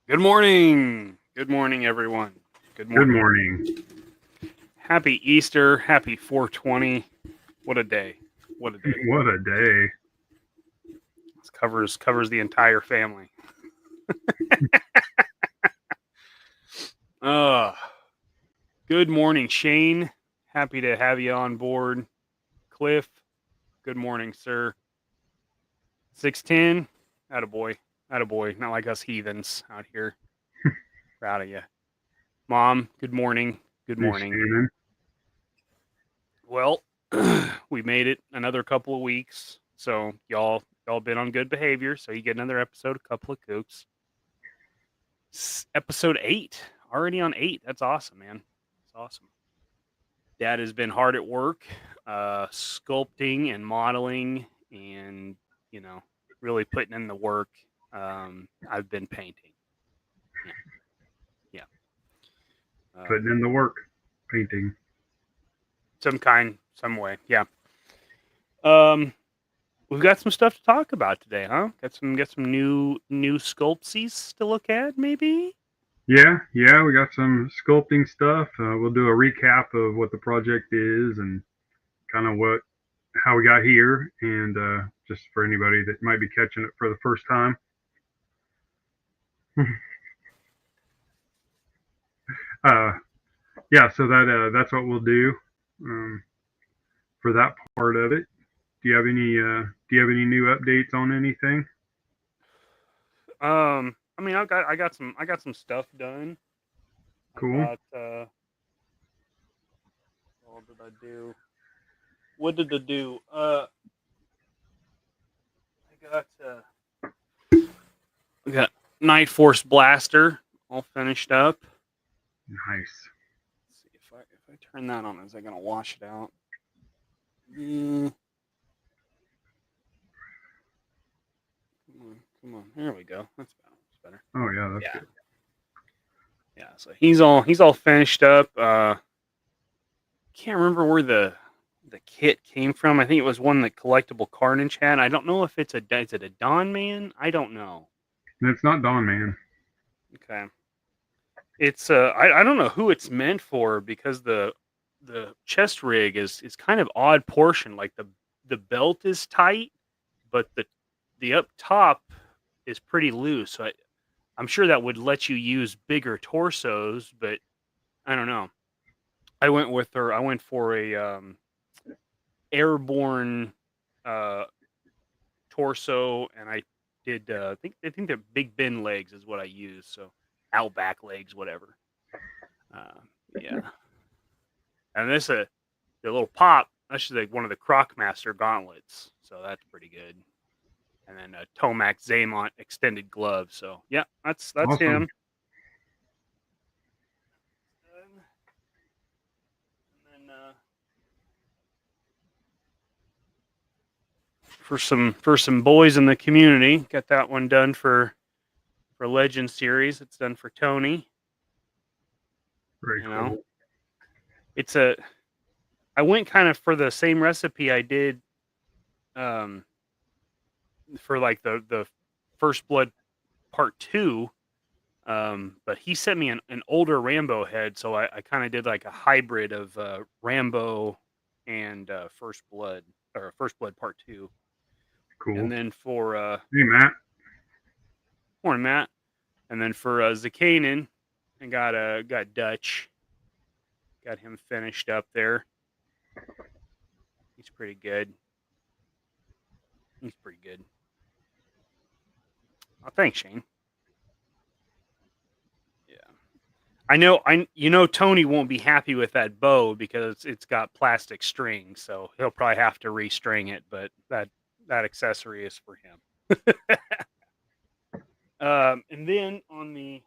Good morning. Good morning, everyone. Good Good morning. morning. Happy Easter. Happy 420. What a day. What a day. What a day. This covers the entire family. Good morning, Shane. Happy to have you on board. Cliff, good morning, sir. 610. Attaboy. Attaboy. Not like us heathens out here. Proud of you. Mom, good morning. Good morning. Shannon. Well, we made it another couple of weeks. So y'all been on good behavior. So you get another episode, a couple of kooks. Episode 8. Already on 8. That's awesome, man. That's awesome. Dad has been hard at work, sculpting and modeling and, really putting in the work. I've been painting. Yeah. Putting in the work. Painting. Some kind, some way. Yeah. We've got some stuff to talk about today, huh? Got some new sculptsies to look at, maybe? Yeah, we got some sculpting stuff. We'll do a recap of what the project is and kind of how we got here, and just for anybody that might be catching it for the first time. Yeah, so that's what we'll do for that part of it. Do you have any new updates on anything? I mean, I got some stuff done. Cool. What did I do? What did I do? I got Night Force Blaster all finished up. Nice. Let's see if I turn that on, is that gonna wash it out? Come on. There we go. That's better. Oh yeah, that's good. Yeah, so he's all finished up. Can't remember where the kit came from. I think it was one that Collectible Carnage had. I don't know if is it a Dawn Man? I don't know. It's not Dawn Man. Okay. It's I don't know who it's meant for, because the chest rig is kind of odd portion. Like the belt is tight, but the up top is pretty loose. So I'm sure that would let you use bigger torsos, but I don't know. I went for a airborne torso, and I did I think the Big Ben legs is what I used. So Outback legs, whatever. Yeah. And this the little pop, that's just like one of the Crocmaster gauntlets, so that's pretty good. And then a Tomac Zaymont extended glove. So yeah, that's awesome. Him. And then for some boys in the community, got that one done for Legend Series. It's done for Tony. Very cool. I went kind of for the same recipe I did for like the First Blood Part 2, but he sent me an older Rambo head, so I kind of did like a hybrid of Rambo and First Blood Part 2. Cool. And then for hey Matt, morning Matt, and then for Zakanin, I got Dutch, got him finished up there. He's pretty good. Oh, thanks, Shane. Yeah, I know Tony won't be happy with that bow because it's got plastic strings, so he'll probably have to restring it. But that accessory is for him. And then on the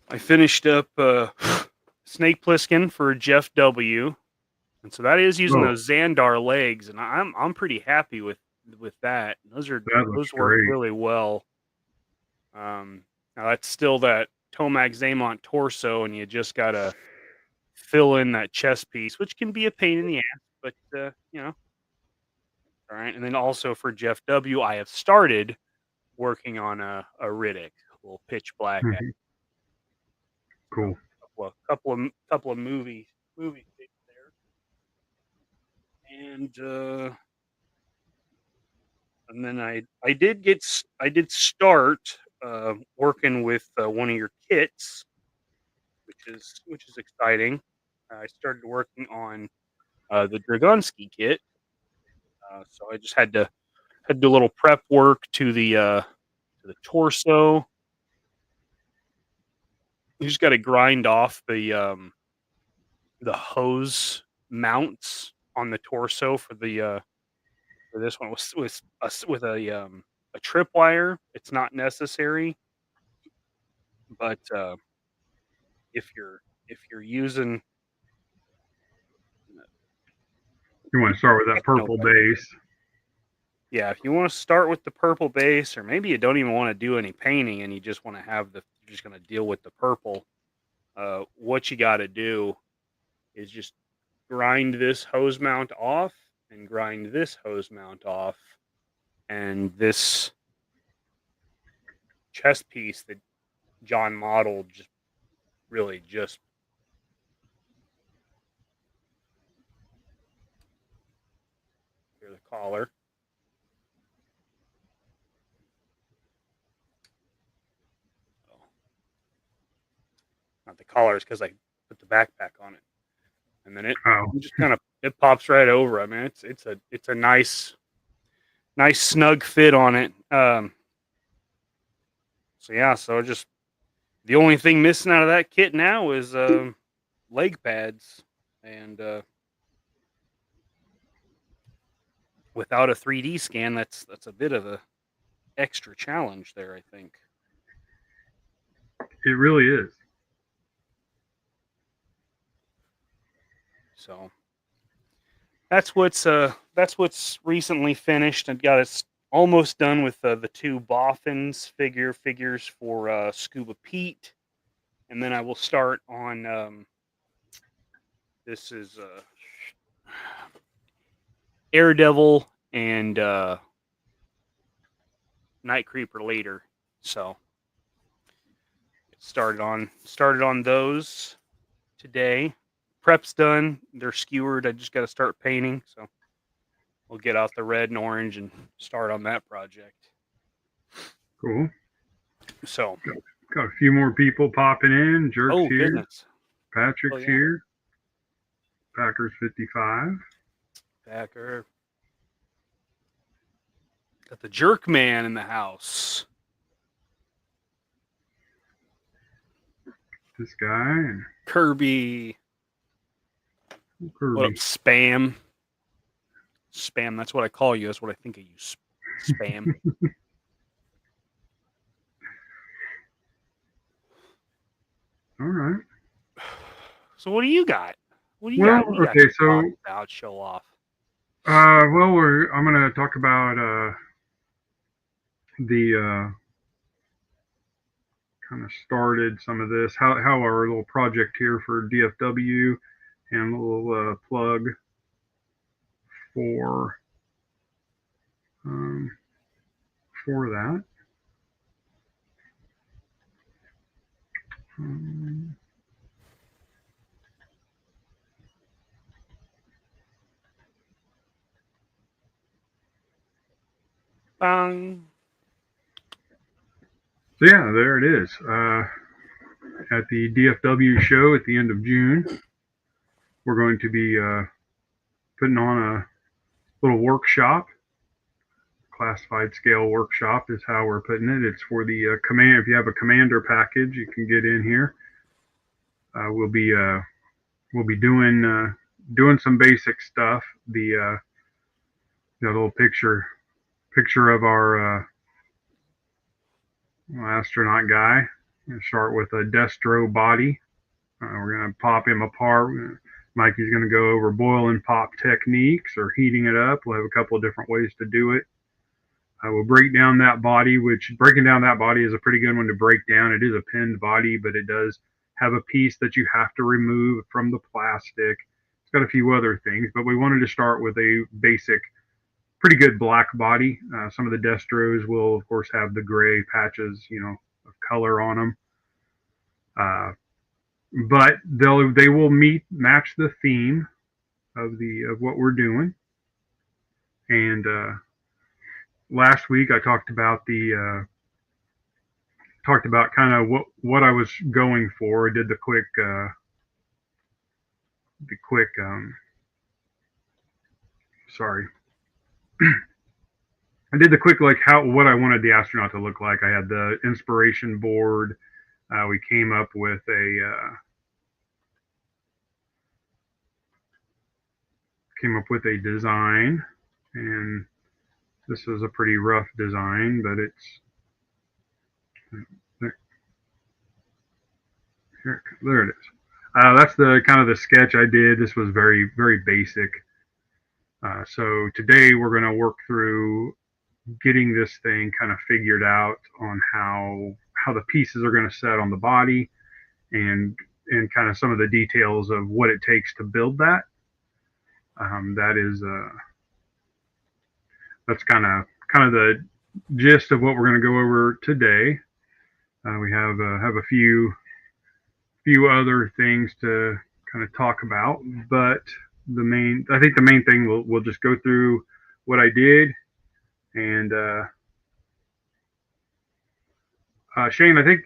I finished up Snake Plissken for Jeff W. And so that is using those Xandar legs, and I'm pretty happy with that. Those work really well. Now that's still that Tomac Zaymont torso, and you just gotta fill in that chest piece, which can be a pain in the ass, but you know, all right. And then also for Jeff W, I have started working on a Riddick, a little pitch black. Mhm. Cool. Couple of movie things there, and then I did start working with one of your kits, which is exciting. I started working on the Dragonski kit, so I just had to do a little prep work to the torso. You just got to grind off the hose mounts on the torso for this one with a tripwire. It's not necessary, but if you're using You want to start with that purple base. yeah, if you want to start with the purple base, or maybe you don't even want to do any painting and you just want to you're just going to deal with the purple, what you got to do is just grind this hose mount off and grind this hose mount off, and this chest piece that John modeled just really just here's the collar. Not the collars because I put the backpack on it, and then it just kind of it pops right over. I mean, it's a nice snug fit on it. So yeah, so just the only thing missing out of that kit now is leg pads, and without a 3D scan, that's a bit of a extra challenge there, I think. It really is. So that's what's recently finished. I've got it almost done with the two Boffins figures for Scuba Pete, and then I will start on this is Daredevil and Night Creeper later. So started on those today. Prep's done. They're skewered. I just got to start painting. So we'll get out the red and orange and start on that project. Cool. So got a few more people popping in. Jerk's here. Goodness. Patrick's here. Packers 55. Packer. Got the Jerk Man in the house. This guy and Kirby. What up, Spam? Spam, that's what I call you. That's what I think of you. Spam. All right. So what do you got? What do you got? Okay, so about show off. I'm going to talk about the kind of started some of this, how our little project here for DFW, and a little plug for that. Bang. So yeah, there it is. At the DFW show at the end of June, we're going to be putting on a little workshop. Classified scale workshop is how we're putting it. It's for the command. If you have a commander package, you can get in here. We'll be doing some basic stuff. The little picture of our astronaut guy. We're gonna start with a Destro body. We're gonna pop him apart. Mikey's gonna go over boil and pop techniques or heating it up. We'll have a couple of different ways to do it. We'll break down that body, which breaking down that body is a pretty good one to break down. It is a pinned body, but it does have a piece that you have to remove from the plastic. It's got a few other things, but we wanted to start with a basic, pretty good black body. Some of the Destros will, of course, have the gray patches, of color on them. But they will match the theme of what we're doing. And last week I talked about kind of what I was going for. I did the quick sorry. I did the quick what I wanted the astronaut to look like. I had the inspiration board. We came up with a design, and this is a pretty rough design, but there it is. That's the kind of the sketch I did. This was very, very basic. So today we're going to work through getting this thing kind of figured out on how the pieces are going to set on the body, and kind of some of the details of what it takes to build that. That's kind of the gist of what we're going to go over today. We have a few other things to kind of talk about, but I think the main thing we'll just go through what I did. And Shane, I think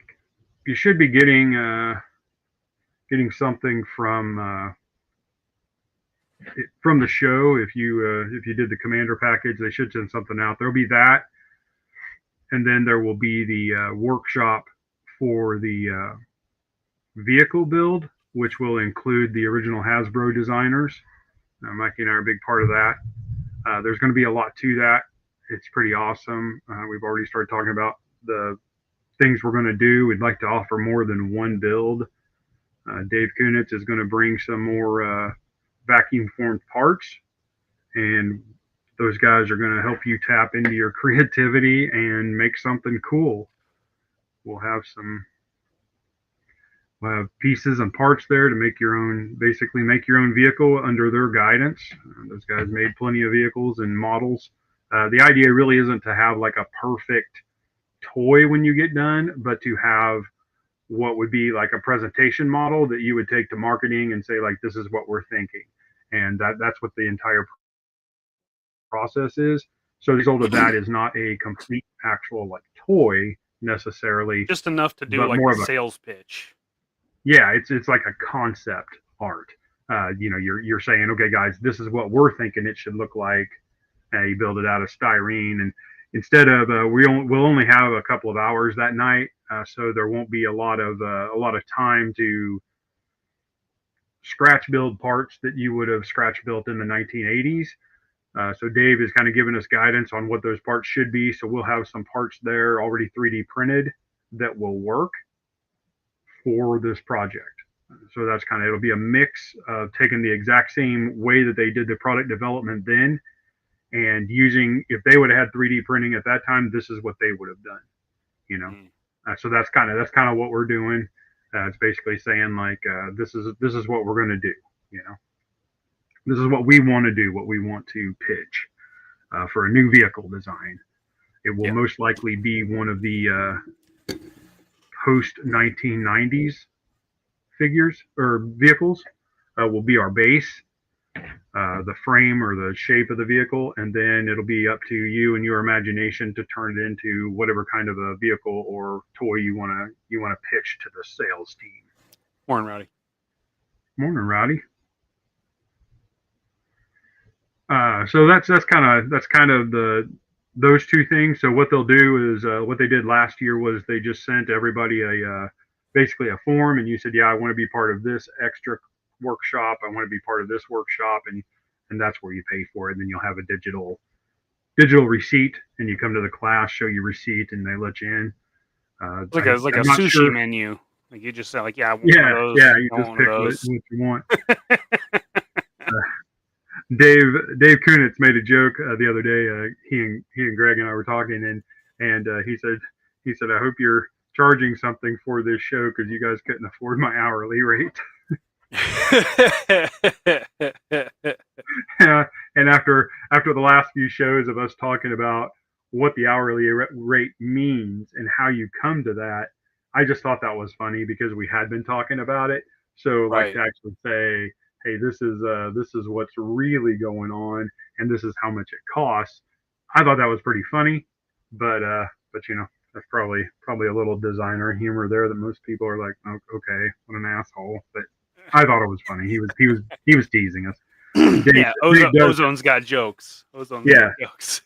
you should be getting something from the show. If you did the commander package, they should send something out. There'll be that, and then there will be the workshop for the vehicle build, which will include the original Hasbro designers. Mikey and I are a big part of that. There's going to be a lot to that. It's pretty awesome. We've already started talking about the things we're going to do. We'd like to offer more than one build. Dave Kunitz is going to bring some more vacuum formed parts, and those guys are going to help you tap into your creativity and make something cool. We'll have pieces and parts there to basically make your own vehicle under their guidance. Those guys made plenty of vehicles and models. The idea really isn't to have like a perfect toy when you get done, but to have what would be like a presentation model that you would take to marketing and say, like, this is what we're thinking. And that's what the entire process is. So the result of that is not a complete actual like toy necessarily, just enough to do like more of a sales pitch. Yeah, it's like a concept art. You're saying, okay, guys, this is what we're thinking it should look like. You build it out of styrene, and instead of we'll only have a couple of hours that night, so there won't be a lot of time to scratch build parts that you would have scratch built in the 1980s. So Dave is kind of giving us guidance on what those parts should be. So we'll have some parts there already 3D printed that will work for this project. So that's it'll be a mix of taking the exact same way that they did the product development then, and using, if they would have had 3D printing at that time, this is what they would have done, so that's kind of what we're doing. It's basically saying like, this is what we're going to do, this is what we want to do, what we want to pitch for a new vehicle design. It will most likely be one of the post 1990s figures or vehicles. Will be our base, the frame or the shape of the vehicle, and then it'll be up to you and your imagination to turn it into whatever kind of a vehicle or toy you want to pitch to the sales team. Morning, Rowdy. Morning, Rowdy. So that's kind of those two things. So what they'll do is what they did last year was they just sent everybody basically a form, and you said, yeah, I want to be part of this extra workshop, I want to be part of this workshop, and that's where you pay for it. And then you'll have a digital receipt, and you come to the class, show your receipt, and they let you in. It's like a sushi menu. Like you just say, like, yeah, I want one of those. Yeah, you just pick what you want. Dave Kunitz made a joke the other day. He and Greg and I were talking, and he said, I hope your charging something for this show because you guys couldn't afford my hourly rate. And after the last few shows of us talking about what the hourly rate means and how you come to that, I just thought that was funny because we had been talking about it. So like to Right. actually say, hey, this is what's really going on, and this is how much it costs. I thought that was pretty funny, but you know, that's probably a little designer humor there that most people are like, oh, okay, what an asshole. But I thought it was funny. He was teasing us. Yeah, Dave does, Ozone's got jokes. Ozone's got yeah. jokes.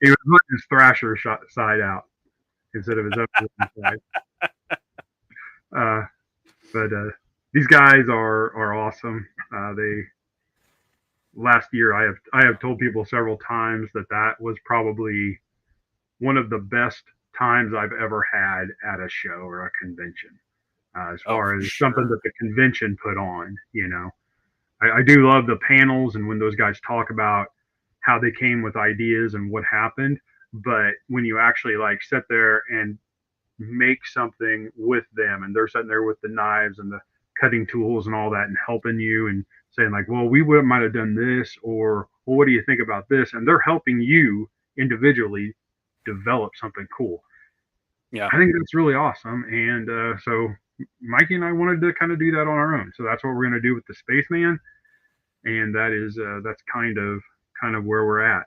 He was letting his Thrasher side out instead of his other side. Uh, but these guys are awesome. They last year I have told people several times that was probably one of the best times I've ever had at a show or a convention. As Oh, far for as something sure. that the convention put on, you know, I do love the panels and when those guys talk about how they came with ideas and what happened. But when you actually like sit there and make something with them and they're sitting there with the knives and the cutting tools and all that and helping you and saying like, well, we would might have done this, or well, what do you think about this? And they're helping you individually develop something cool. Yeah. I think that's really awesome. And so Mikey and I wanted to kind of do that on our own. So that's what we're going to do with the Spaceman, and that's kind of where we're at.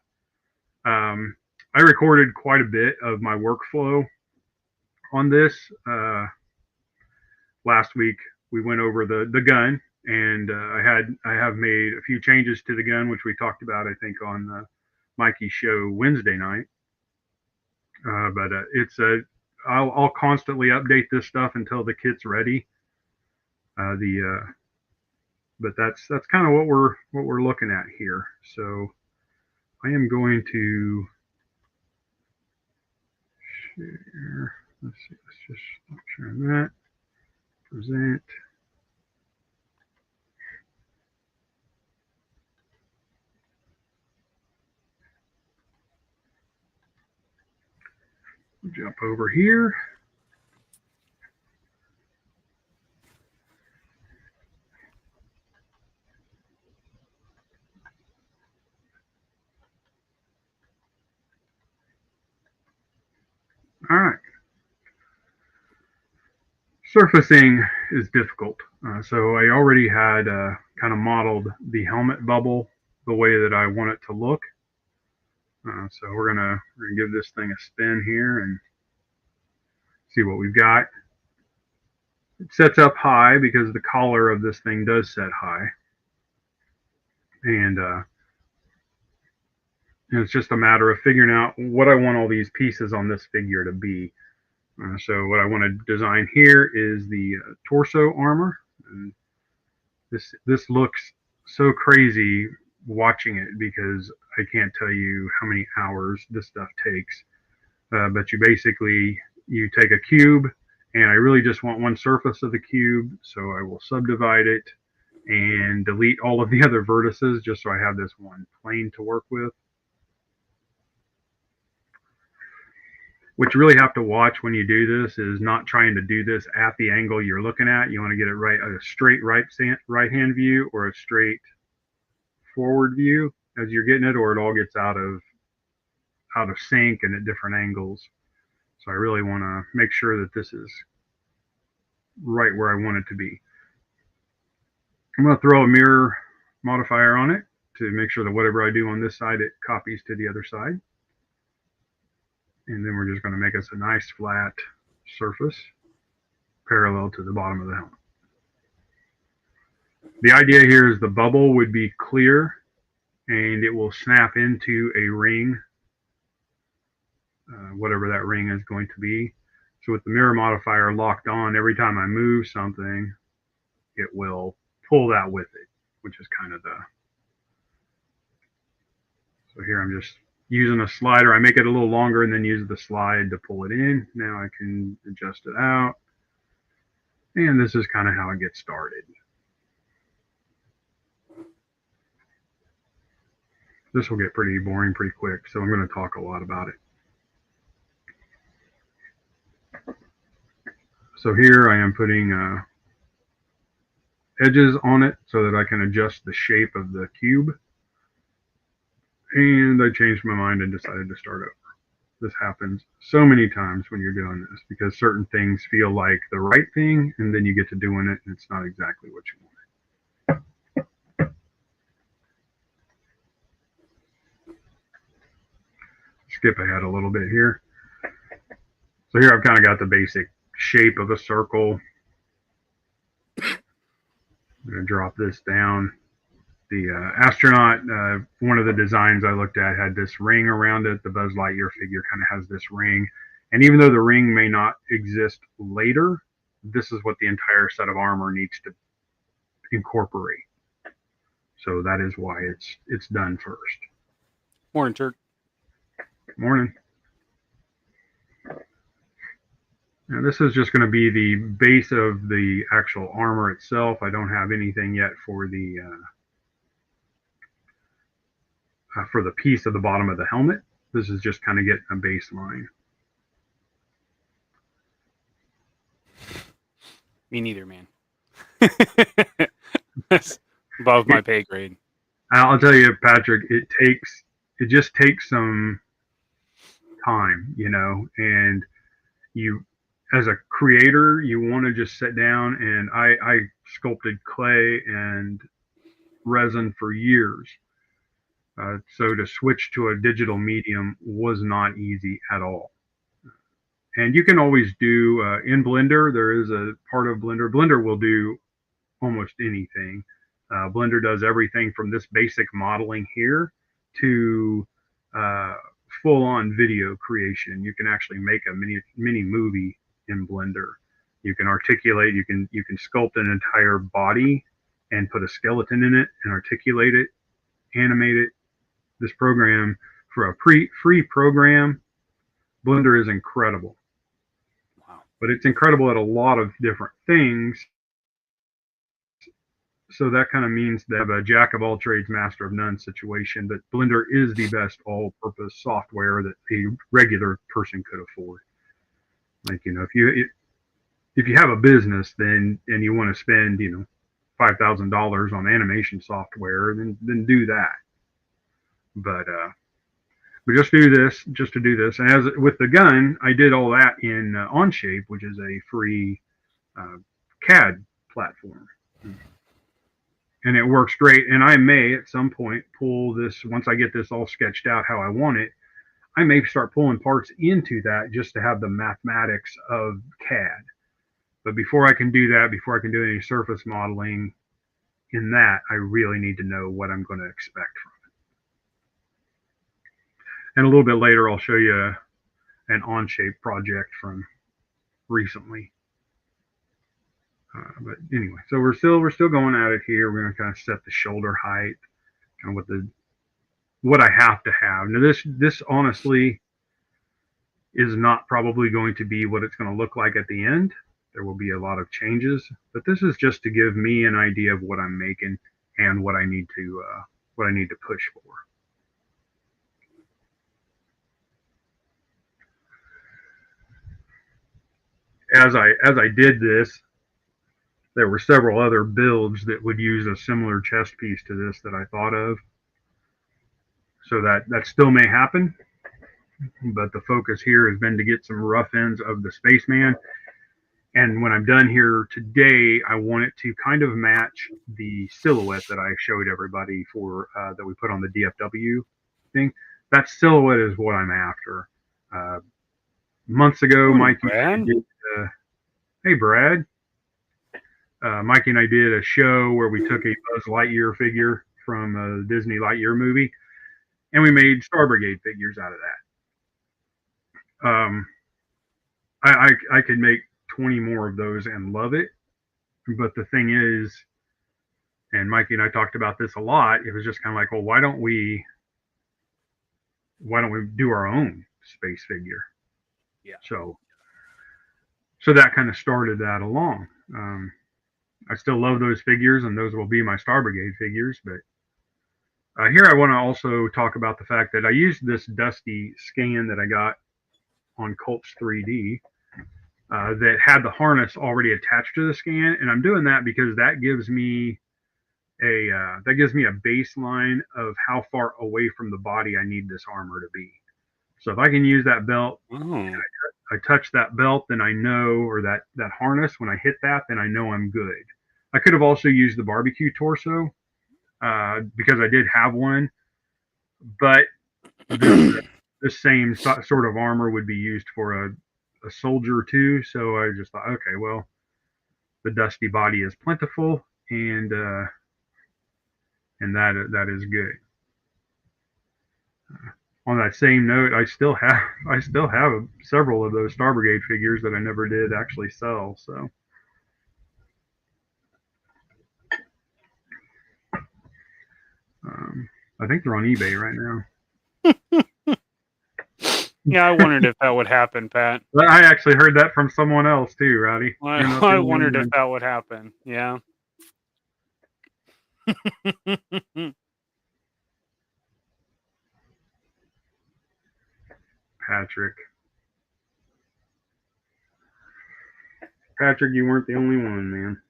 Um, I recorded quite a bit of my workflow on this. Last week we went over the gun, and I have made a few changes to the gun, which we talked about I think on Mikey's show Wednesday night. But it's a I'll constantly update this stuff until the kit's ready. The But that's kind of what we're looking at here. So I am going to share. Let's see. Let's just stop sharing that. Present. Jump over here. All right. Surfacing is difficult. So I already had kind of modeled the helmet bubble the way that I want it to look. So we're gonna give this thing a spin here and see what we've got. It sets up high because the collar of this thing does set high, and it's just a matter of figuring out what I want all these pieces on this figure to be. So what I want to design here is the torso armor. And this looks so crazy watching it because I can't tell you how many hours this stuff takes. But you take a cube, and I really just want one surface of the cube, so I will subdivide it and delete all of the other vertices just so I have this one plane to work with. What you really have to watch when you do this is not trying to do this at the angle you're looking at. You want to get it right, a straight right hand view or a straight forward view as you're getting it, or it all gets out of sync and at different angles. So I really want to make sure that this is right where I want it to be. I'm going to throw a mirror modifier on it to make sure that whatever I do on this side, it copies to the other side. And then we're just going to make us a nice flat surface parallel to the bottom of the helmet. The idea here is the bubble would be clear and it will snap into a ring, whatever that ring is going to be. So with the mirror modifier locked on, every time I move something, it will pull that with it, which is kind of so here I'm just using a slider. I make it a little longer and then use the slide to pull it in. Now I can adjust it out. And this is kind of how it gets started. This will get pretty boring pretty quick, so I'm going to talk a lot about it. So here I am putting edges on it so that I can adjust the shape of the cube. And I changed my mind and decided to start over. This happens so many times when you're doing this because certain things feel like the right thing, and then you get to doing it and it's not exactly what you want. Skip ahead a little bit here. So here I've kind of got the basic shape of a circle. I'm going to drop this down. The astronaut, one of the designs I looked at had this ring around it. The Buzz Lightyear figure kind of has this ring. And even though the ring may not exist later, this is what the entire set of armor needs to incorporate. So that is why it's done first. Morning, Turk. Good morning. Now this is just going to be the base of the actual armor itself. I don't have anything yet for the piece of the bottom of the helmet. This is just kind of getting a baseline. Me neither, man. That's above my pay grade. I'll tell you, Patrick, it just takes some time, and you, as a creator, you want to just sit down, and I sculpted clay and resin for years. So to switch to a digital medium was not easy at all. And you can always do in Blender. There is a part of Blender. Blender will do almost anything. Blender does everything from this basic modeling here to full-on video creation. You can actually make a mini movie in Blender. You can articulate. You can sculpt an entire body and put a skeleton in it and articulate it, animate it. This program, for a free program, Blender is incredible. Wow. But it's incredible at a lot of different things. So that kind of means they have a jack of all trades, master of none situation. But Blender is the best all-purpose software that a regular person could afford. Like, if you have a business, then and you want to spend $5,000 on animation software, then do that. But just to do this. And as with the gun, I did all that in Onshape, which is a free CAD platform. And it works great. And I may at some point pull this, once I get this all sketched out how I want it, I may start pulling parts into that just to have the mathematics of CAD. But before I can do that, before I can do any surface modeling in that, I really need to know what I'm going to expect from it. And a little bit later, I'll show you an Onshape project from recently. But anyway, so we're still going at it here. We're going to kind of set the shoulder height, kind of what I have to have. Now this honestly is not probably going to be what it's going to look like at the end. There will be a lot of changes, but this is just to give me an idea of what I'm making and what I need to push for. As I did this, there were several other builds that would use a similar chest piece to this that I thought of. So that still may happen, but the focus here has been to get some rough ends of the spaceman. And when I'm done here today, I want it to kind of match the silhouette that I showed everybody for that we put on the DFW thing. That silhouette is what I'm after. Months ago, Mikey did, hey Brad, Mikey and I did a show where we took a Buzz Lightyear figure from a Disney Lightyear movie, and we made Star Brigade figures out of that. I could make 20 more of those and love it, but the thing is, and Mikey and I talked about this a lot, it was just kind of like, well, why don't we do our own space figure? Yeah. So that kind of started that along. I still love those figures, and those will be my Star Brigade figures. But here I want to also talk about the fact that I used this dusty scan that I got on Cults 3D that had the harness already attached to the scan, and I'm doing that because that gives me a baseline of how far away from the body I need this armor to be. So if I can use that belt, Oh. I touch that belt, then I know, or that harness, when I hit that, then I know I'm good. I could have also used the barbecue torso because I did have one, but this same sort of armor would be used for a soldier too. So I just thought, okay, well, the dusty body is plentiful, and that is good. On that same note, I still have several of those Star Brigade figures that I never did actually sell. So I think they're on eBay right now. Yeah, I wondered if that would happen, Pat. I actually heard that from someone else too, Rowdy. I wondered if that would happen. Yeah. Patrick, you weren't the only one, man.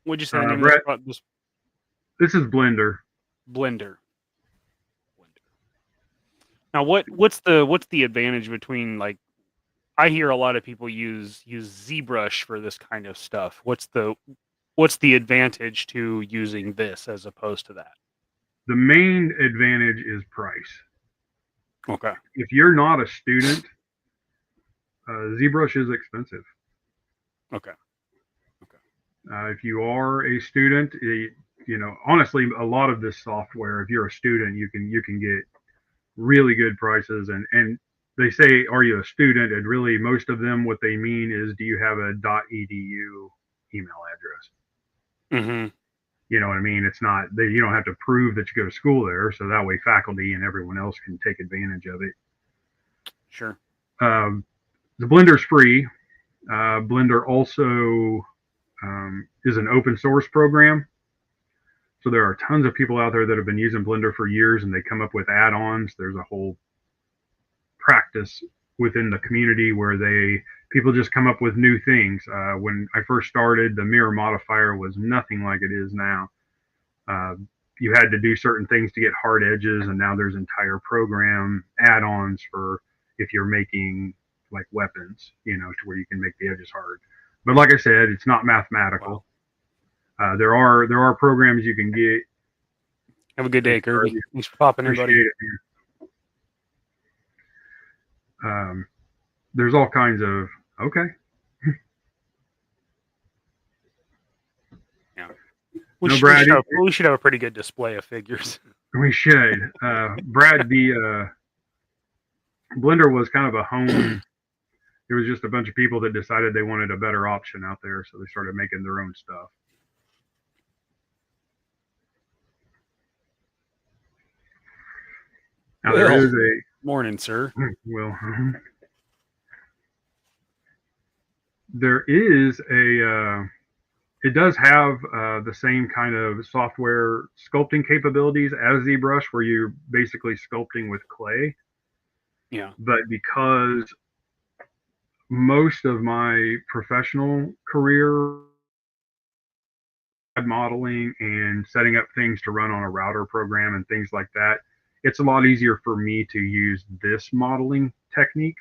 What'd you say the name Brett, of this? This is Blender. Blender. Now, what's the advantage between, like, I hear a lot of people use ZBrush for this kind of stuff. What's the advantage to using this as opposed to that? The main advantage is price. Okay. If you're not a student, ZBrush is expensive. Okay. If you are a student, honestly, a lot of this software, if you're a student, you can get really good prices. And they say, are you a student? And really, most of them, what they mean is, do you have a .edu email address? Mm-hmm. You know what I mean? It's not that you don't have to prove that you go to school there, so that way faculty and everyone else can take advantage of it. Sure. The Blender's free. Blender also is an open source program. So there are tons of people out there that have been using Blender for years, and they come up with add-ons. There's a whole practice within the community where people just come up with new things. When I first started, the mirror modifier was nothing like it is now. You had to do certain things to get hard edges, and now there's entire program add-ons for if you're making like weapons, to where you can make the edges hard. But like I said, it's not mathematical. Wow. There are programs you can get. Have a good day, Kirby. Thanks for popping in, buddy. There's all kinds of okay. Yeah. We should have a pretty good display of figures. We should. Brad, the Blender was kind of a home. It was just a bunch of people that decided they wanted a better option out there, so they started making their own stuff. Now there is a morning, sir. Well, there is a. It does have the same kind of software sculpting capabilities as ZBrush, where you're basically sculpting with clay. Yeah. But because most of my professional career modeling and setting up things to run on a router program and things like that, it's a lot easier for me to use this modeling technique.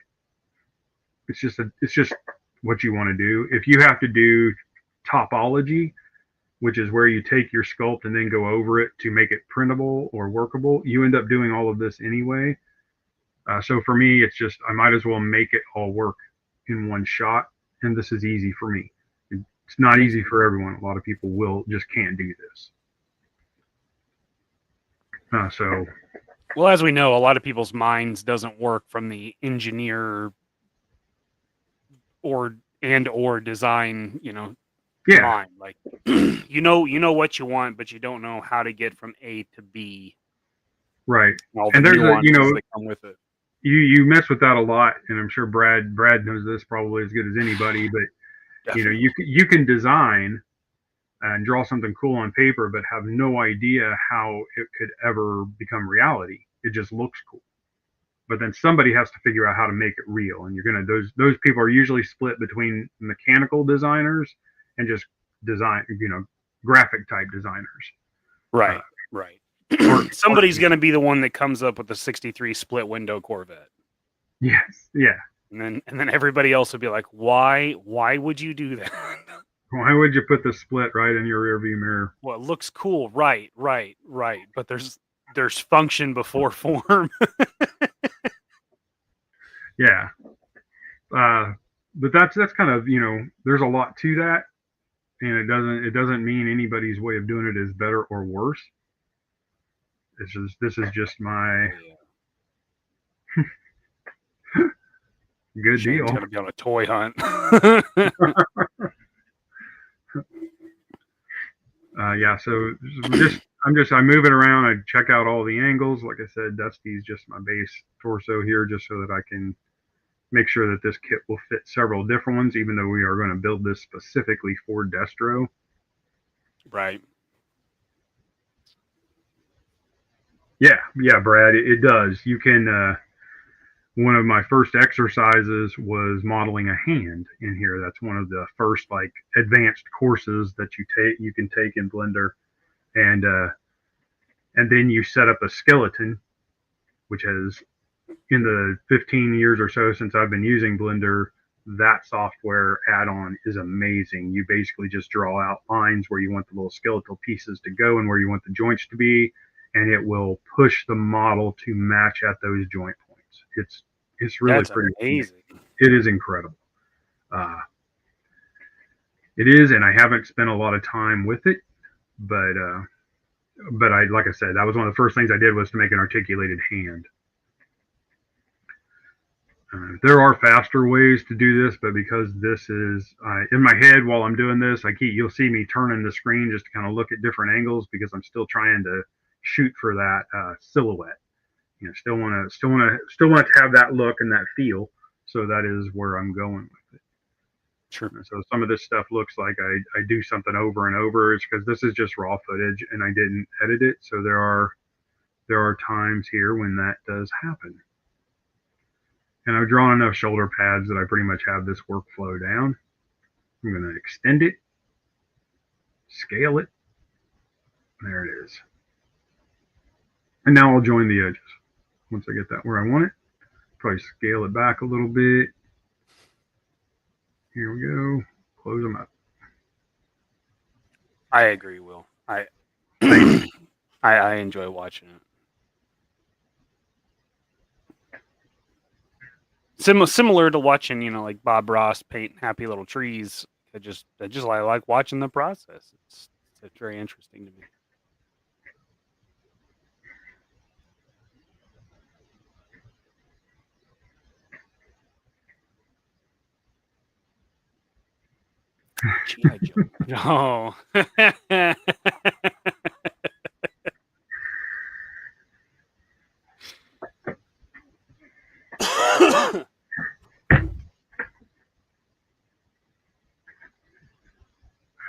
It's just what you want to do. If you have to do topology, which is where you take your sculpt and then go over it to make it printable or workable, you end up doing all of this anyway. So for me, it's just I might as well make it all work in one shot, and this is easy for me. It's not easy for everyone. A lot of people can't do this. Well, as we know, a lot of people's minds doesn't work from the engineer or design, mind. Like you know what you want, but you don't know how to get from A to B. Right. All the nuances that come with it. You mess with that a lot, and I'm sure Brad knows this probably as good as anybody, but definitely. You can design and draw something cool on paper, but have no idea how it could ever become reality. It just looks cool. but then somebody has to figure out how to make it real. And you're gonna those people are usually split between mechanical designers and just design, graphic type designers. Right, right. Somebody's going to be the one that comes up with the 63 split window Corvette. Yes, yeah. And then everybody else would be like, why would you do that? Why would you put the split right in your rearview mirror? Well, it looks cool. Right. But there's function before form. Yeah. But that's kind of, there's a lot to that, and it doesn't mean anybody's way of doing it is better or worse. This is just my good deal. Shane's gonna be on a toy hunt. Yeah, so I move it around. I check out all the angles. Like I said, Dusty's just my base torso here, just so that I can make sure that this kit will fit several different ones, even though we are going to build this specifically for Destro. Right. Yeah, Brad, it does. You can. One of my first exercises was modeling a hand in here. That's one of the first like advanced courses that you can take in Blender, and then you set up a skeleton, which has, in the 15 years or so since I've been using Blender, that software add-on is amazing. You basically just draw out lines where you want the little skeletal pieces to go and where you want the joints to be, and it will push the model to match at those joint points. It's really pretty amazing. It is incredible. It is, and I haven't spent a lot of time with it, but like I said, that was one of the first things I did was to make an articulated hand. There are faster ways to do this, but because this is in my head while I'm doing this, you'll see me turning the screen just to kind of look at different angles because I'm still trying to shoot for that silhouette. Still want to have that look and that feel. So that is where I'm going with it. Sure. So some of this stuff looks like I do something over and over. It's because this is just raw footage and I didn't edit it. So there are times here when that does happen. And I've drawn enough shoulder pads that I pretty much have this workflow down. I'm going to extend it, scale it. There it is. And now I'll join the edges. Once I get that where I want it, probably scale it back a little bit. Here we go. Close them up. I agree, Will. I enjoy watching it. Similar to watching, like Bob Ross paint happy little trees. I like watching the process. It's very interesting to me. GI Joe. No.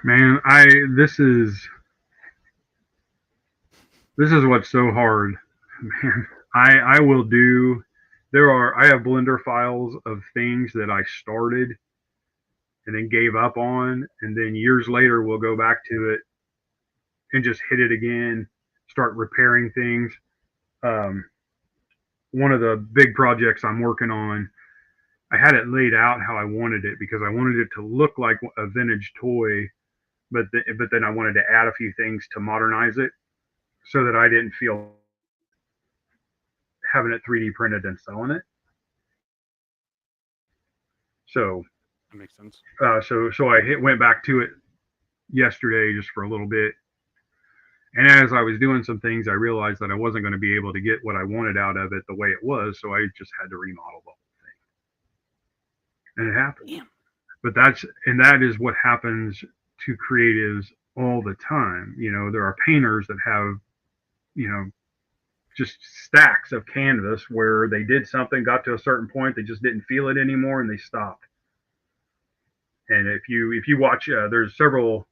Man, this is what's so hard. Man, I will do. I have Blender files of things that I started and then gave up on, and then years later we'll go back to it and just hit it again, start repairing things. One of the big projects I'm working on, I had it laid out how I wanted it because I wanted it to look like a vintage toy, but then I wanted to add a few things to modernize it so that I didn't feel having it 3D printed and selling it. So that makes sense. So I went back to it yesterday just for a little bit, and as I was doing some things, I realized that I wasn't going to be able to get what I wanted out of it the way it was, so I just had to remodel the whole thing, and it happened. Damn. But that is what happens to creatives all the time. There are painters that have, just stacks of canvas where they did something, got to a certain point, they just didn't feel it anymore, and they stopped. And if you watch, there's several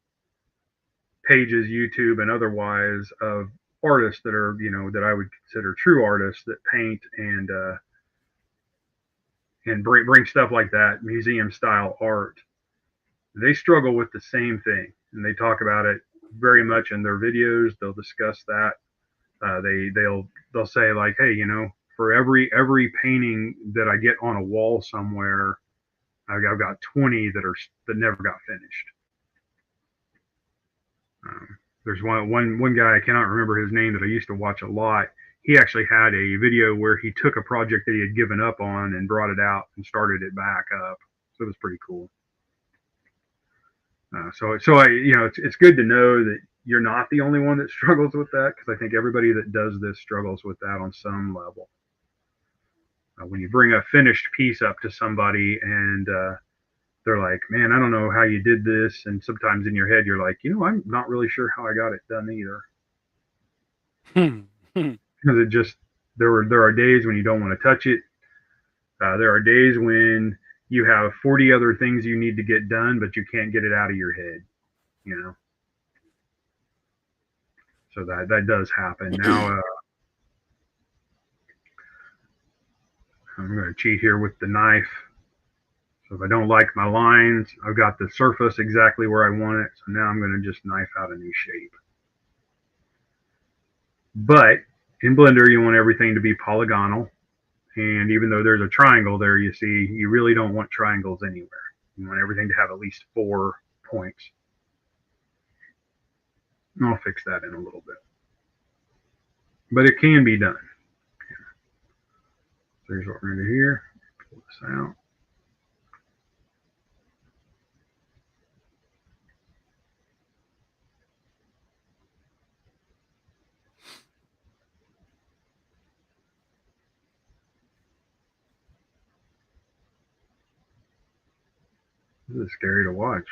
pages, YouTube and otherwise, of artists that are, that I would consider true artists that paint and and bring stuff like that, museum style art, they struggle with the same thing, and they talk about it very much in their videos. They'll discuss that. They'll say like, hey, you know, for every painting that I get on a wall somewhere, I've got 20 that never got finished. There's one guy, I cannot remember his name, that I used to watch a lot. He actually had a video where he took a project that he had given up on and brought it out and started it back up. So it was pretty cool. It's good to know that you're not the only one that struggles with that, because I think everybody that does this struggles with that on some level. When you bring a finished piece up to somebody and they're like, man, I don't know how you did this. And sometimes in your head, you're like, you know, I'm not really sure how I got it done either. Because there are days when you don't want to touch it. There are days when you have 40 other things you need to get done, but you can't get it out of your head, you know? So that does happen. Now, I'm going to cheat here with the knife. So if I don't like my lines, I've got the surface exactly where I want it. So now I'm going to just knife out a new shape. But in Blender, you want everything to be polygonal. And even though there's a triangle there, you see, you really don't want triangles anywhere. You want everything to have at least 4 points. And I'll fix that in a little bit. But it can be done. So here's what we're going to do here. Pull this out. This is scary to watch.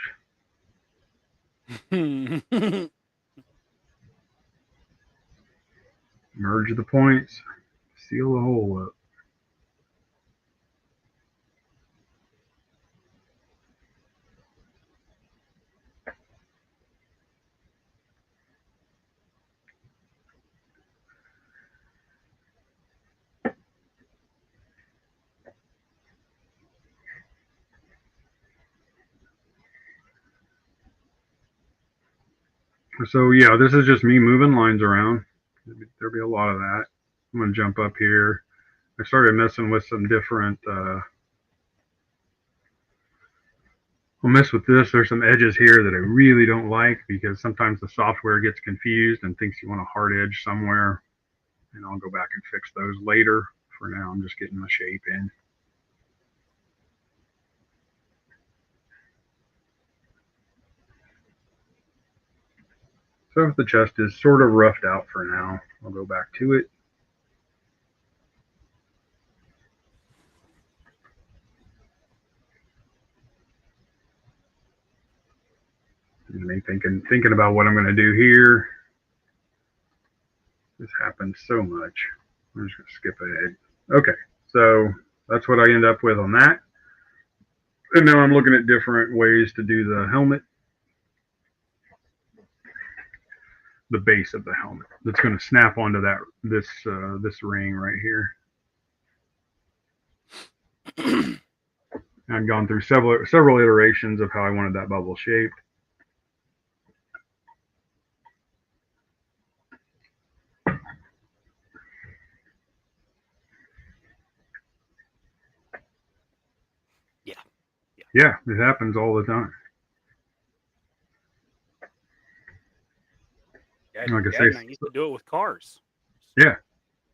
Merge the points, seal the hole up. So yeah, this is just me moving lines around. There'll be a lot of that. I'm going to jump up here. I started messing with some different, I'll mess with this. There's some edges here that I really don't like, because sometimes the software gets confused and thinks you want a hard edge somewhere. And I'll go back and fix those later. For now, I'm just getting my shape in. So if the chest is sort of roughed out for now, I'll go back to it. And me thinking about what I'm going to do here. This happens so much. I'm just going to skip ahead. Okay, so that's what I end up with on that. And now I'm looking at different ways to do the helmet. The base of the helmet that's going to snap onto this ring right here. I've gone through several iterations of how I wanted that bubble shaped. Yeah, it happens all the time. Like I say, I used to do it with cars. Yeah.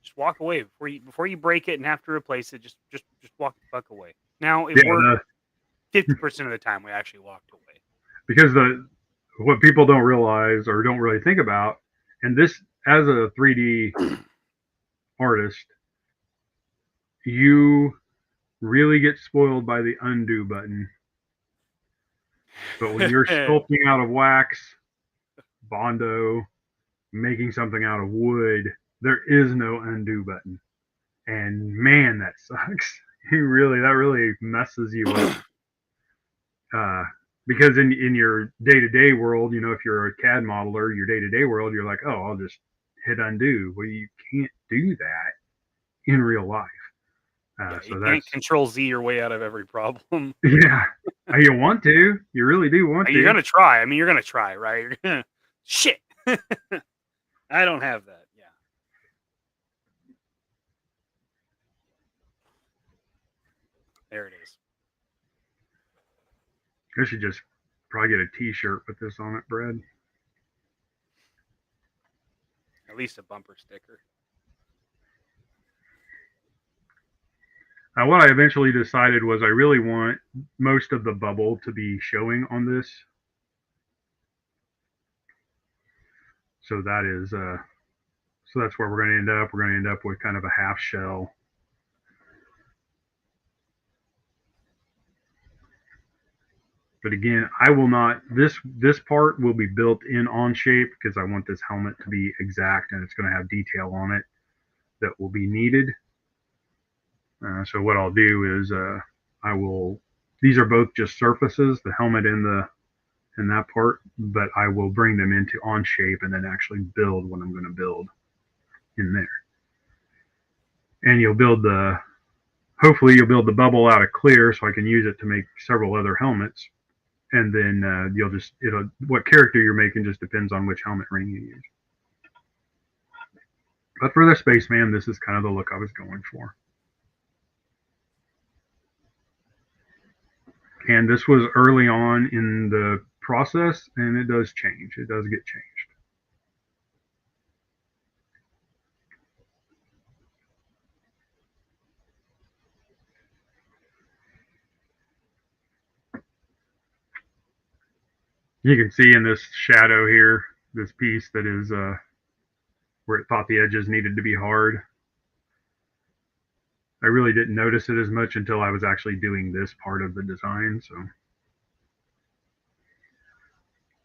Just walk away before you break it and have to replace it. Just walk the fuck away. Now it worked 50% of the time. We actually walked away. Because what people don't realize or don't really think about, and this as a 3D artist, you really get spoiled by the undo button. But when you're sculpting out of wax, Bondo, making something out of wood, there is no undo button. And man, that sucks. That really messes you up. Because in your day-to-day world, you know, if you're a CAD modeler, your day-to-day world, you're like, oh, I'll just hit undo. Well, you can't do that in real life. Yeah, you So can't that's, control Z your way out of every problem. yeah, you want to, you really do want You're to. gonna try. I mean, you're gonna try, right? You're gonna shit. I don't have that. Yeah. There it is. I should just probably get a t-shirt with this on it, Brad. At least a bumper sticker. What I eventually decided was I really want most of the bubble to be showing on this. So that is, so that's where we're going to end up. We're going to end up with kind of a half shell. But again, I will not, this part will be built in Onshape because I want this helmet to be exact and it's going to have detail on it that will be needed. So what I'll do is I will, these are both just surfaces, the helmet and that part, but I will bring them into Onshape and then actually build what I'm going to build in there. And you'll build hopefully you'll build the bubble out of clear so I can use it to make several other helmets. And then what character you're making just depends on which helmet ring you use. But for the Spaceman, this is kind of the look I was going for. And this was early on in the process, and it does change. It does get changed. You can see in this shadow here, this piece that is where it thought the edges needed to be hard. I really didn't notice it as much until I was actually doing this part of the design. So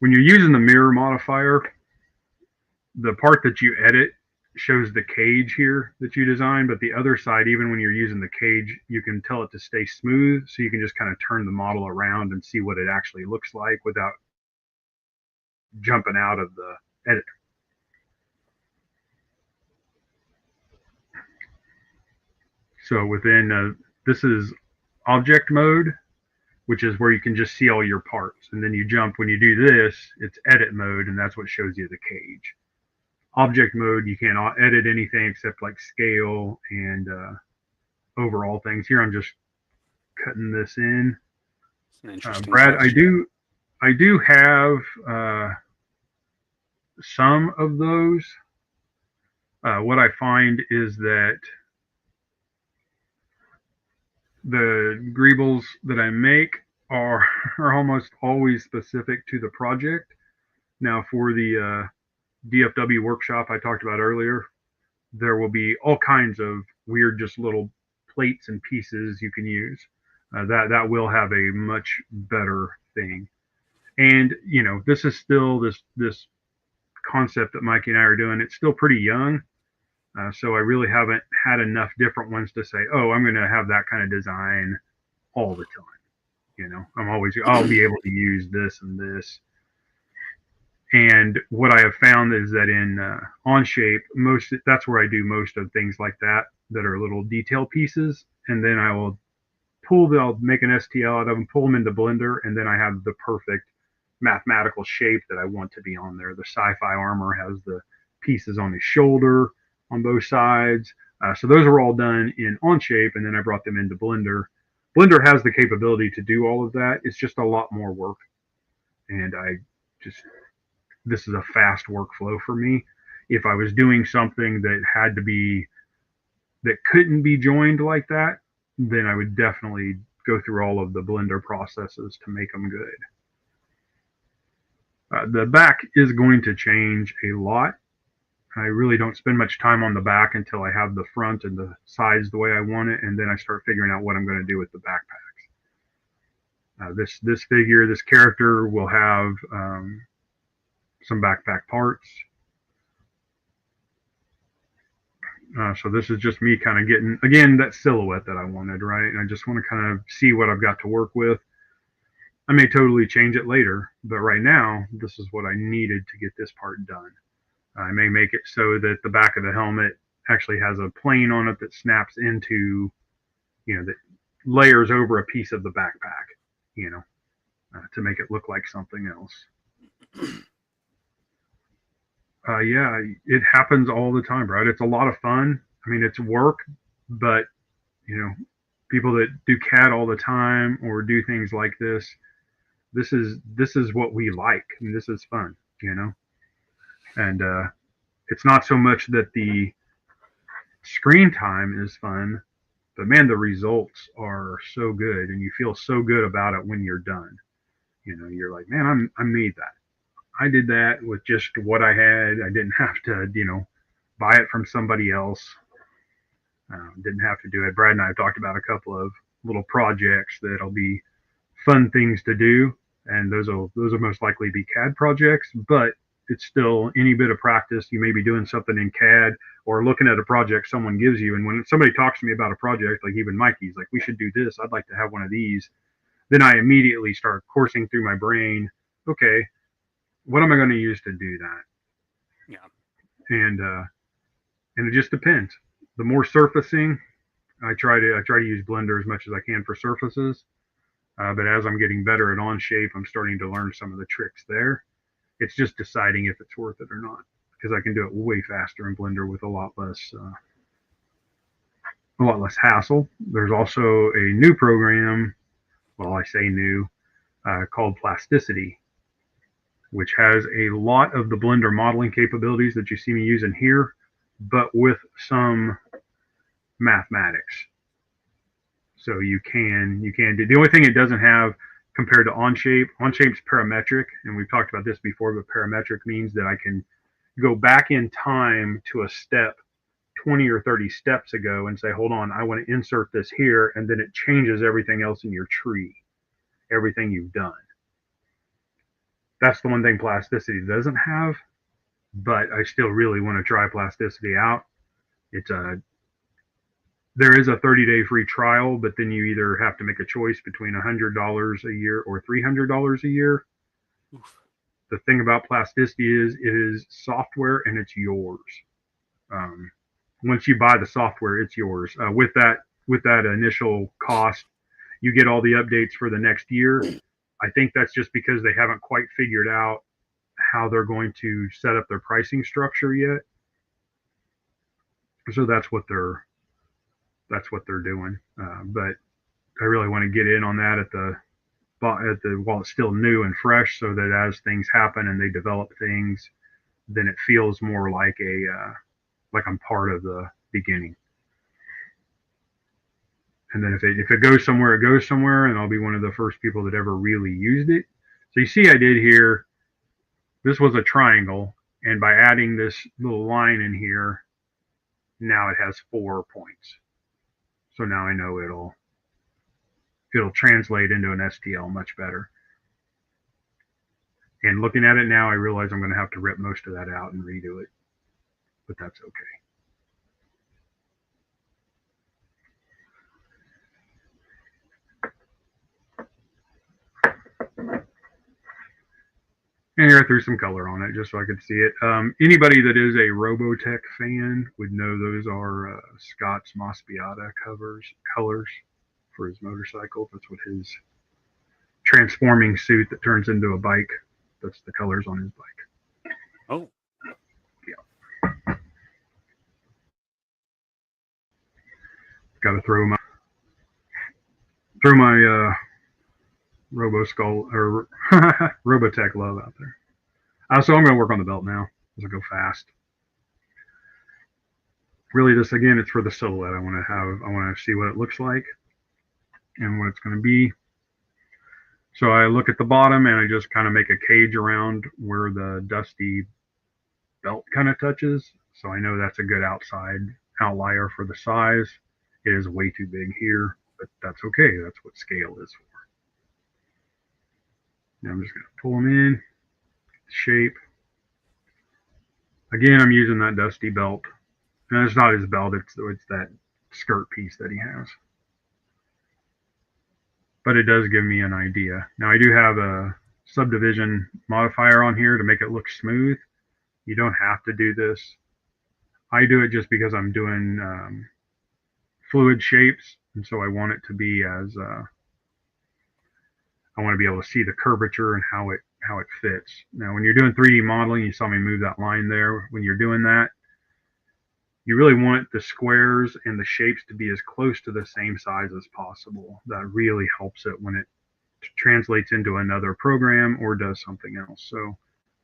when you're using the mirror modifier, the part that you edit shows the cage here that you designed, but the other side, even when you're using the cage, you can tell it to stay smooth, so you can just kind of turn the model around and see what it actually looks like without jumping out of the editor. So within this is object mode, which is where you can just see all your parts, and then you jump, when you do this, it's edit mode, and that's what shows you the cage. Object mode, you can't edit anything except like scale and overall things. Here I'm just cutting this in. It's an interesting Brad, question. I do have some of those. What I find is that the greebles that I make are are almost always specific to the project. Now, for the DFW workshop I talked about earlier, there will be all kinds of weird, just little plates and pieces you can use. That will have a much better thing. And this is still this concept that Mikey and I are doing. It's still pretty young, so I really haven't had enough different ones to say, oh, I'm going to have that kind of design all the time. I'll be able to use this and this. And what I have found is that in Onshape, that's where I do most of things like that are little detail pieces, and then I'll make an STL out of them, pull them into Blender, and then I have the perfect mathematical shape that I want to be on there. The sci-fi armor has the pieces on his shoulder on both sides. So those are all done in Onshape, and then I brought them into Blender. Blender has the capability to do all of that. It's just a lot more work, and this is a fast workflow for me. If I was doing something that couldn't be joined like that, then I would definitely go through all of the Blender processes to make them good. The back is going to change a lot. I really don't spend much time on the back until I have the front and the sides the way I want it, and then I start figuring out what I'm going to do with the backpacks. This character will have some backpack parts. So this is just me kind of getting, again, that silhouette that I wanted, right? And I just want to kind of see what I've got to work with. I may totally change it later, but right now, this is what I needed to get this part done. I may make it so that the back of the helmet actually has a plane on it that snaps into that layers over a piece of the backpack, to make it look like something else. Yeah, it happens all the time, right? It's a lot of fun. I mean, it's work, but people that do CAD all the time or do things like this is what we like. I mean, this is fun, and it's not so much that the screen time is fun, but man, the results are so good, and you feel so good about it when you're done. You're like, man, I made that. I did that with just what I had. I didn't have to, buy it from somebody else. Didn't have to do it. Brad and I have talked about a couple of little projects that'll be fun things to do, and those will most likely be CAD projects. But it's still any bit of practice. You may be doing something in CAD or looking at a project someone gives you, and when somebody talks to me about a project, like even Mikey's like, we should do this. I'd like to have one of these. Then I immediately start coursing through my brain. Okay, what am I going to use to do that? Yeah. And it just depends. The more surfacing, I try to use Blender as much as I can for surfaces. But as I'm getting better at Onshape, I'm starting to learn some of the tricks there. It's just deciding if it's worth it or not, because I can do it way faster in Blender with a lot less hassle. There's also a new program. Well, I say new, called Plasticity, which has a lot of the Blender modeling capabilities that you see me using here, but with some mathematics. So you can do, the only thing it doesn't have compared to Onshape's parametric, and we've talked about this before, but parametric means that I can go back in time to a step 20 or 30 steps ago and say, hold on, I want to insert this here, and then it changes everything else in your tree, everything you've done. That's the one thing Plasticity doesn't have, but I still really want to try Plasticity out. There is a 30-day free trial, but then you either have to make a choice between $100 a year or $300 a year. Oof. The thing about Plasticity is it is software and it's yours. Once you buy the software, it's yours. With that initial cost, you get all the updates for the next year. I think that's just because they haven't quite figured out how they're going to set up their pricing structure yet. So that's what they're doing. But I really want to get in on that while it's still new and fresh, so that as things happen and they develop things, then it feels more like like I'm part of the beginning. And then if it goes somewhere, it goes somewhere, and I'll be one of the first people that ever really used it. So you see, I did here. This was a triangle, and by adding this little line in here, now it has 4 points. So now I know it'll translate into an STL much better. And looking at it now, I realize I'm going to have to rip most of that out and redo it, but that's okay. And here I threw some color on it just so I could see it. Anybody that is a Robotech fan would know those are Scott's Mospiata colors for his motorcycle. That's what his transforming suit that turns into a bike, that's the colors on his bike. Oh. Yeah. Got to throw my Roboskull or Robotech love out there. So I'm going to work on the belt now as I go fast. Really, this again, it's for the silhouette. I want to see what it looks like and what it's going to be. So I look at the bottom and I just kind of make a cage around where the dusty belt kind of touches. So I know that's a good outside outlier for the size. It is way too big here, but that's okay. That's what scale is for. Now I'm just going to pull them in, shape. Again, I'm using that dusty belt. And it's not his belt, it's that skirt piece that he has. But it does give me an idea. Now I do have a subdivision modifier on here to make it look smooth. You don't have to do this. I do it just because I'm doing fluid shapes, And so I want it to be as I want to be able to see the curvature and how it fits. Now, when you're doing 3D modeling, you saw me move that line there. When you're doing that, you really want the squares and the shapes to be as close to the same size as possible. That really helps it when it translates into another program or does something else. So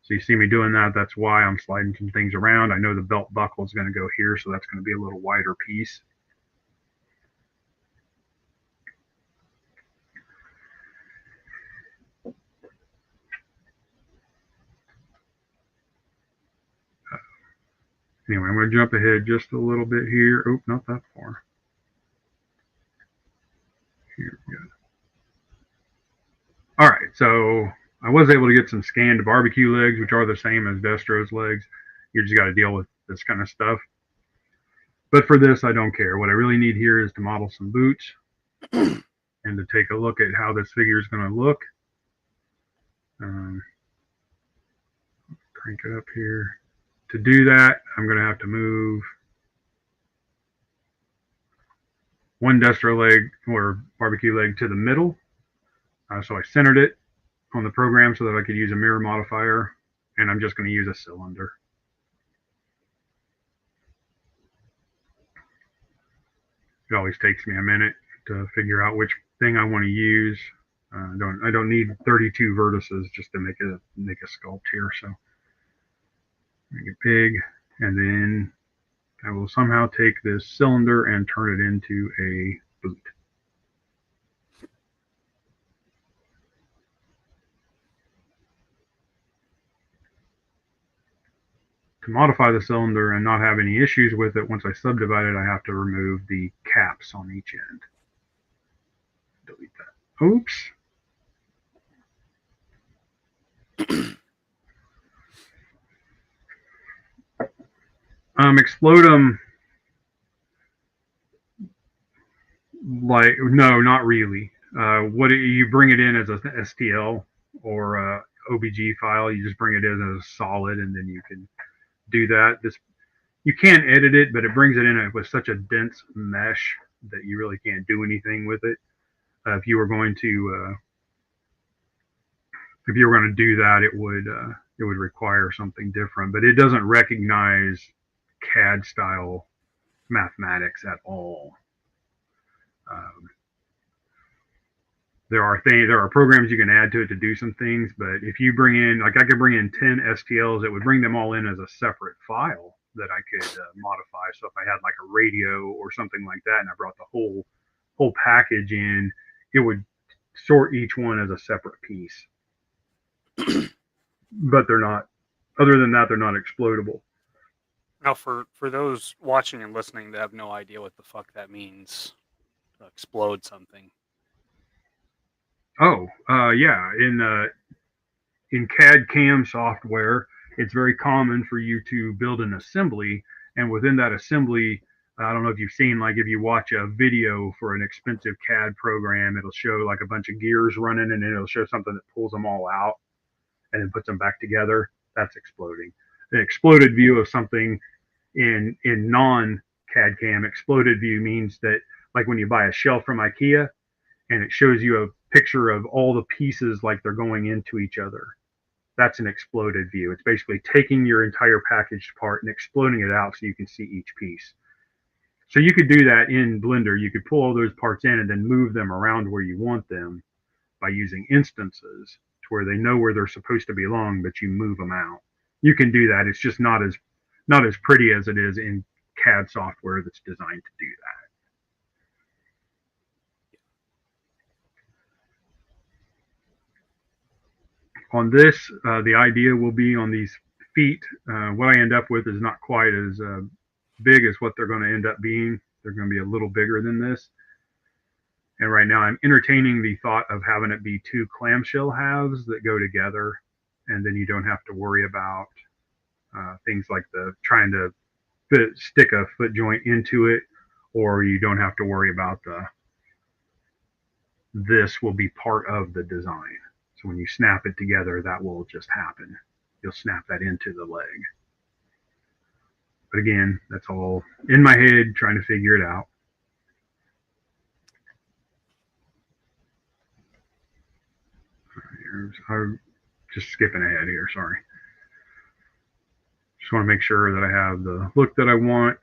you see me doing that. That's why I'm sliding some things around. I know the belt buckle is going to go here, so that's going to be a little wider piece. Anyway, I'm going to jump ahead just a little bit here. Oh, not that far. Here we go. All right, so I was able to get some scanned barbecue legs, which are the same as Destro's legs. You just got to deal with this kind of stuff. But for this, I don't care. What I really need here is to model some boots and to take a look at how this figure is going to look. Crank it up here. To do that, I'm going to have to move one Destro leg or barbecue leg to the middle. So I centered it on the program so that I could use a mirror modifier, and I'm just going to use a cylinder. It always takes me a minute to figure out which thing I want to use. I don't need 32 vertices just to make a sculpt here. So make it big, and then I will somehow take this cylinder and turn it into a boot. To modify the cylinder and not have any issues with it, once I subdivide it, I have to remove the caps on each end. Delete that. Oops. Explode them. Like, no, not really. What you bring it in as a STL or a OBG file, you just bring it in as a solid, and then you can do that. You can edit it, but it brings it in with such a dense mesh that you really can't do anything with it. If you were going to do that, it would require something different. But it doesn't recognize CAD style mathematics at all. There are programs you can add to it to do some things, but if you bring in, like I could bring in 10 STLs, it would bring them all in as a separate file that I could modify. So if I had like a radio or something like that, and I brought the whole package in, it would sort each one as a separate piece. But they're not. Other than that, they're not explodable. Now, for those watching and listening that have no idea what the fuck that means, explode something. Oh, yeah. In CAD CAM software, it's very common for you to build an assembly, and within that assembly, I don't know if you've seen, like if you watch a video for an expensive CAD program, it'll show like a bunch of gears running, and then it'll show something that pulls them all out and then puts them back together. That's exploding. An exploded view of something in non-CAD CAM, exploded view means that, like when you buy a shelf from IKEA and it shows you a picture of all the pieces like they're going into each other. That's an exploded view. It's basically taking your entire packaged part and exploding it out so you can see each piece. So you could do that in Blender. You could pull all those parts in and then move them around where you want them by using instances to where they know where they're supposed to belong, but you move them out. You can do that. It's just not as pretty as it is in CAD software that's designed to do that. On this, the idea will be on these feet. What I end up with is not quite as big as what they're going to end up being. They're going to be a little bigger than this. And right now I'm entertaining the thought of having it be two clamshell halves that go together, and then you don't have to worry about things like trying to stick a foot joint into it, or you don't have to worry about this will be part of the design. So when you snap it together, that will just happen. You'll snap that into the leg. But again, that's all in my head, trying to figure it out. I'm just skipping ahead here, sorry. Just want to make sure that I have the look that I want.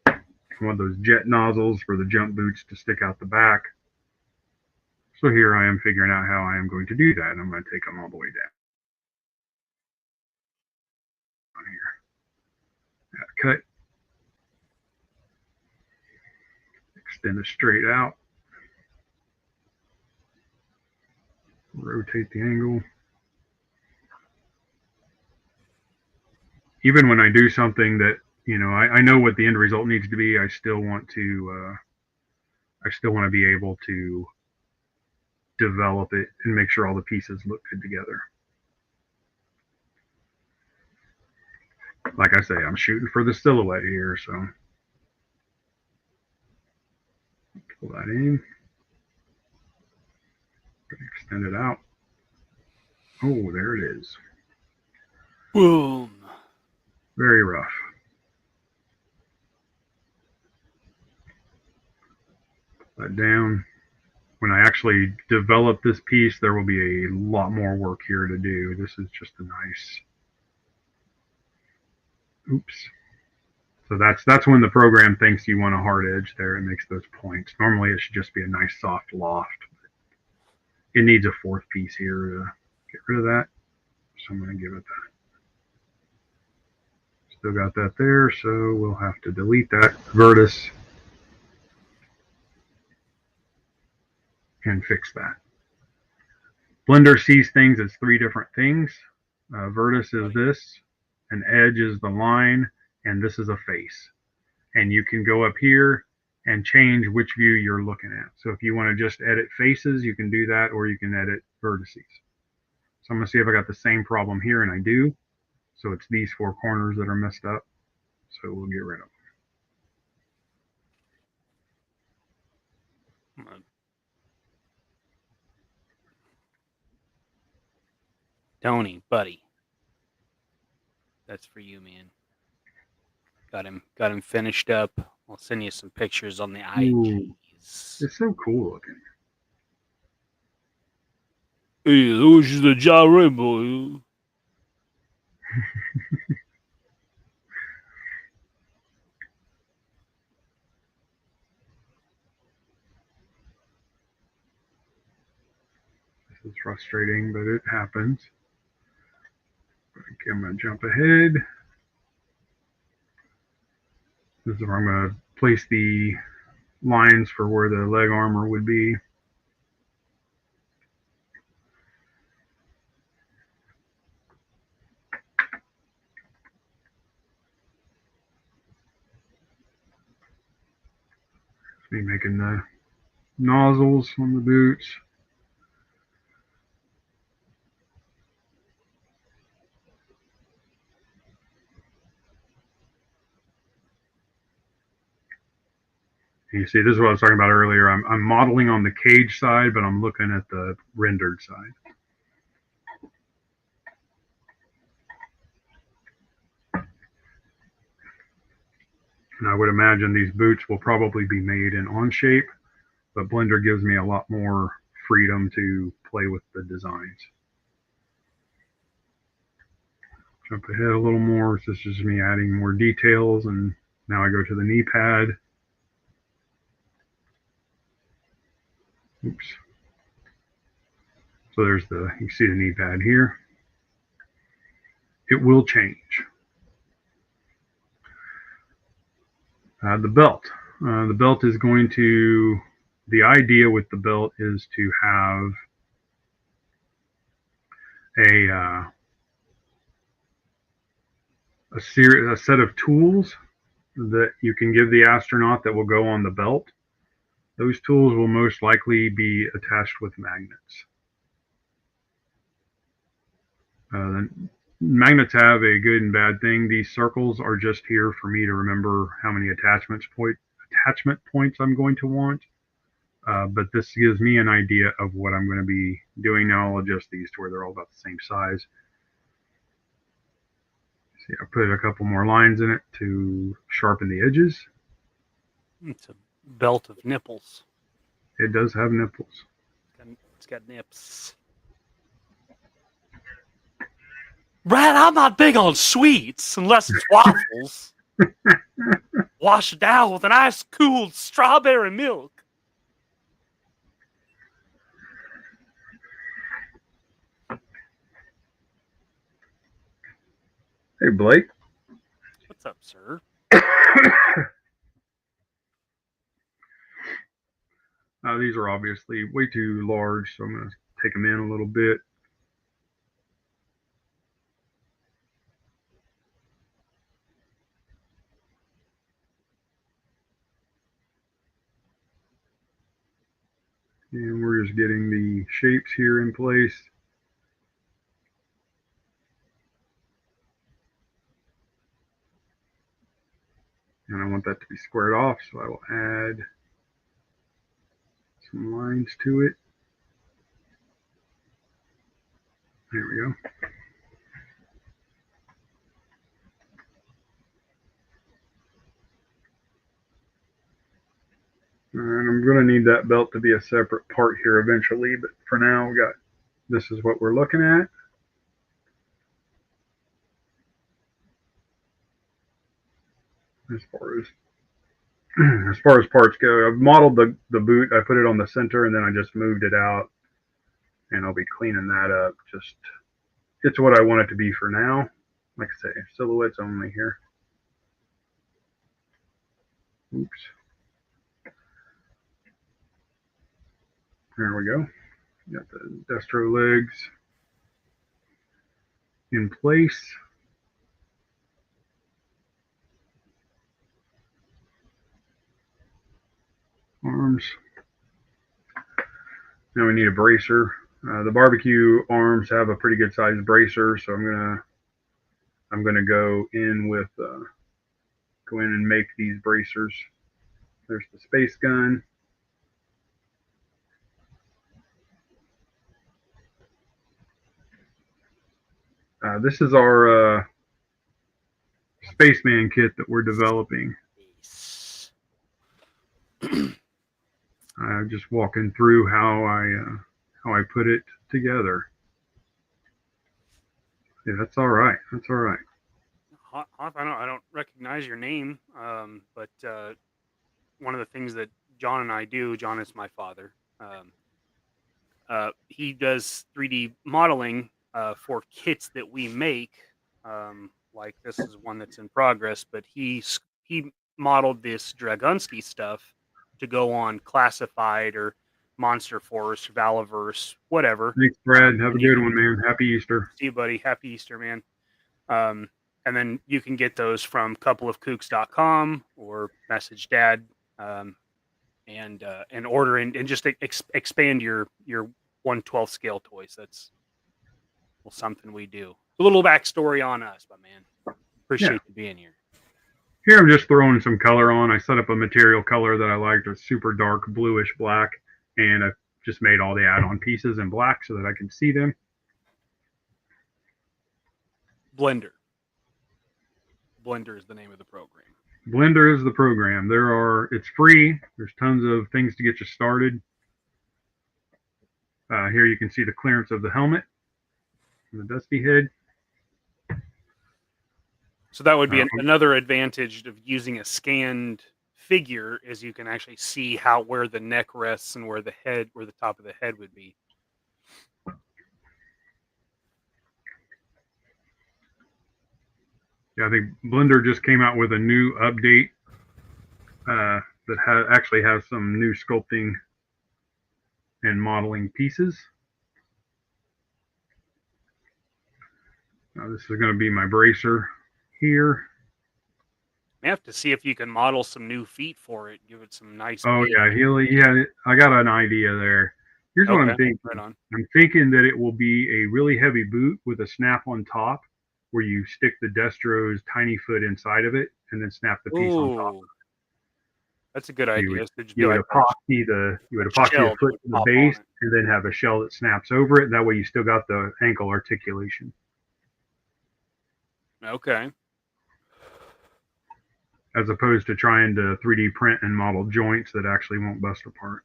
I want those jet nozzles for the jump boots to stick out the back. So here I am figuring out how I am going to do that. I'm going to take them all the way down here. Add a cut. Extend it straight out. Rotate the angle. Even when I do something that, you know, I know what the end result needs to be, I still want to be able to develop it and make sure all the pieces look good together. Like I say, I'm shooting for the silhouette here, so pull that in, extend it out. Oh, there it is. Boom. Very rough. Put that down. When I actually develop this piece, there will be a lot more work here to do. This is just a nice. Oops. So that's when the program thinks you want a hard edge there. It makes those points. Normally it should just be a nice soft loft. It needs a fourth piece here to get rid of that. So I'm going to give it that. Still got that there, so we'll have to delete that vertex and fix that. Blender sees things as three different things. Vertex is this, an edge is the line, and this is a face. And you can go up here and change which view you're looking at. So if you want to just edit faces, you can do that, or you can edit vertices. So I'm going to see if I got the same problem here, and I do. So it's these four corners that are messed up. So we'll get rid of them. Tony, buddy. That's for you, man. Got him finished up. I'll send you some pictures on the IGs. It's so cool looking. Hey, that was just a John Rainbow. This is frustrating, but it happens. Okay, I'm going to jump ahead. This is where I'm going to place the lines for where the leg armor would be. Me making the nozzles on the boots. You see, this is what I was talking about earlier. I'm modeling on the cage side, but I'm looking at the rendered side. And I would imagine these boots will probably be made in Onshape, but Blender gives me a lot more freedom to play with the designs. Jump ahead a little more. This is just me adding more details, and now I go to the knee pad. Oops. So there's you see the knee pad here. It will change. The belt. The belt is going to, the idea with the belt is to have a set of tools that you can give the astronaut that will go on the belt. Those tools will most likely be attached with magnets. Magnets have a good and bad thing. These circles are just here for me to remember how many attachment points I'm going to want. But this gives me an idea of what I'm going to be doing. Now I'll adjust these to where they're all about the same size. See, I put a couple more lines in it to sharpen the edges. It's a belt of nipples. It does have nipples. It's got nips. Brad, I'm not big on sweets unless it's waffles. Wash it down with an ice cooled strawberry milk. Hey, Blake. What's up, sir? These are obviously way too large, so I'm going to take them in a little bit. And we're just getting the shapes here in place. And I want that to be squared off, so I will add some lines to it. There we go. And I'm going to need that belt to be a separate part here eventually, but for now, this is what we're looking at. As far as parts go, I've modeled the boot. I put it on the center, and then I just moved it out, and I'll be cleaning that up. It's what I want it to be for now. Like I say, silhouettes only here. Oops. There we go. Got the destro legs in place. Arms. Now we need a bracer. The barbecue arms have a pretty good sized bracer, so I'm gonna go in and make these bracers. There's the space gun. This is our spaceman kit that we're developing. I'm just walking through how I put it together. Yeah, that's all right. That's all right. I don't recognize your name, but one of the things that John and I do, John is my father. He does 3D modeling for kits that we make. Like this is one that's in progress, but he modeled this Dragunsky stuff to go on Classified or Monster Force, Valaverse, whatever. Thanks, Brad. Have a good one, man. Happy Easter. See you, buddy. Happy Easter, man. And then you can get those from coupleofkooks.com or message Dad and order and just expand your 1/12 scale toys. That's something we do. A little backstory on us, but man, appreciate you being here. Here I'm just throwing some color on. I set up a material color that I liked, a super dark bluish black, and I just made all the add-on pieces in black so that I can see them. Blender is the name of the program. Blender is the program. It's free. There's tons of things to get you started. Here you can see the clearance of the helmet and the Dusty head. So that would be another advantage of using a scanned figure, is you can actually see where the neck rests and where the top of the head would be. Yeah, I think Blender just came out with a new update that actually has some new sculpting and modeling pieces. Now this is going to be my bracer here. You have to see if you can model some new feet for it. Give it some nice. Oh yeah, I got an idea there. Here's what I'm thinking. Right on. I'm thinking that it will be a really heavy boot with a snap on top, where you stick the Destro's tiny foot inside of it and then snap the piece on top. That's a good idea. You would epoxy the foot to the base and then have a shell that snaps over it. That way you still got the ankle articulation. Okay. as opposed to trying to 3D print and model joints that actually won't bust apart.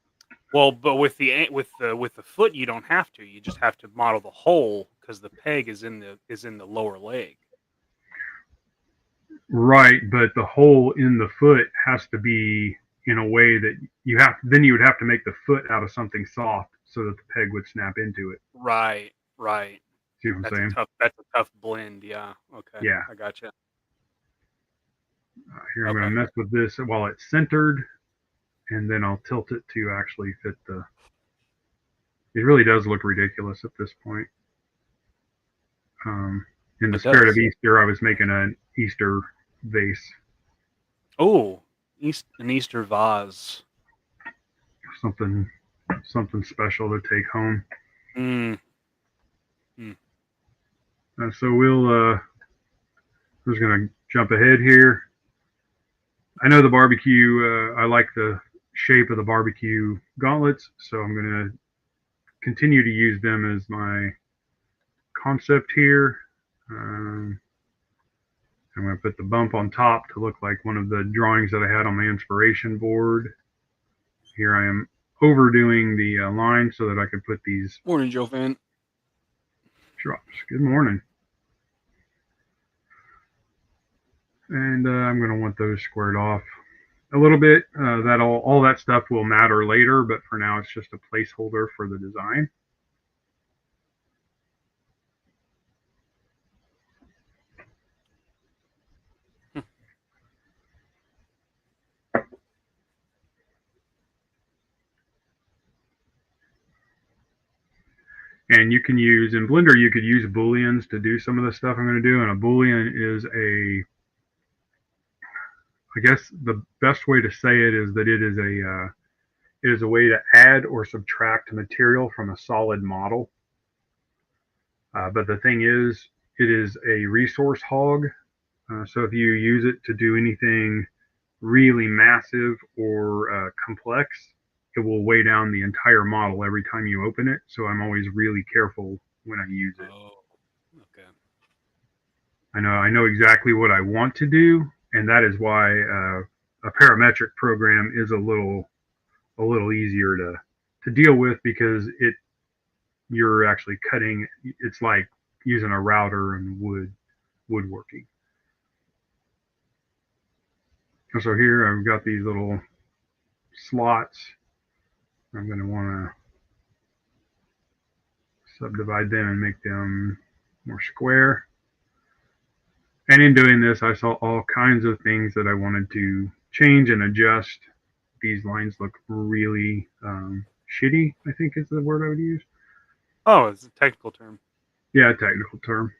Well, but with the foot, you don't have to. You just have to model the hole because the peg is in the lower leg. Right, but the hole in the foot has to be in a way that you would have to make the foot out of something soft so that the peg would snap into it. Right, right. See what I'm saying? That's a tough blend. Yeah. Okay, Yeah. I gotcha. Here I'm going Okay. to mess with this while it's centered, and then I'll tilt it to actually fit the. It really does look ridiculous at this point. In the It spirit of does. Easter, I was making an Easter vase, Oh, an Easter vase. something special to take home. Mm. So I'm just going to jump ahead here. I know the barbecue. I like the shape of the barbecue gauntlets, so I'm going to continue to use them as my concept here. I'm going to put the bump on top to look like one of the drawings that I had on my inspiration board. Here I am overdoing the line so that I can put these Morning, Joe Fan. drops. Good morning. And I'm going to want those squared off a little bit. All that stuff will matter later, but for now it's just a placeholder for the design. And you can use, in Blender, you could use booleans to do some of the stuff I'm going to do. And a boolean is I guess the best way to say it is that it is a way to add or subtract material from a solid model. But the thing is, it is a resource hog. So if you use it to do anything really massive or complex, it will weigh down the entire model every time you open it. So I'm always really careful when I use it. Oh, okay. I know exactly what I want to do, and that is why a parametric program is a little easier to deal with because you're actually cutting. It's like using a router and woodworking. So here I've got these little slots. I'm going to want to subdivide them and make them more square. And in doing this, I saw all kinds of things that I wanted to change and adjust. These lines look really shitty, I think is the word I would use. Oh, it's a technical term. Yeah, technical term.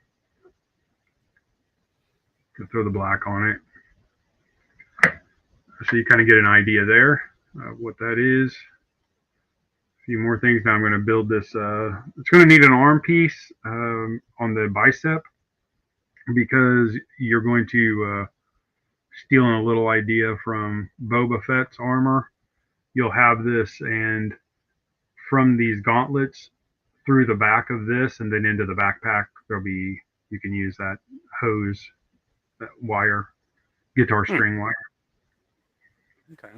Throw the black on it. So you kind of get an idea there of what that is. A few more things. Now I'm going to build this. It's going to need an arm piece on the bicep because you're going to steal a little idea from Boba Fett's armor. You'll have this, and from these gauntlets through the back of this and then into the backpack, you can use that hose, that wire, guitar string wire. Okay.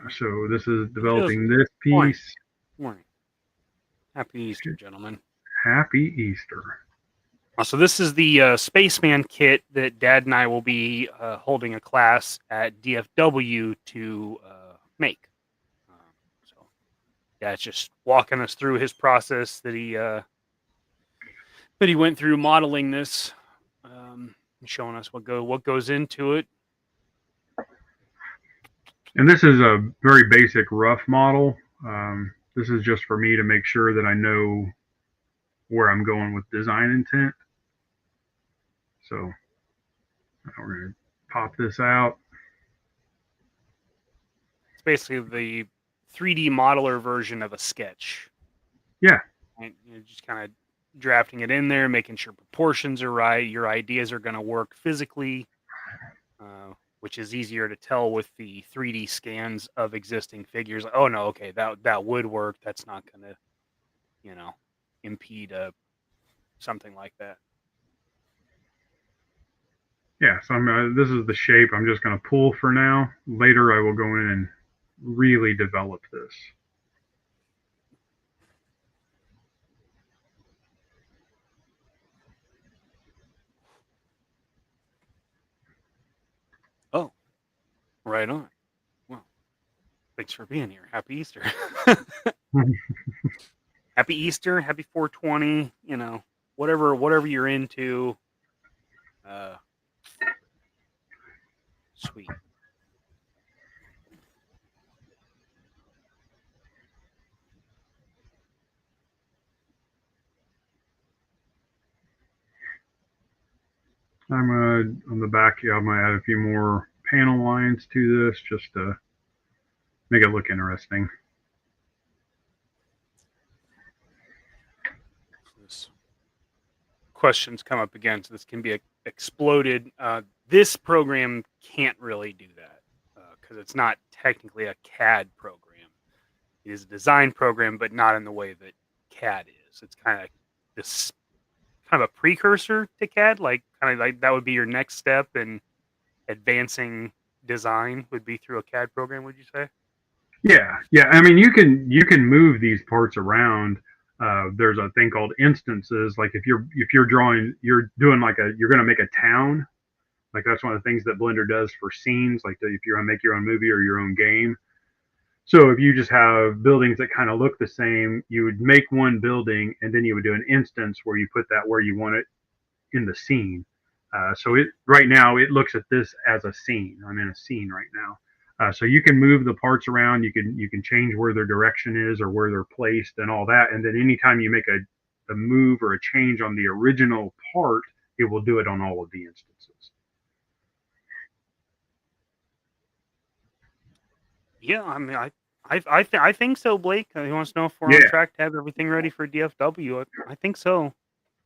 So this is developing this piece. Morning. Happy Easter, gentlemen. Happy Easter. So this is the Spaceman kit that Dad and I will be holding a class at DFW to make. So Dad's just walking us through his process that he went through modeling this, and showing us what goes into it. And this is a very basic rough model. This is just for me to make sure that I know where I'm going with design intent. So we're going to pop this out. It's basically the 3D modeler version of a sketch. Yeah. And you're just kind of drafting it in there, making sure proportions are right, your ideas are going to work physically, which is easier to tell with the 3D scans of existing figures. Oh no, okay, that would work. That's not going to, impede something like that. Yeah, so this is the shape I'm just going to pull for now. Later, I will go in and really develop this. Oh, right on. Well, thanks for being here. Happy Easter. Happy Easter. Happy 420. You know, whatever you're into. Uh, sweet. On the back here, I'm going to add a few more panel lines to this just to make it look interesting. This questions come up again, so this can be exploded. This program can't really do that because it's not technically a CAD program. It is a design program, but not in the way that CAD is. It's kind of this kind of a precursor to CAD, like kind of like that would be your next step in advancing design would be through a CAD program. Would you say? Yeah. I mean, you can move these parts around. There's a thing called instances. Like if you're drawing, you're doing like you're going to make a town. Like that's one of the things that Blender does for scenes. Like if you're going to make your own movie or your own game. So if you just have buildings that kind of look the same, you would make one building and then you would do an instance where you put that where you want it in the scene. So it right now it looks at this as a scene. I'm in a scene right now. So you can move the parts around. You can change where their direction is or where they're placed and all that. And then anytime you make a move or a change on the original part, it will do it on all of the instances. Yeah, I mean, I think so, Blake. He wants to know if we're on Yeah, track to have everything ready for DFW. I think so.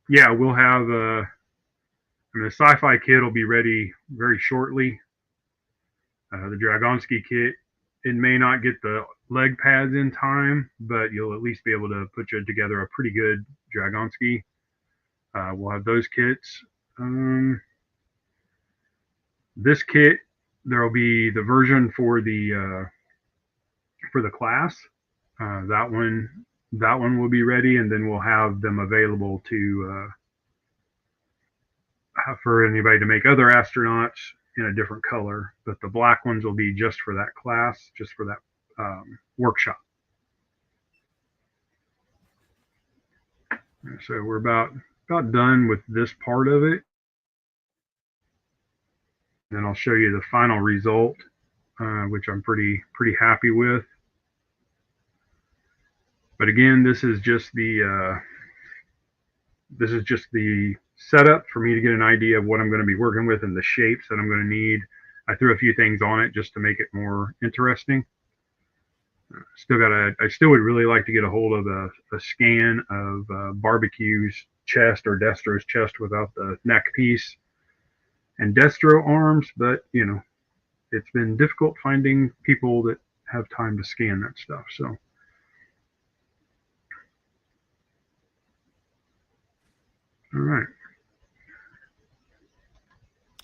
yeah. We'll have. I mean, the sci-fi kit will be ready very shortly. The Dragonski kit, it may not get the leg pads in time, but you'll at least be able to put together a pretty good Dragonski. We'll have those kits. This kit, there will be the version for the class. That one will be ready, and then we'll have them available to for anybody to make other astronauts in a different color. But the black ones will be just for that class, just for that workshop. So we're about done with this part of it. Then I'll show you the final result, which I'm pretty happy with. But again, this is just the setup for me to get an idea of what I'm going to be working with and the shapes that I'm going to need. I threw a few things on it just to make it more interesting. I still would really like to get a hold of a scan of Barbecue's chest or Destro's chest without the neck piece and Destro arms, but it's been difficult finding people that have time to scan that stuff. So, all right.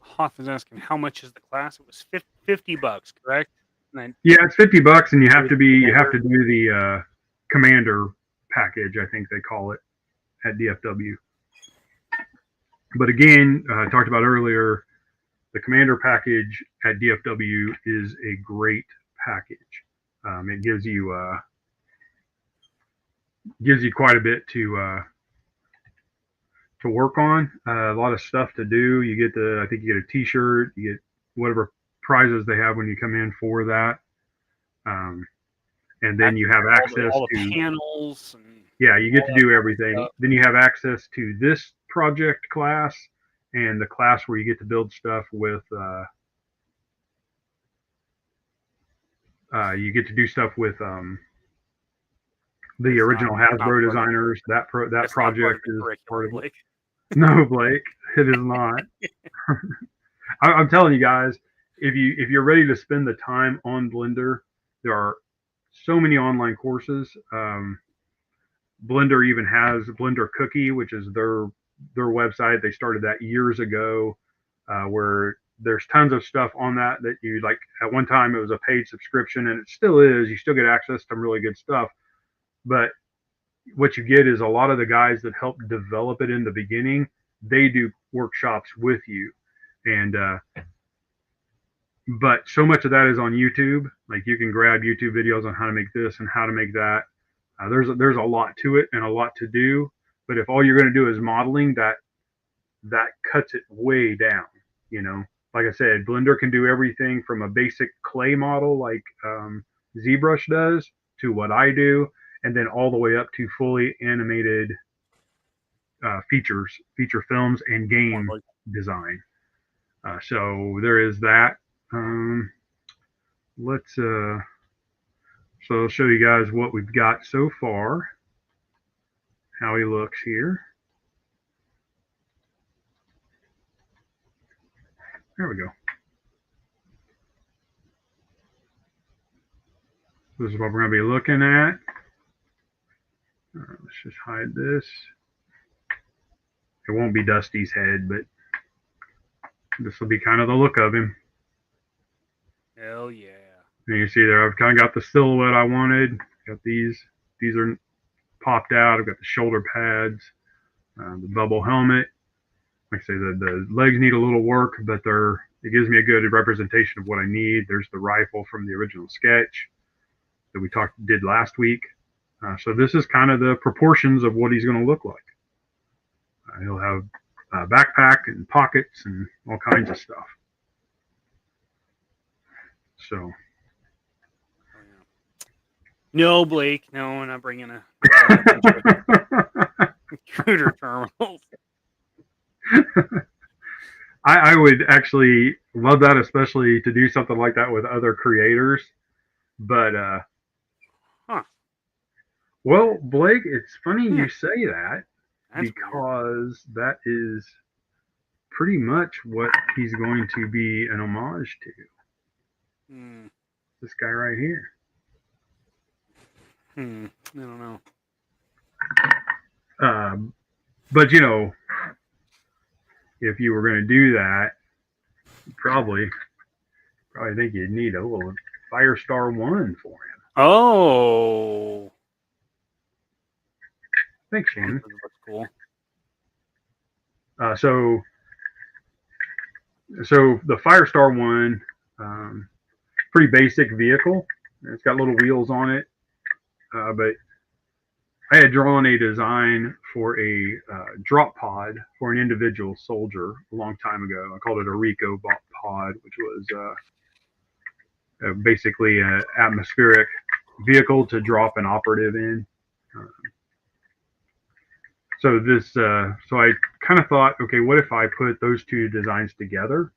Hoff is asking how much is the class? It was $50, correct? Yeah, it's $50, and you have to do the commander package. I think they call it at DFW. But again, I talked about earlier, the commander package at DFW is a great package. It gives you quite a bit to work on. A lot of stuff to do. I think you get a T-shirt. You get whatever prizes they have when you come in for that. And then you have access all to the panels. Yeah, you get to do everything. Then you have access to this project class and the class where you get to build stuff with. You get to do stuff with the original Hasbro designers. That project is part of it. No, Blake, it is not. I'm telling you guys, if you're ready to spend the time on Blender, there are so many online courses. Blender even has Blender Cookie, which is their website. They started that years ago. where there's tons of stuff on that you like. At one time, it was a paid subscription, and it still is. You still get access to some really good stuff, but what you get is a lot of the guys that help develop it in the beginning, they do workshops with you, and but so much of that is on YouTube. Like you can grab YouTube videos on how to make this and how to make that. There's a lot to it and a lot to do. But if all you're going to do is modeling, that cuts it way down. You know, like I said, Blender can do everything from a basic clay model like ZBrush does to what I do, and then all the way up to fully animated feature films and game design. So there is that. Let's so I'll show you guys what we've got so far, how he looks here. There we go. This is what we're going to be looking at. Let's just hide this. It won't be Dusty's head, but this will be kind of the look of him. Hell yeah. And you see there, I've kind of got the silhouette I wanted. Got these are popped out. I've got the shoulder pads, the bubble helmet. Like I say, the legs need a little work, but it gives me a good representation of what I need. There's the rifle from the original sketch that we did last week. So this is kind of the proportions of what he's going to look like. He'll have a backpack and pockets and all kinds of stuff. So. No, Blake. No, we're not bringing a computer terminals. I would actually love that, especially to do something like that with other creators. But well, Blake, it's funny you say that. That's because weird. That is pretty much what he's going to be an homage to. This guy right here. I don't know. But you know, if you were going to do that, you probably think you'd need a little Firestar 1 for him. Oh. Thanks, Shannon. That's cool. So the Firestar 1, pretty basic vehicle. It's got little wheels on it, but I had drawn a design for a drop pod for an individual soldier a long time ago. I called it a Rico pod, which was basically an atmospheric vehicle to drop an operative in. So I kind of thought, okay, what if I put those two designs together?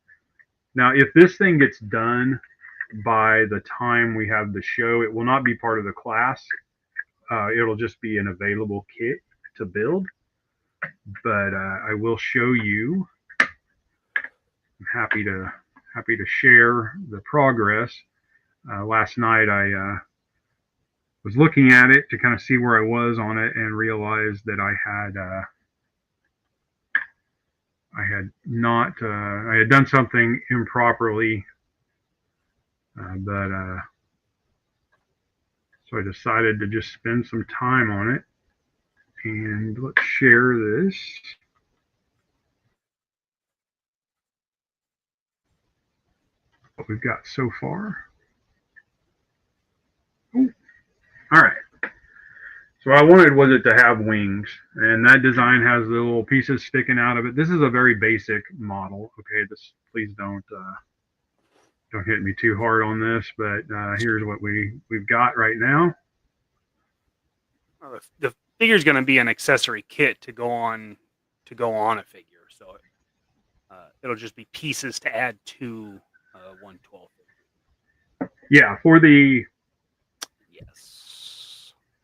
Now, if this thing gets done by the time we have the show, it will not be part of the class. It'll just be an available kit to build. But I will show you. I'm happy to share the progress. Last night I was looking at it to kind of see where I was on it and realized that I had done something improperly, so I decided to just spend some time on it. And let's share this. What we've got so far. Ooh. All right. So what I wanted was it to have wings, and that design has the little pieces sticking out of it. This is a very basic model. Okay, please don't hit me too hard on this, but here's what we've got right now. Well, the figure's going to be an accessory kit to go on a figure, so it'll just be pieces to add to 112. Yeah, for the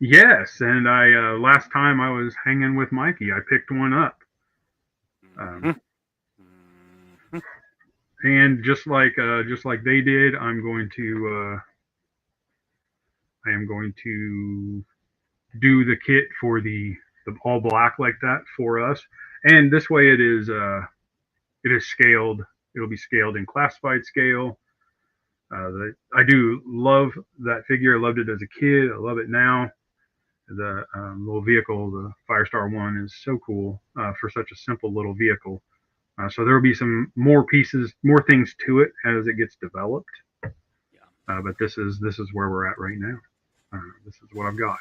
yes, and I last time I was hanging with Mikey, I picked one up. And just like they did, I am going to do the kit for the all black like that for us, and this way it is scaled it'll be scaled in classified scale. I do love that figure. I loved it as a kid. I love it now. The little vehicle, the Firestar 1, is so cool for such a simple little vehicle. So there will be some more pieces, more things to it as it gets developed. But this is where we're at right now. This is what I've got.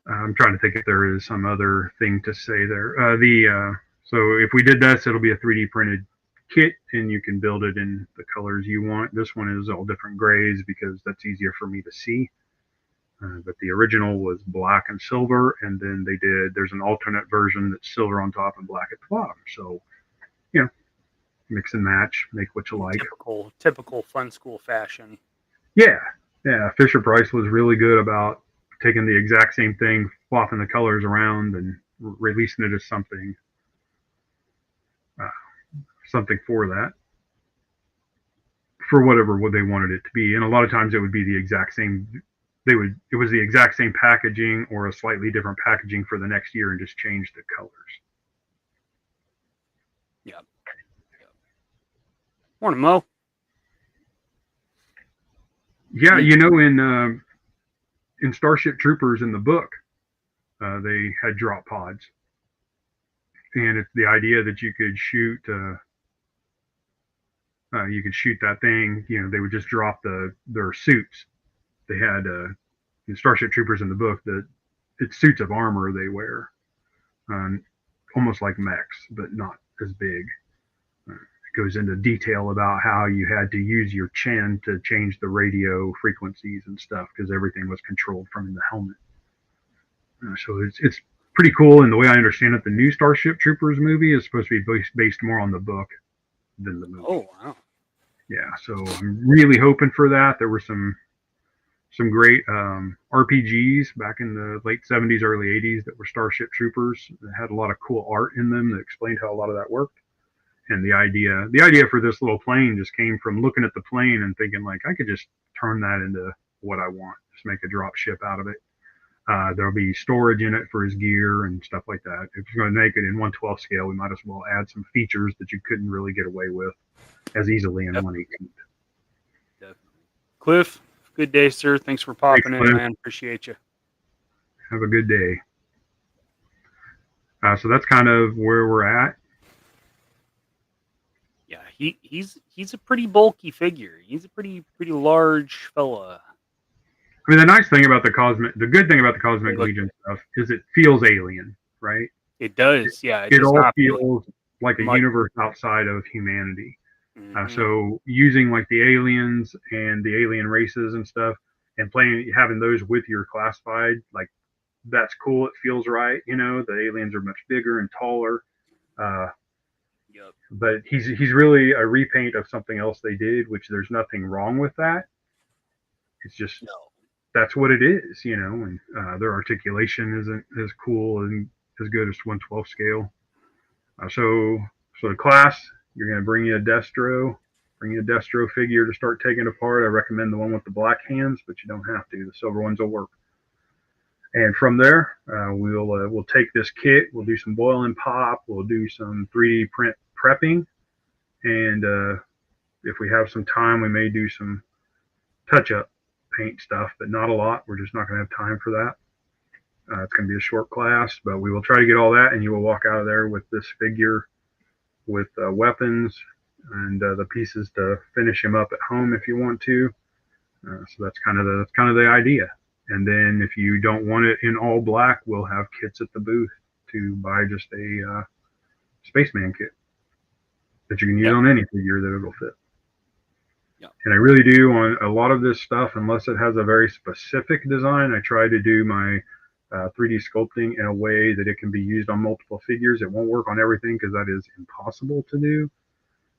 I'm trying to think if there is some other thing to say there. So if we did this, it'll be a 3D printed kit, and you can build it in the colors you want. This one is all different grays because that's easier for me to see. But the original was black and silver, and then there's an alternate version that's silver on top and black at the bottom. So, mix and match, make what you like. Typical Fun School fashion. Yeah. Fisher Price was really good about taking the exact same thing, swapping the colors around, and releasing it as something for that, for whatever they wanted it to be. And a lot of times it would be the exact same. It was the exact same packaging or a slightly different packaging for the next year and just change the colors. Yeah. Morning, Mo. Yeah, in Starship Troopers in the book, they had drop pods, and it's the idea that you could shoot that thing. They would just drop their suits. They had in Starship Troopers in the book that it's suits of armor they wear, almost like mechs, but not as big. It goes into detail about how you had to use your chin to change the radio frequencies and stuff because everything was controlled from the helmet. So it's pretty cool. And the way I understand it, the new Starship Troopers movie is supposed to be based more on the book than the movie. Oh, wow. Yeah, so I'm really hoping for that. There were some great RPGs back in the late 70s, early 80s that were Starship Troopers that had a lot of cool art in them that explained how a lot of that worked. And the idea for this little plane just came from looking at the plane and thinking, like, I could just turn that into what I want, just make a drop ship out of it. There'll be storage in it for his gear and stuff like that. If you're going to make it in 1/12 scale, we might as well add some features that you couldn't really get away with as easily in 1/18. Definitely. Cliff, good day, sir. Thanks for popping in, man. Appreciate you. Have a good day. So that's kind of where we're at. Yeah, he's a pretty bulky figure. He's a pretty large fella. I mean, the good thing about the Cosmic Legion stuff is it feels alien, right? It does, yeah. It all feels like a universe outside of humanity. Mm-hmm. So using like the aliens and the alien races and stuff, and having those with your classified, like that's cool. It feels right. The aliens are much bigger and taller. Yep. But he's really a repaint of something else they did, which there's nothing wrong with that. It's just that's what it is, and their articulation isn't as cool and as good as 1/12 scale. So the class, you're going to bring you a Destro figure to start taking apart. I recommend the one with the black hands, but you don't have to. The silver ones will work. And from there, we'll take this kit. We'll do some boil and pop. We'll do some 3D print prepping, and if we have some time, we may do some touch-up paint stuff, but not a lot. We're just not going to have time for that. It's going to be a short class, but we will try to get all that, and you will walk out of there with this figure with weapons and the pieces to finish him up at home if you want to. So that's kind of the idea. And then if you don't want it in all black, we'll have kits at the booth to buy just a spaceman kit that you can use on any figure that it'll fit. Yep. And I really do on a lot of this stuff, unless it has a very specific design, I try to do my 3D sculpting in a way that it can be used on multiple figures. It won't work on everything because that is impossible to do.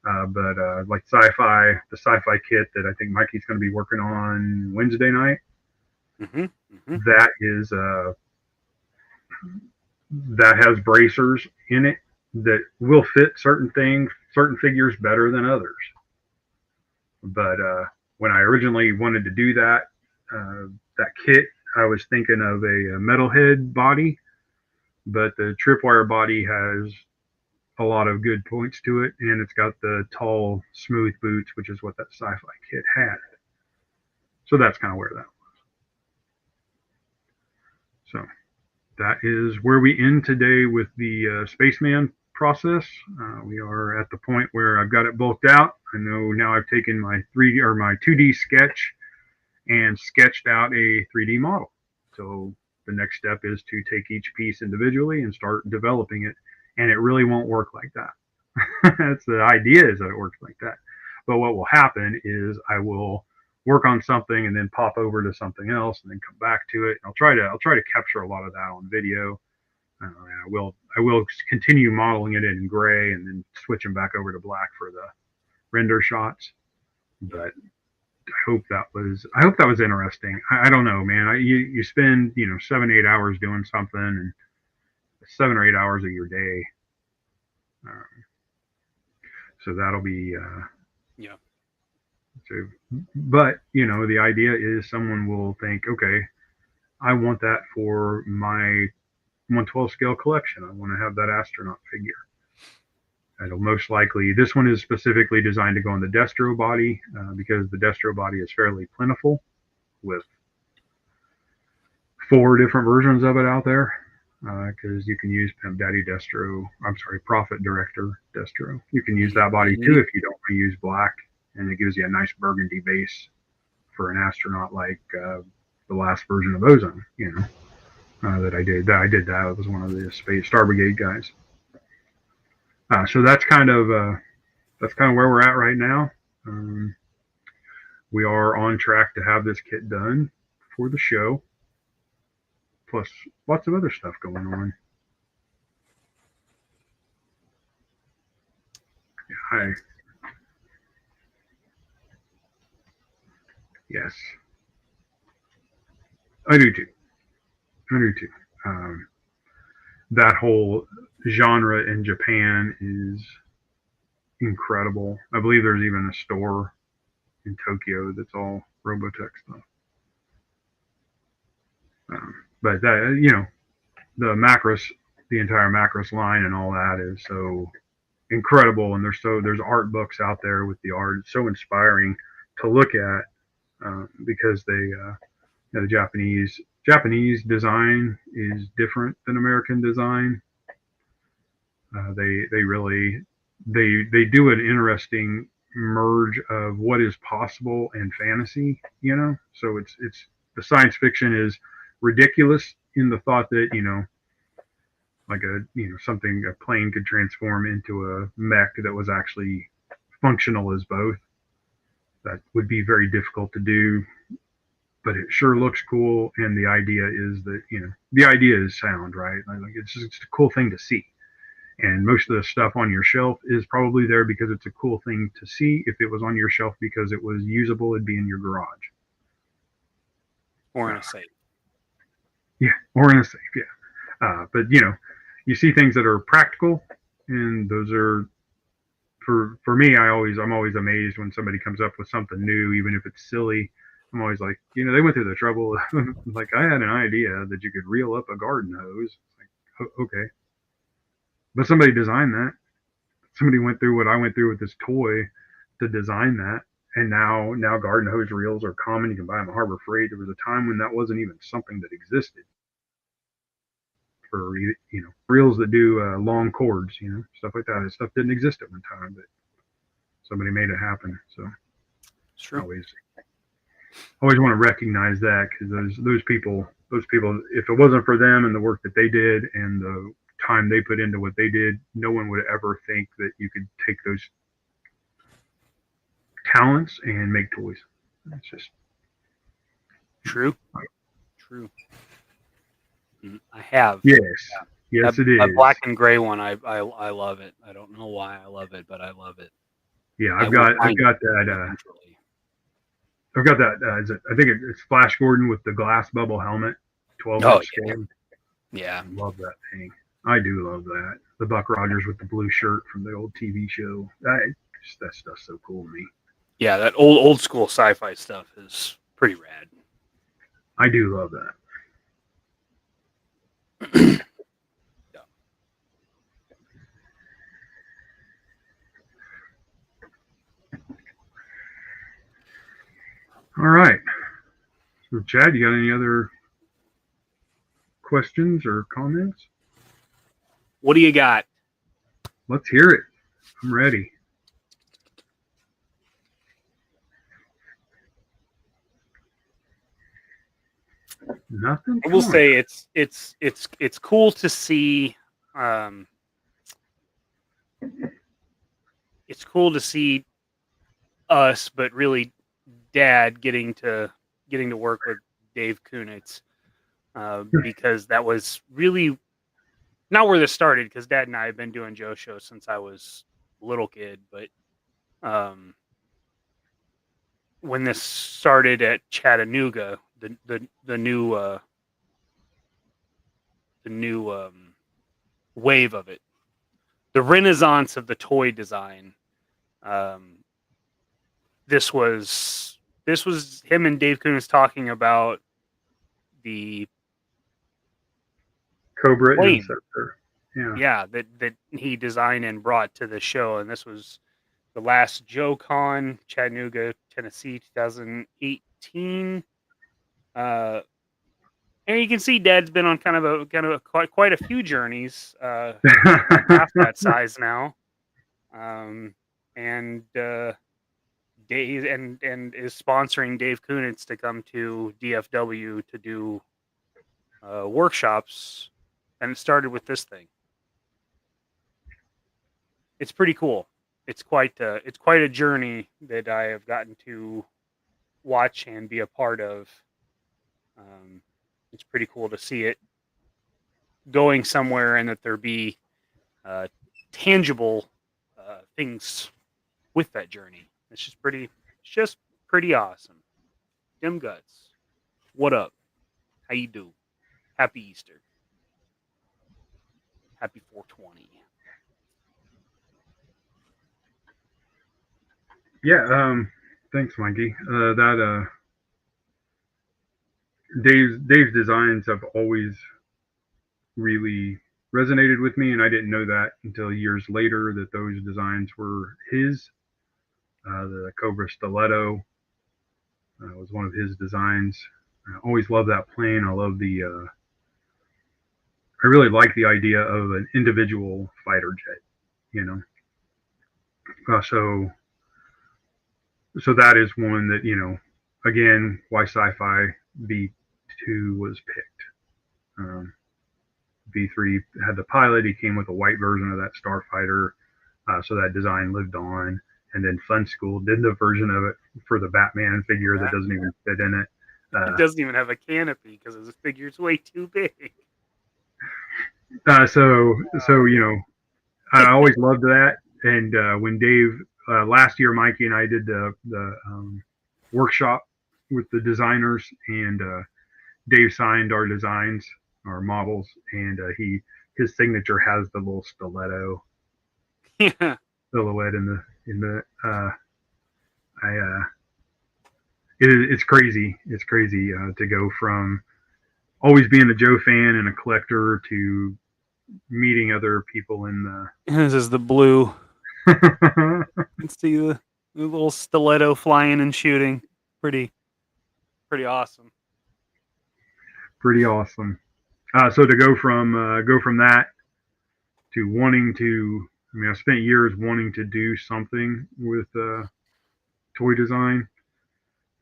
But like the sci-fi kit that I think Mikey's going to be working on Wednesday night, that is that has bracers in it that will fit certain figures better than others. But when I originally wanted to do that kit, I was thinking of a metalhead body, but the tripwire body has a lot of good points to it, and it's got the tall, smooth boots, which is what that sci-fi kit had. So that's kind of where that was. So that is where we end today with the Spaceman process. We are at the point where I've got it bulked out. I know now I've taken my 3D or my 2D sketch and sketched out a 3D model. So the next step is to take each piece individually and start developing it. And it really won't work like that. That's the idea, is that it works like that. But what will happen is I will work on something and then pop over to something else and then come back to it. I'll try to capture a lot of that on video. And I will continue modeling it in gray and then switching back over to black for the render shots. But I hope that was interesting. I don't know, man. You spend 7-8 hours doing something, and 7 or 8 hours of your day. So that'll be yeah. So, but the idea is someone will think, okay, I want that for my 1/12 scale collection. I want to have that astronaut figure. It'll most likely, this one is specifically designed to go on the Destro body because the Destro body is fairly plentiful with 4 different versions of it out there. Because you can use Pimp Daddy Destro, Prophet Director Destro. You can use that body too if you don't want to use black, and it gives you a nice burgundy base for an astronaut like the last version of Ozone, that I did. That was one of the Space Star Brigade guys. So that's kind of where we're at right now. We are on track to have this kit done for the show. Plus lots of other stuff going on. Yes, I do too. That whole genre in Japan is incredible. I believe there's even a store in Tokyo that's all Robotech stuff. But that, the Macros, the entire Macros line and all that is so incredible, and there's art books out there with the art. It's so inspiring to look at because the Japanese design is different than American design. They really they do an interesting merge of what is possible and fantasy. So it's the science fiction is ridiculous in the thought that like something, a plane could transform into a mech that was actually functional as both. That would be very difficult to do, but it sure looks cool. And the idea is that the idea is sound, right? Like it's a cool thing to see. And most of the stuff on your shelf is probably there because it's a cool thing to see. If it was on your shelf because it was usable, it'd be in your garage. Or in a safe. Yeah, or in a safe, yeah. But, you see things that are practical, and those are, for me, I'm always amazed when somebody comes up with something new, even if it's silly. I'm always like, they went through the trouble. Like, I had an idea that you could reel up a garden hose. Like, okay. But somebody designed that. Somebody went through what I went through with this toy to design that. And now garden hose reels are common. You can buy them at Harbor Freight. There was a time when that wasn't even something that existed. For reels that do long cords, stuff like that. Stuff didn't exist at one time, but somebody made it happen. So it's true. Always want to recognize that, because those people, if it wasn't for them and the work that they did and the time they put into what they did, no one would ever think that you could take those talents and make toys. It's just true. I have. Yes. Yes, it is. A black and gray one. I love it. I don't know why I love it, but I love it. Yeah, I've got that. I've got that. I think it's Flash Gordon with the glass bubble helmet, 12-inch scale. Yeah, I love that thing. I do love that. The Buck Rogers with the blue shirt from the old TV show. That stuff's so cool to me. Yeah, that old school sci-fi stuff is pretty rad. I do love that. Yeah. right. So, Chad, you got any other questions or comments? What do you got? Let's hear it. I'm ready. Nothing. I Come will on. say it's cool to see. Um, it's cool to see us, but really, Dad getting to work with Dave Kunitz, because that was really not where this started. Because Dad and I have been doing Joe shows since I was a little kid, but when this started at Chattanooga, the new wave of it, the renaissance of the toy design. Um, this was him and Dave Kunitz talking about the Cobra plane, Interceptor. Yeah. yeah, that he designed and brought to the show, and this was the last Joe Con, Chattanooga, Tennessee, 2018. And you can see Dad's been on kind of a quite a few journeys. Half that size now, and Dave and is sponsoring Dave Kunitz to come to DFW to do workshops, and it started with this thing. It's pretty cool. It's quite a journey that I have gotten to watch and be a part of. It's pretty cool to see it going somewhere, and that there be tangible things with that journey. It's just pretty awesome. Dim Guts, what up? How you do? Happy Easter. Happy 420. Yeah. Thanks, Mikey. Dave's designs have always really resonated with me, and I didn't know that until years later that those designs were his. The Cobra Stiletto was one of his designs. I always loved that plane. I love the. I really like the idea of an individual fighter jet. You know, so that is one that again, why sci-fi V2 was picked. V3 had the pilot. He came with a white version of that starfighter, so that design lived on. And then Fun School did the version of it for the Batman figure that doesn't even fit in it. It doesn't even have a canopy because the figure's way too big. So I always loved that. And when Dave last year, Mikey and I did the workshop with the designers, and Dave signed our designs, our models, and his signature has the little stiletto Yeah. silhouette in the it's crazy. It's crazy to go from always being a Joe fan and a collector to meeting other people in the. This is the blue. You can see the little stiletto flying and shooting. Pretty awesome. Pretty awesome. So to go from that to wanting to, I mean, I spent years wanting to do something with toy design.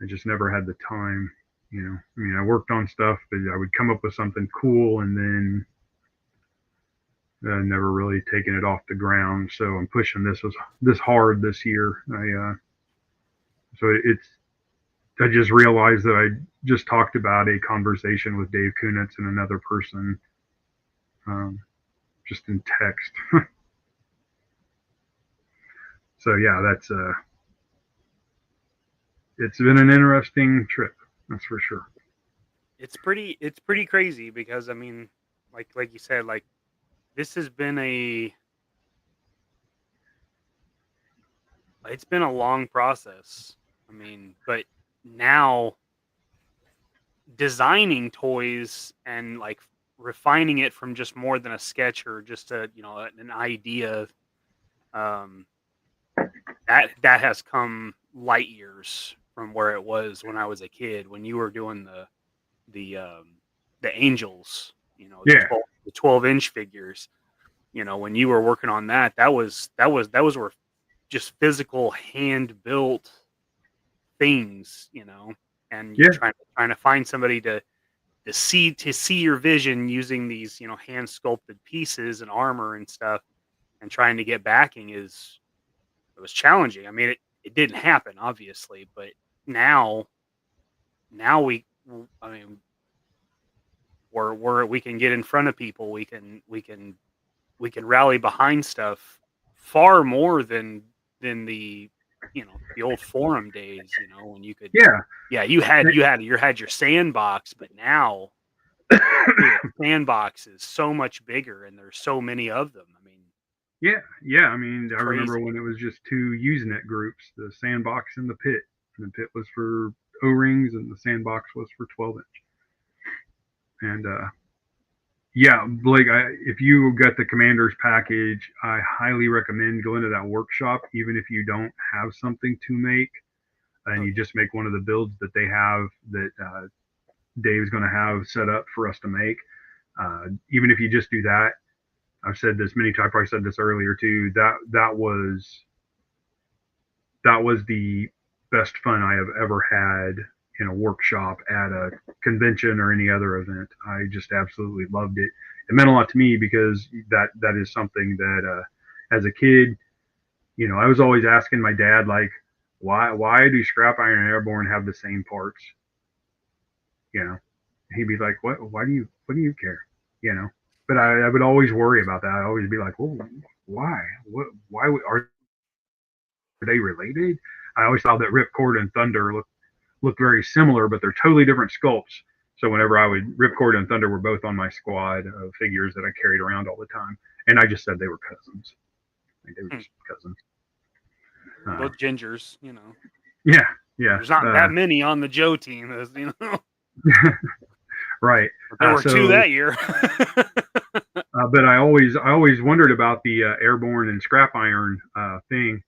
I just never had the time. I mean, I worked on stuff, but I would come up with something cool and then never really taken it off the ground. So I'm pushing this hard this year. I just realized that I just talked about a conversation with Dave Kunitz and another person, just in text. So yeah, it's been an interesting trip, that's for sure. It's pretty crazy because, I mean, like you said, like this has been it's been a long process. I mean, but now designing toys and like refining it from just more than a sketch or just an idea, that has come light years from where it was when I was a kid, when you were doing the angels, you know, Yeah, the 12-inch figures. You know, when you were working on that, that was were just physical hand built things, you know, and you're yeah, trying to find somebody to see your vision using these, you know, hand sculpted pieces and armor and stuff, and trying to get backing it was challenging. I mean, it didn't happen obviously, but now now we I mean we can get in front of people, we can rally behind stuff far more than the, you know, the old forum days, you know, when you could, yeah. yeah, you had your sandbox, but now the sandbox is so much bigger and there's so many of them. I mean, Yeah, yeah. I mean, it's I remember crazy. when it was just two Usenet groups, the sandbox and the pit. And the pit was for O-rings, and the sandbox was for 12-inch. And yeah, Blake, if you get the commander's package, I highly recommend going to that workshop, even if you don't have something to make, and Oh you yeah. just make one of the builds that they have that Dave's going to have set up for us to make. Even if you just do that, I've said this many times. I probably said this earlier too. That was the best fun I have ever had in a workshop at a convention or any other event. I just absolutely loved it. It meant a lot to me because that is something that as a kid, you know, I was always asking my dad like, why do scrap iron and airborne have the same parts? You know, he'd be like, what do you care? You know, but I would always worry about that. I'd always be like, well, why? Why are they related? I always thought that Ripcord and Thunder look very similar, but they're totally different sculpts. So whenever I would Ripcord and Thunder were both on my squad of figures that I carried around all the time, and I just said they were cousins. Like they were Hmm. just cousins. Both gingers, you know. Yeah, yeah, There's not that many on the Joe team, as you know. right. But there were two So, that year. but I always wondered about the airborne and scrap iron thing,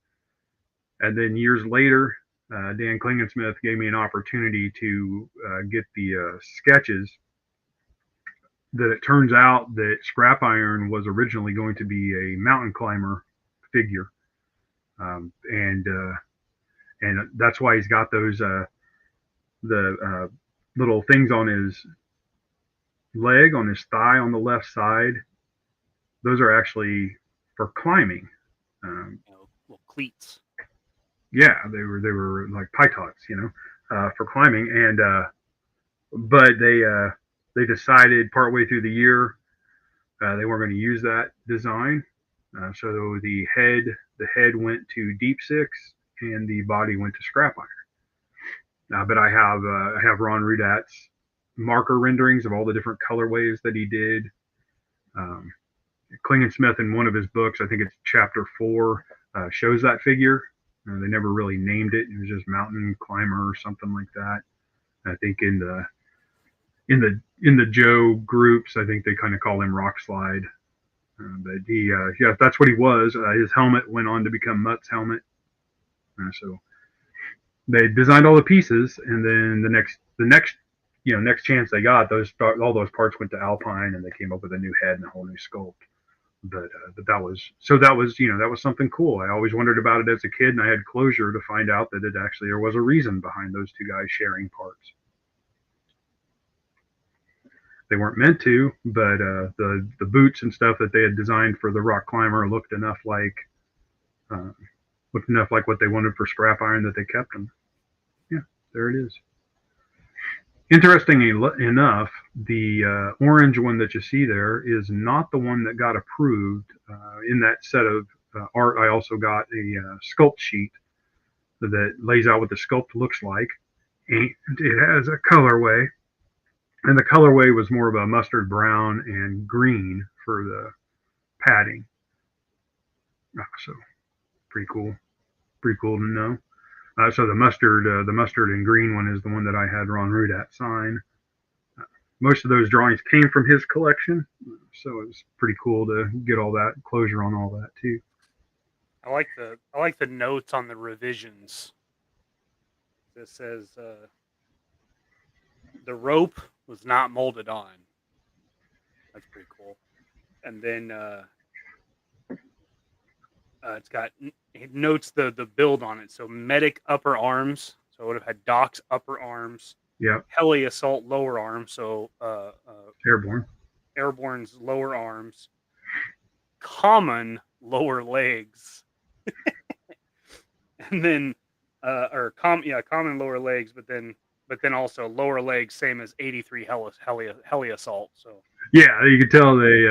and then years later, Dan Klingensmith gave me an opportunity to get the sketches that it turns out that scrap iron was originally going to be a mountain climber figure, and that's why he's got those the little things on his leg, on his thigh, on the left side. Those are actually for climbing. Um, You know, little cleats. yeah, they were like pytots, you know, for climbing, and but they decided partway through the year they weren't going to use that design. So the head went to Deep Six, and the body went to Scrap Iron. But I have Ron Rudat's marker renderings of all the different colorways that he did. Um, Klingensmith in one of his books, I think it's chapter 4, shows that figure. They never really named it. It was just Mountain Climber or something like that. I think in the Joe groups, I think they kind of call him Rock Slide. But yeah, that's what he was. His helmet went on to become Mutt's helmet. So they designed all the pieces, and then next chance they got, all those parts went to Alpine, and they came up with a new head and a whole new sculpt. But that was that was something cool. I always wondered about it as a kid, and I had closure to find out that there was a reason behind those two guys sharing parts. They weren't meant to, but the boots and stuff that they had designed for the rock climber uh, looked enough like what they wanted for scrap iron that they kept them. Yeah, there it is. Interestingly enough, the orange one that you see there is not the one that got approved. In that set of art, I also got a sculpt sheet that lays out what the sculpt looks like. And it has a colorway, and the colorway was more of a mustard brown and green for the padding. So pretty cool. Pretty cool to know. So the mustard and green one is the one that I had Ron Rudat sign. Most of those drawings came from his collection, so it was pretty cool to get all that closure on all that too. I like the notes on the revisions. This says the rope was not molded on. That's pretty cool. And then it notes the build on it. So medic upper arms. So it would have had Doc's upper arms. Yep. Heli assault lower arms. So Airborne. Airborne's lower arms. Common lower legs. And then common lower legs, but then also lower legs, same as 83 heli assault. So yeah, you can tell they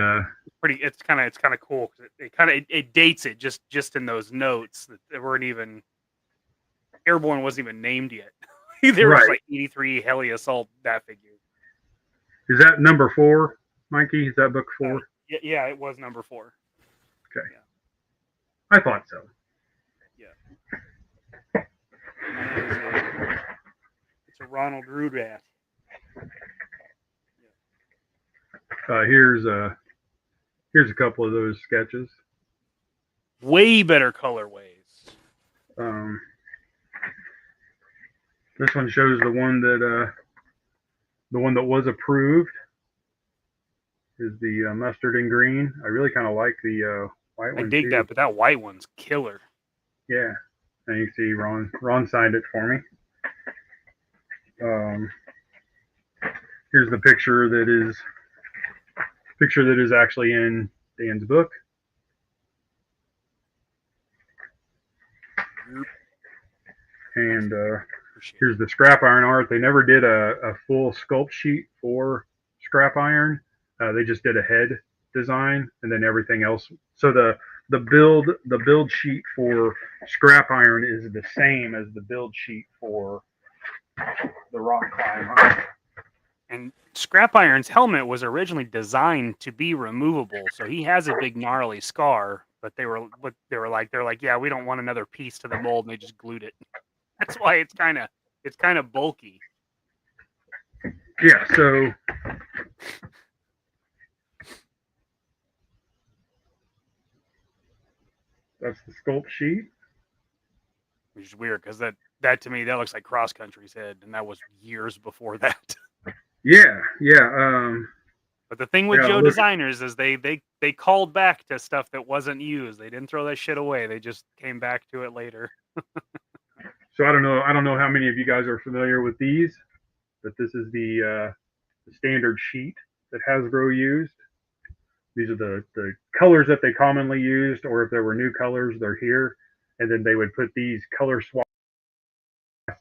it's kind of cool because it dates it just in those notes that they weren't even Airborne wasn't even named yet. There was like 83 heli assault, that figure. Is that number 4, Mikey? Is that book 4? Yeah, it was number 4. Okay. Yeah. I thought so. Yeah. It's a Ronald Rudat. Here's a couple of those sketches. Way better colorways. This one shows the one that was approved is the mustard and green. I really kind of like the white one. I dig that, but that white one's killer. Yeah, and you see Ron signed it for me. Here's the picture that is actually in Dan's book. And here's the scrap iron art. They never did a full sculpt sheet for scrap iron. They just did a head design and then everything else. So the build sheet for scrap iron is the same as the build sheet for the rock climber. And scrap iron's helmet was originally designed to be removable, so he has a big gnarly scar. But they were like, yeah, we don't want another piece to the mold, and they just glued it. That's why it's kind of bulky. Yeah, so that's the sculpt sheet. Which is weird because that to me that looks like Cross Country's head, and that was years before that. Yeah. But the thing with Joe designers is they called back to stuff that wasn't used. They didn't throw that shit away. They just came back to it later. So I don't know how many of you guys are familiar with these, but this is the standard sheet that Hasbro used. These are the colors that they commonly used, or if there were new colors, they're here. And then they would put these color swatted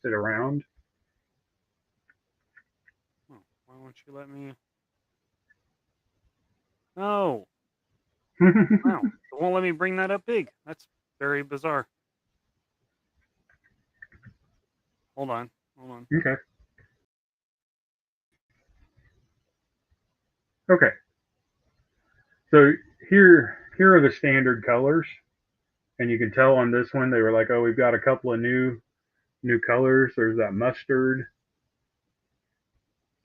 around. Oh, why won't you let me? No. Wow. It won't let me bring that up big. That's very bizarre. Hold on. Okay. So here are the standard colors. And you can tell on this one, they were like, oh, we've got a couple of new colors. There's that mustard.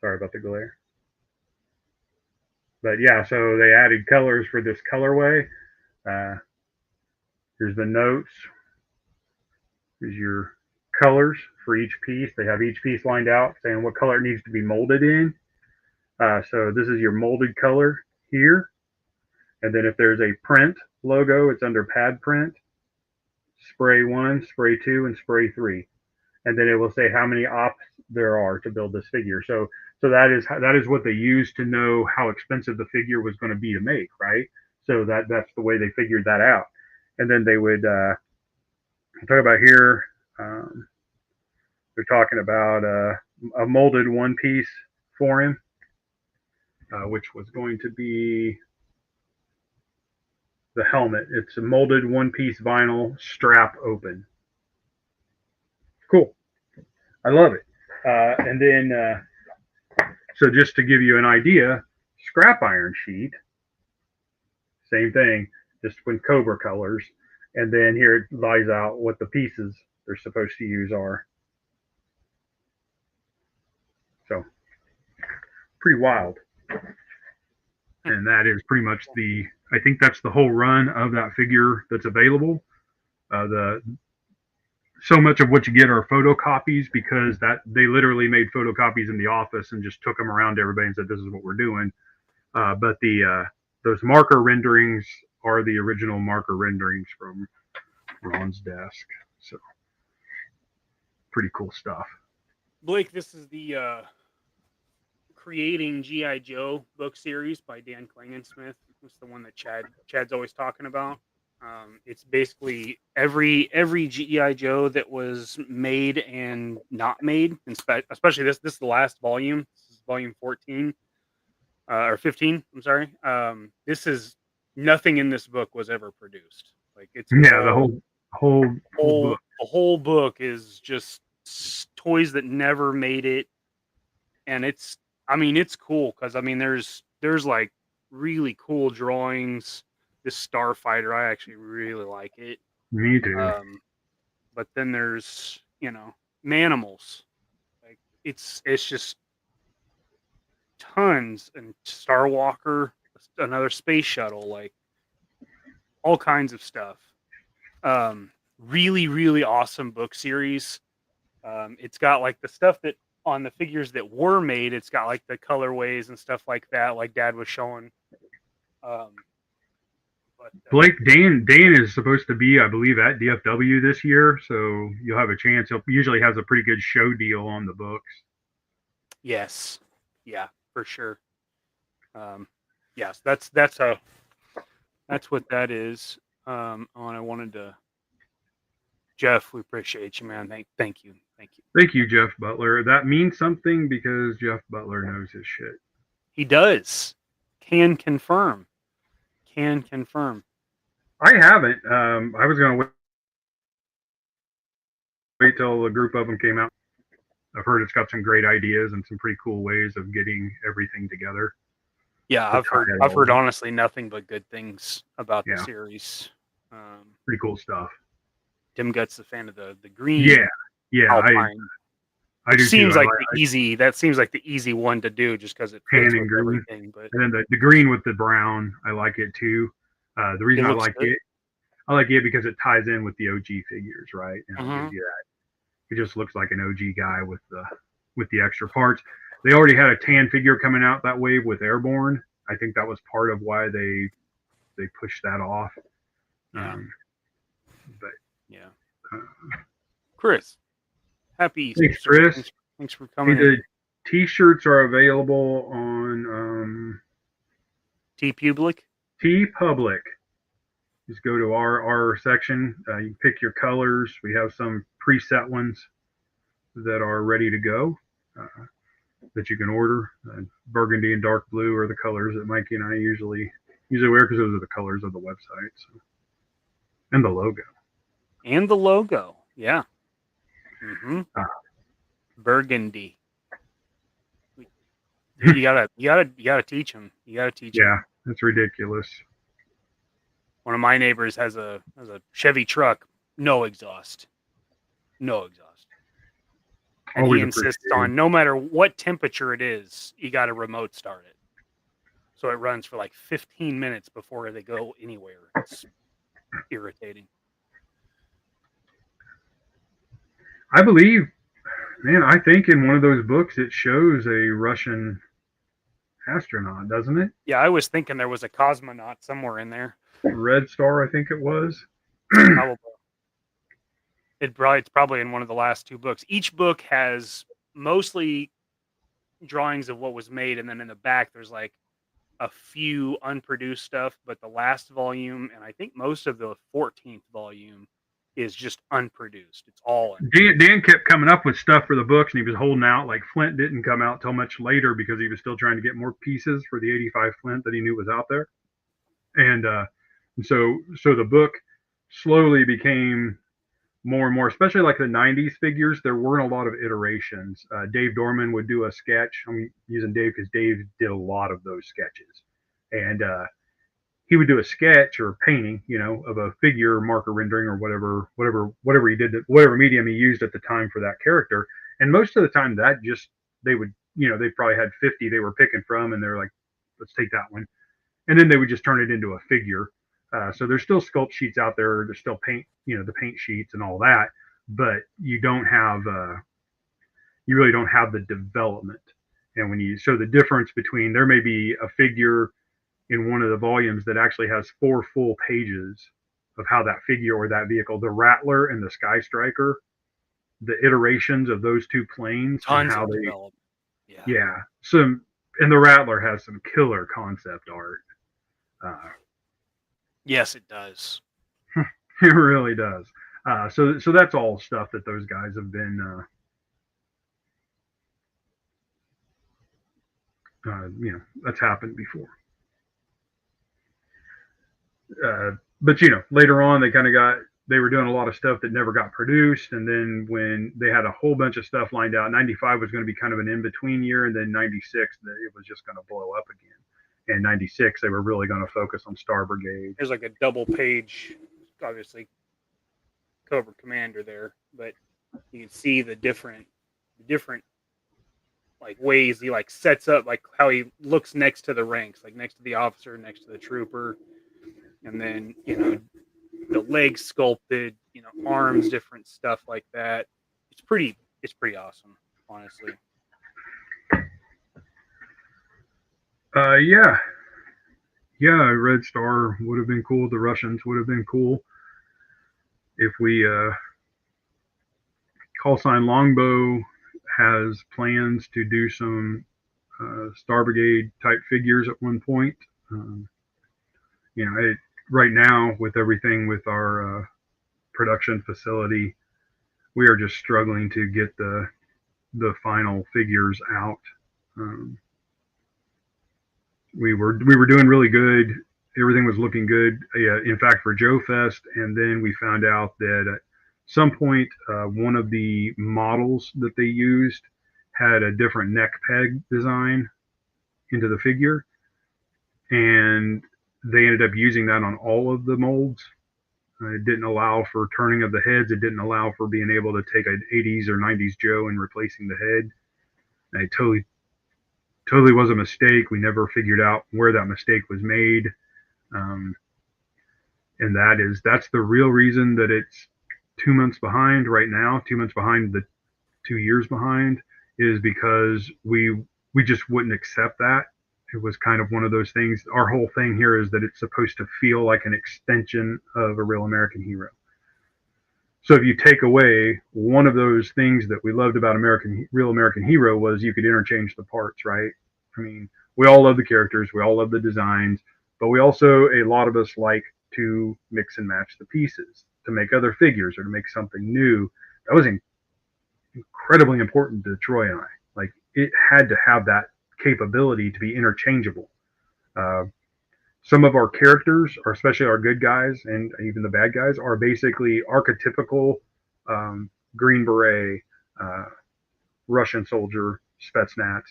Sorry about the glare. But yeah, so they added colors for this colorway. Here's the notes. Here's your colors for each piece. They have each piece lined out saying what color it needs to be molded in. So this is your molded color here. And then if there's a print logo, it's under pad print, spray 1, spray 2, and spray 3. And then it will say how many ops there are to build this figure. So that is what they used to know how expensive the figure was going to be to make, right? So that's the way they figured that out. And then they would talk about here. They're talking about a molded one piece for him, which was going to be the helmet. It's a molded one piece vinyl strap open. Cool. I love it. And then, so just to give you an idea, scrap iron sheet, same thing, just with Cobra colors. And then here it lies out what the pieces they're supposed to use are. So, pretty wild. And that is pretty much I think that's the whole run of that figure that's available. so much of what you get are photocopies because that they literally made photocopies in the office and just took them around to everybody and said, "This is what we're doing." But the those marker renderings are the original marker renderings from Ron's desk. So pretty cool stuff. Blake, this is the Creating GI Joe book series by Dan Klingensmith. It's the one that Chad's always talking about. It's basically every GI Joe that was made and not made, and especially this is the last volume. This is volume 14 or 15. I'm sorry. This is nothing in this book was ever produced. Like it's the whole book. The whole book is just toys that never made it, and it's cool because there's like really cool drawings. This Starfighter, I actually really like it. Me too. But then there's Manimals. Like it's just tons, and Star Walker, another space shuttle, like all kinds of stuff. Really, really awesome book series. It's got like the stuff that on the figures that were made, it's got like the colorways and stuff like that, like Dad was showing. Blake, Dan is supposed to be, I believe, at DFW this year, so you'll have a chance. He usually has a pretty good show deal on the books. Yes, yeah, for sure. Yes, that's what that is. I wanted to, Jeff, we appreciate you, man. Thank you. Thank you, Jeff Butler. That means something because Jeff Butler knows his shit. He does. Can confirm. I haven't. I was going to wait till a group of them came out. I've heard it's got some great ideas and some pretty cool ways of getting everything together. Yeah, I've heard honestly nothing but good things about the series. Pretty cool stuff. Tim Guts, a fan of the green. Yeah, Alpine. I do. Seems too. Like that seems like the easy one to do, just because it fits with everything. But and then the green with the brown, I like it too. The reason I like it because it ties in with the OG figures, right? And it gives you that. It just looks like an OG guy with the extra parts. They already had a tan figure coming out that wave with Airborne. I think that was part of why they pushed that off. But yeah. Chris, happy Easter. Thanks, Chris. Thanks for coming. The T-shirts are available on TeePublic. TeePublic. Just go to our section. You pick your colors. We have some preset ones that are ready to go that you can order. Burgundy and dark blue are the colors that Mikey and I usually wear because those are the colors of the website. So. And the logo. Yeah. Burgundy. You gotta teach him. Yeah, that's ridiculous. One of my neighbors has a Chevy truck, no exhaust. And he insists on no matter what temperature it is, you got to remote start it. So it runs for like 15 minutes before they go anywhere. It's irritating. I believe, man, I think in one of those books it shows a Russian astronaut, doesn't it? Yeah, I was thinking there was a cosmonaut somewhere in there. Red Star, I think it was. Probably. It's probably in one of the last two books. Each book has mostly drawings of what was made, and then in the back there's like a few unproduced stuff, but the last volume, and I think most of the 14th volume, is just unproduced. It's all Dan kept coming up with stuff for the books, and he was holding out. Like Flint didn't come out till much later because he was still trying to get more pieces for the 85 Flint that he knew was out there. And so the book slowly became more and more, especially like the 90s figures. There weren't a lot of iterations. Dave Dorman would do a sketch. I'm using Dave because Dave did a lot of those sketches. And he would do a sketch or painting, of a figure, marker rendering, or whatever he did, whatever medium he used at the time for that character. And most of the time they would, they probably had 50 they were picking from, and they're like, let's take that one. And then they would just turn it into a figure. So there's still sculpt sheets out there. There's still paint, the paint sheets and all that. but you don't have you really don't have the development. And when you so the difference between there may be a figure in one of the volumes that actually has 4 full pages of how that figure or that vehicle, the Rattler and the Sky Striker, the iterations of those two planes and Tons how of they, development. Yeah. yeah, some, and the Rattler has some killer concept art. Uh, Yes, it does. it really does. So that's all stuff that those guys have been, that's happened before. But later on they kind of they were doing a lot of stuff that never got produced, and then when they had a whole bunch of stuff lined out, 95 was going to be kind of an in-between year, and then 96 it was just going to blow up again. And 96 they were really going to focus on Star Brigade. There's like a double page, obviously, Cobra Commander there, but you can see the different like ways he like sets up, like how he looks next to the ranks, like next to the officer, next to the trooper, and then the legs sculpted, arms, different stuff like that. It's pretty awesome, honestly. Yeah, Red Star would have been cool. The Russians would have been cool if we call sign Longbow has plans to do some Star Brigade type figures at one point. Right now with everything with our production facility, we are just struggling to get the final figures out. We were doing really good. Everything was looking good. In fact, for Joe Fest, and then we found out that at some point, one of the models that they used had a different neck peg design into the figure, and they ended up using that on all of the molds. It didn't allow for turning of the heads. It didn't allow for being able to take an 80s or 90s Joe and replacing the head. And it totally was a mistake. We never figured out where that mistake was made. And that's the real reason that it's 2 months behind right now, 2 months behind the 2 years behind, is because we just wouldn't accept that. It was kind of one of those things. Our whole thing here is that it's supposed to feel like an extension of a real American hero. So if you take away one of those things that we loved about real American hero, was you could interchange the parts, right? I mean, we all love the characters, we all love the designs, but we also, a lot of us like to mix and match the pieces to make other figures or to make something new. That was incredibly important to Troy and I. Like, it had to have that capability to be interchangeable. Some of our characters, or especially our good guys and even the bad guys, are basically archetypical Green Beret, Russian soldier, Spetsnaz,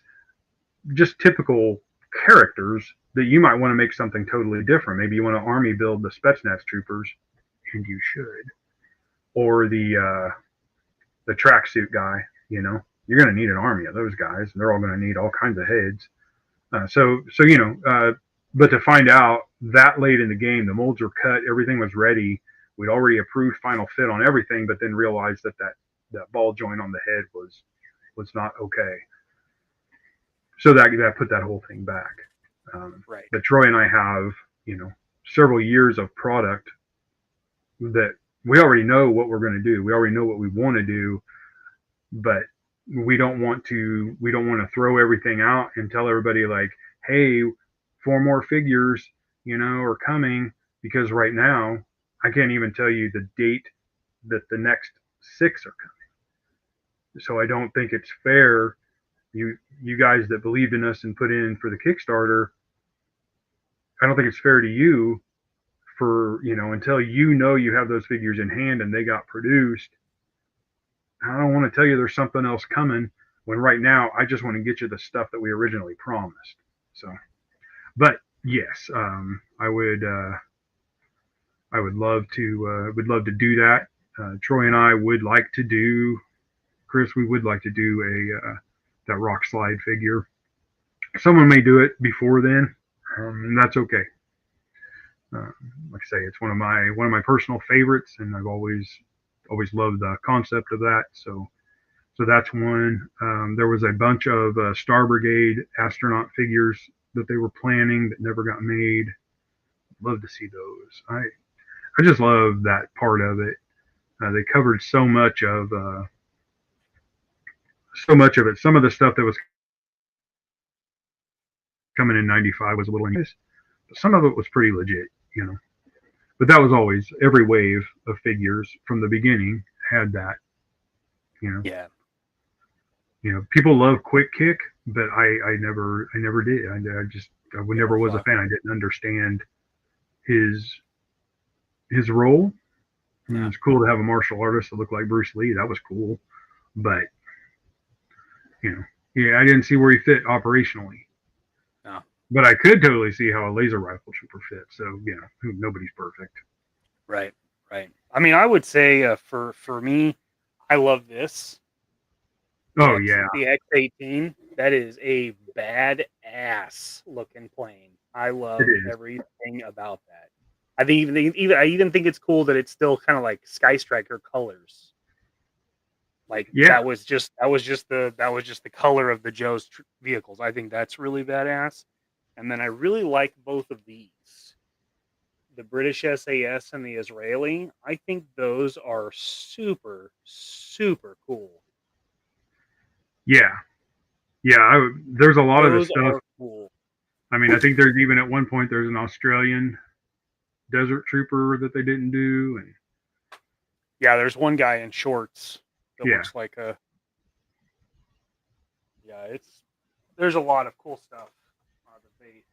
just typical characters that you might want to make something totally different. Maybe you want to army build the Spetsnaz troopers, and you should, or the tracksuit guy. You're going to need an army of those guys, and they're all going to need all kinds of heads. But to find out that late in the game, the molds were cut, everything was ready. We'd already approved final fit on everything, but then realized that ball joint on the head was not okay. So that put that whole thing back. Right. But Troy and I have, several years of product that we already know what we're going to do. We already know what we want to do, but we don't want to throw everything out and tell everybody like, hey, 4 more figures, are coming, because right now I can't even tell you the date that the next 6 are coming. So I don't think it's fair. You guys that believed in us and put in for the Kickstarter, I don't think it's fair to you for, until you have those figures in hand and they got produced. I don't want to tell you there's something else coming, when right now I just want to get you the stuff that we originally promised. So, but yes, I would love to do that. Troy and I would like to do, Chris, we would like to do that rock slide figure. Someone may do it before then, and that's okay. Like I say, it's one of my personal favorites, and I've always always loved the concept of that. So that's one. There was a bunch of Star Brigade astronaut figures that they were planning that never got made. Love to see those. I just love that part of it. They covered so much of it. Some of the stuff that was coming in '95 was a little but some of it was pretty legit, you know. But that was always every wave of figures from the beginning had that, you know. Yeah. You know, people love Quick Kick, but I never did. I never was a fan. I didn't understand his role. I mean, it's cool to have a martial artist that looked like Bruce Lee. That was cool, but you know, yeah, I didn't see where he fit operationally. No. But I could totally see how a laser rifle trooper fits. So you know, nobody's perfect. Right. I mean, I would say for me, I love this. Oh yeah, the X-18. That is a badass looking plane. I love everything about that. I even think it's cool that it's still kind of like Sky Striker colors. Like that was just the color of the Joe's vehicles. I think that's really badass. And then I really like both of these. The British SAS and the Israeli. I think those are super, super cool. Yeah. There's a lot of this stuff. Cool. I mean, I think there's even at one point there's an Australian desert trooper that they didn't do, and yeah, there's one guy in shorts that looks like a. Yeah, there's a lot of cool stuff that they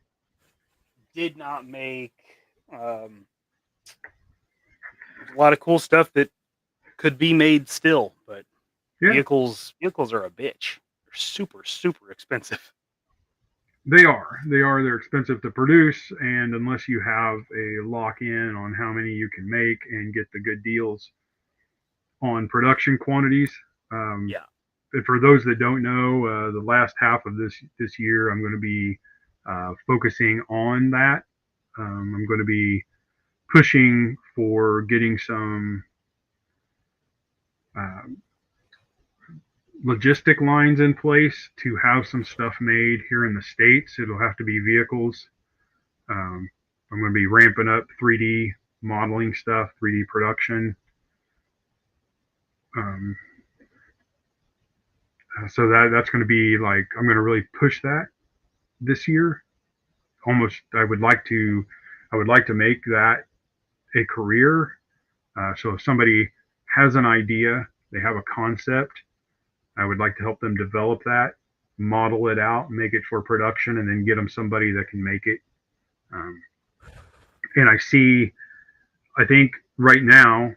did not make. There's a lot of cool stuff that could be made still, but vehicles are a bitch. They're super, super expensive. They are. They're expensive to produce, and unless you have a lock-in on how many you can make and get the good deals on production quantities. For those that don't know, the last half of this year, I'm going to be focusing on that. I'm going to be pushing for getting some logistic lines in place to have some stuff made here in the States. It'll have to be vehicles. I'm going to be ramping up 3D modeling stuff, 3D production. So that's going to be like, I'm going to really push that this year. Almost, I would like to make that a career. So if somebody has an idea, they have a concept, I would like to help them develop that, model it out, make it for production, and then get them somebody that can make it. And I think right now,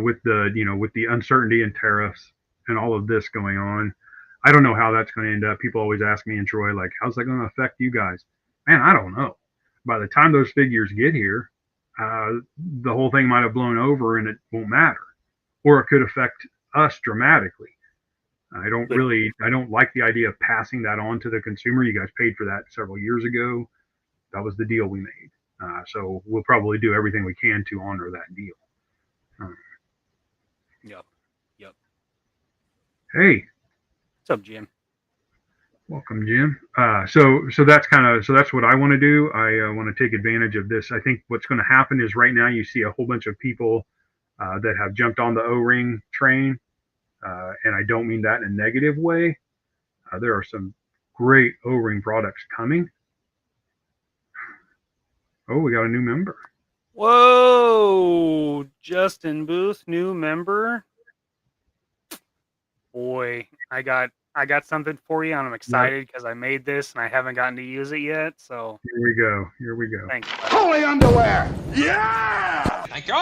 with the uncertainty in tariffs and all of this going on, I don't know how that's going to end up. People always ask me and Troy, like, how's that going to affect you guys? Man, I don't know. By the time those figures get here, the whole thing might have blown over and it won't matter, or it could affect us dramatically. I don't like the idea of passing that on to the consumer. You guys paid for that several years ago. That was the deal we made. So we'll probably do everything we can to honor that deal. Yep. Hey. What's up, Jim? Welcome, Jim. So that's what I want to do. I want to take advantage of this. I think what's going to happen is right now you see a whole bunch of people that have jumped on the O-ring train, and I don't mean that in a negative way. There are some great O-ring products coming. Oh, we got a new member. Whoa, Justin Booth, new member. Boy, I got something for you, and I'm excited because I made this and I haven't gotten to use it yet. So here we go. Thanks. Holy underwear! Yeah! Thank you!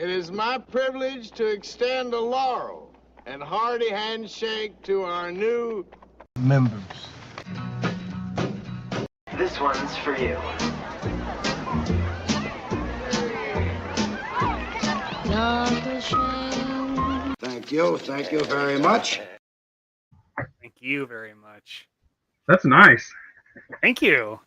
It is my privilege to extend a laurel and hearty handshake to our new members. This one's for you. Thank you very much. Thank you very much. That's nice. Thank you.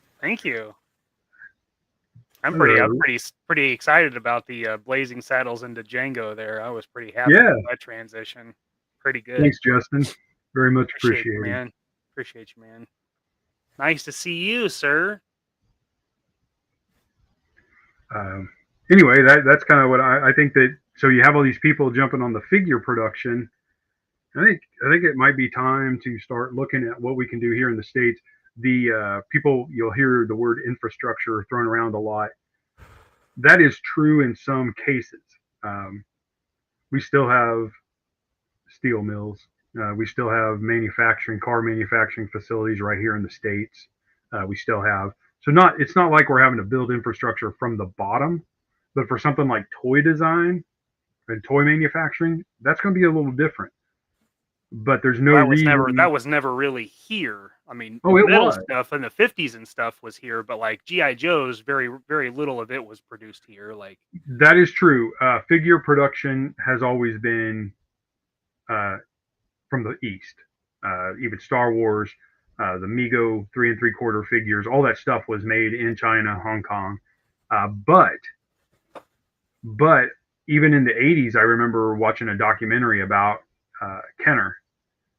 I'm pretty excited about the blazing saddles into Django there. I was pretty happy Yeah. with that transition. Pretty good. Thanks, Justin. Very much Appreciate you, appreciated. man. Appreciate you, man. Nice to see you, sir. Anyway, that's kind of what I think that. So you have all these people jumping on the figure production. I think it might be time to start looking at what we can do here in the States. The people, you'll hear the word infrastructure thrown around a lot. That is true in some cases. We still have steel mills. We still have car manufacturing facilities right here in the States. We still have, it's not like we're having to build infrastructure from the bottom, but for something like toy design and toy manufacturing, that's going to be a little different. But there's no reason. That was never really here. I mean, it metal was. stuff in the 50s and stuff was here, but like GI Joe's, very, very little of it was produced here. Like that is true. Figure production has always been from the East. Even Star Wars, the Mego 3 3/4 figures, all that stuff was made in China, Hong Kong. But even in the 80s, I remember watching a documentary about Kenner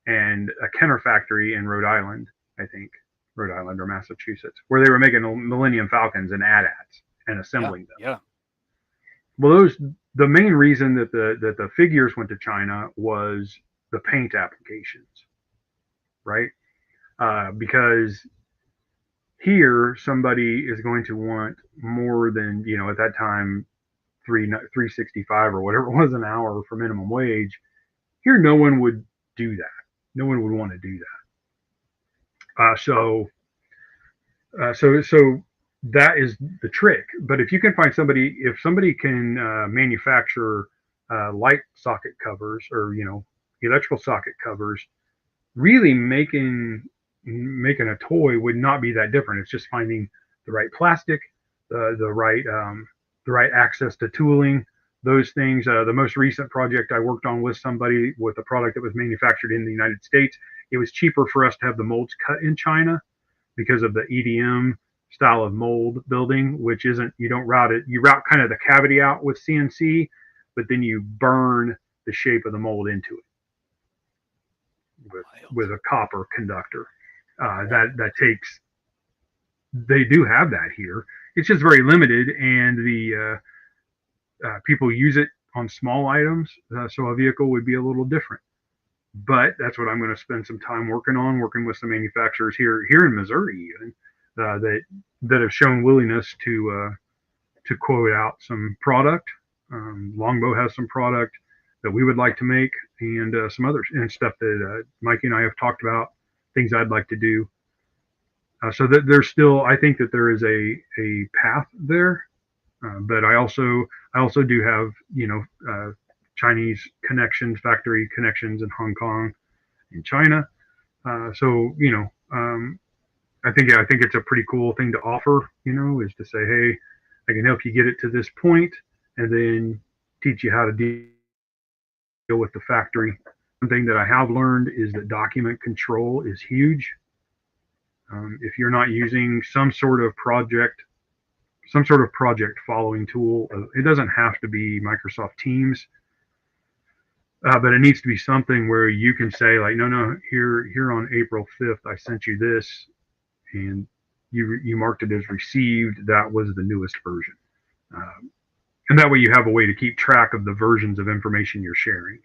and a Kenner factory in Rhode Island, I think, Rhode Island or Massachusetts, where they were making Millennium Falcons and AT-ATs and assembling them. Yeah. Well, the main reason that the figures went to China was the paint applications, right? Because here somebody is going to want more than, at that time, $3.65 or whatever it was an hour for minimum wage. Here, no one would do that. No one would want to do that. So that is the trick. But if you can find if somebody can manufacture light socket covers or electrical socket covers, really making a toy would not be that different. It's just finding the right plastic, the right access to tooling. Those things. The most recent project I worked on with somebody with a product that was manufactured in the United States. It was cheaper for us to have the molds cut in China because of the EDM style of mold building, which isn't, you don't route it. You route kind of the cavity out with CNC, but then you burn the shape of the mold into it with a copper conductor. That takes, they do have that here. It's just very limited, and the people use it on small items, so a vehicle would be a little different. But that's what I'm going to spend some time working with some manufacturers here in Missouri, even that have shown willingness to quote out some product. Longbow has some product that we would like to make, and some others and stuff that Mikey and I have talked about, things I'd like to do. So that there's still, I think that there is a path there. But I also do have, Chinese connections, factory connections in Hong Kong, in China. So I think it's a pretty cool thing to offer. Is to say, hey, I can help you get it to this point, and then teach you how to deal with the factory. One thing that I have learned is that document control is huge. If you're not using some sort of project following tool, it doesn't have to be Microsoft Teams, but it needs to be something where you can say, like, no, here on April 5th, I sent you this, and you marked it as received. That was the newest version. And that way you have a way to keep track of the versions of information you're sharing.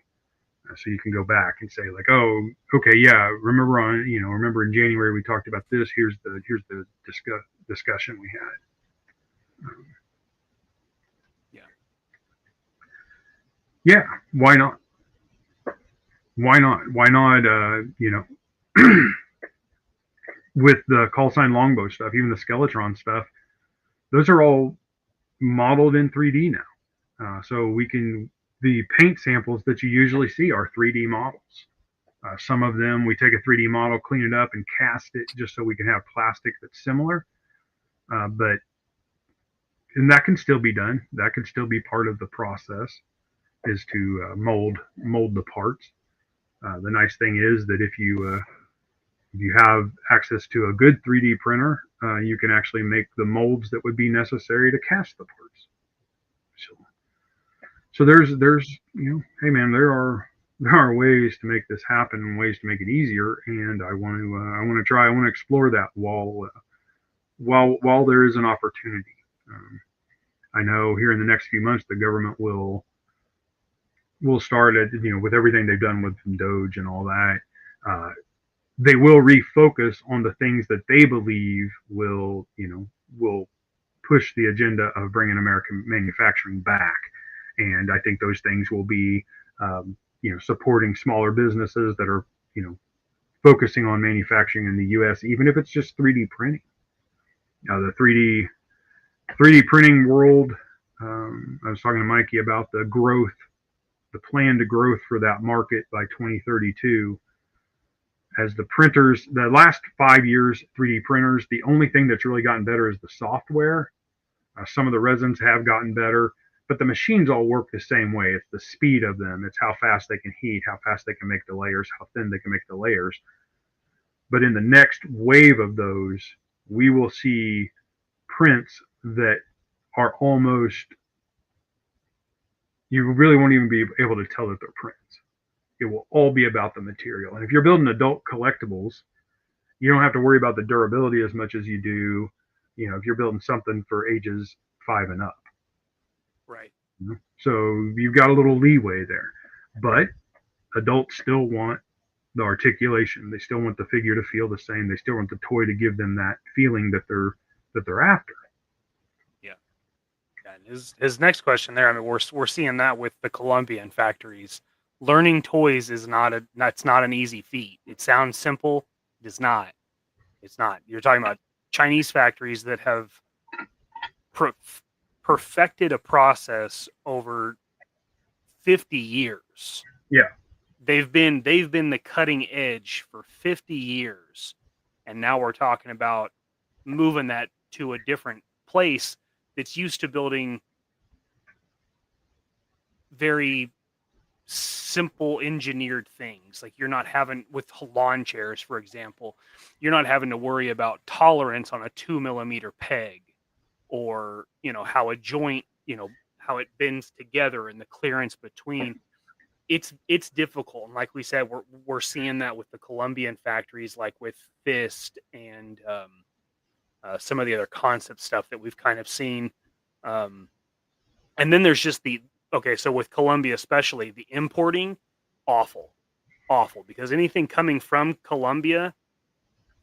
So you can go back and say, like, oh, okay, yeah, remember in January we talked about this. Here's the discussion we had. Yeah, why not? Why not? With the call sign Longbow stuff, even the Skeletron stuff, those are all modeled in 3D now. So the paint samples that you usually see are 3D models. Some of them, we take a 3D model, clean it up, and cast it just so we can have plastic that's similar. And that can still be done. That can still be part of the process, is to mold the parts. The nice thing is that if you have access to a good 3D printer, you can actually make the molds that would be necessary to cast the parts. So there's hey man, there are ways to make this happen and ways to make it easier, and I want to explore that while there is an opportunity. I know here in the next few months the government will start at with everything they've done with Doge and all that. They will refocus on the things that they believe will push the agenda of bringing American manufacturing back. And I think those things will be, supporting smaller businesses that are, focusing on manufacturing in the U.S., even if it's just 3D printing. The 3D printing world, I was talking to Mikey about the planned growth for that market by 2032. As the printers, the last 5 years, 3D printers, the only thing that's really gotten better is the software. Some of the resins have gotten better, but the machines all work the same way. It's the speed of them. It's how fast they can heat, how fast they can make the layers, how thin they can make the layers. But in the next wave of those, we will see prints that are almost, you really won't even be able to tell that they're prints. It will all be about the material. And if you're building adult collectibles, you don't have to worry about the durability as much as you do, if you're building something for ages 5 and up. Right. So you've got a little leeway there. But adults still want the articulation. They still want the figure to feel the same. They still want the toy to give them that feeling that they're after. Yeah. And his next question there, I mean, we're seeing that with the Colombian factories. Learning toys that's not an easy feat. It sounds simple. It is not. It's not. You're talking about Chinese factories that have perfected a process over 50 years. Yeah. They've been the cutting edge for 50 years. And now we're talking about moving that to a different place that's used to building very simple engineered things. Like you're not having, with lawn chairs, for example, you're not having to worry about tolerance on a 2mm peg, or how a joint, how it bends together and the clearance between. It's difficult, and like we said, we're seeing that with the Colombian factories, like with Fist and some of the other concept stuff that we've kind of seen. And then there's just so with Colombia especially, the importing, awful, because anything coming from Colombia,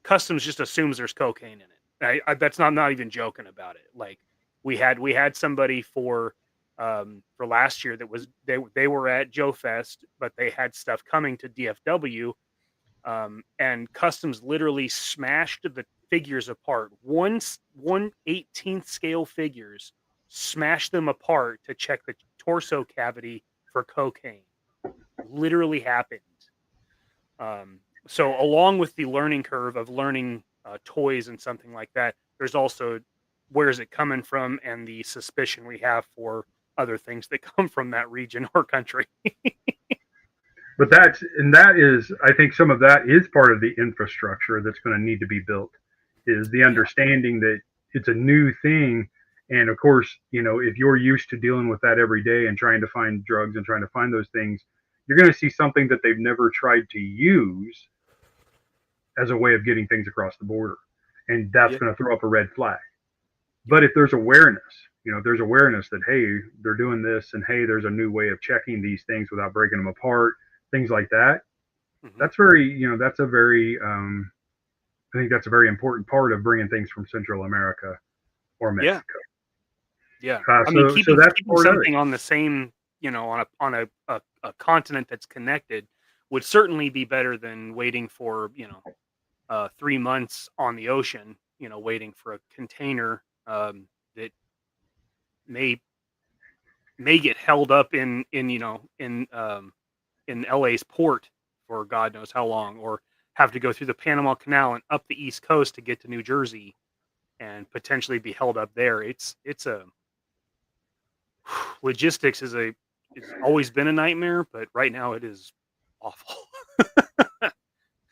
customs just assumes there's cocaine in it. That's not even joking about it. Like we had somebody for last year that was they were at Joe Fest, but they had stuff coming to DFW, and customs literally smashed the figures apart. One 1/18th scale figures, smashed them apart to check the torso cavity for cocaine. Literally happened. So along with the learning curve of learning toys and something like that, there's also where is it coming from, and the suspicion we have for other things that come from that region or country. But I think some of that is part of the infrastructure that's going to need to be built, is the understanding that it's a new thing. And of course, if you're used to dealing with that every day and trying to find drugs and trying to find those things, you're going to see something that they've never tried to use as a way of getting things across the border. And that's going to throw up a red flag. But if there's awareness, that, hey, they're doing this, and hey, there's a new way of checking these things without breaking them apart, things like that. Mm-hmm. That's very, I think that's a very important part of bringing things from Central America or Mexico. Yeah. Keeping something on the same, on a continent that's connected would certainly be better than waiting for, 3 months on the ocean, waiting for a container that may get held up in LA's port for God knows how long, or have to go through the Panama Canal and up the East Coast to get to New Jersey and potentially be held up there. It's a logistics it's always been a nightmare, but right now it is awful.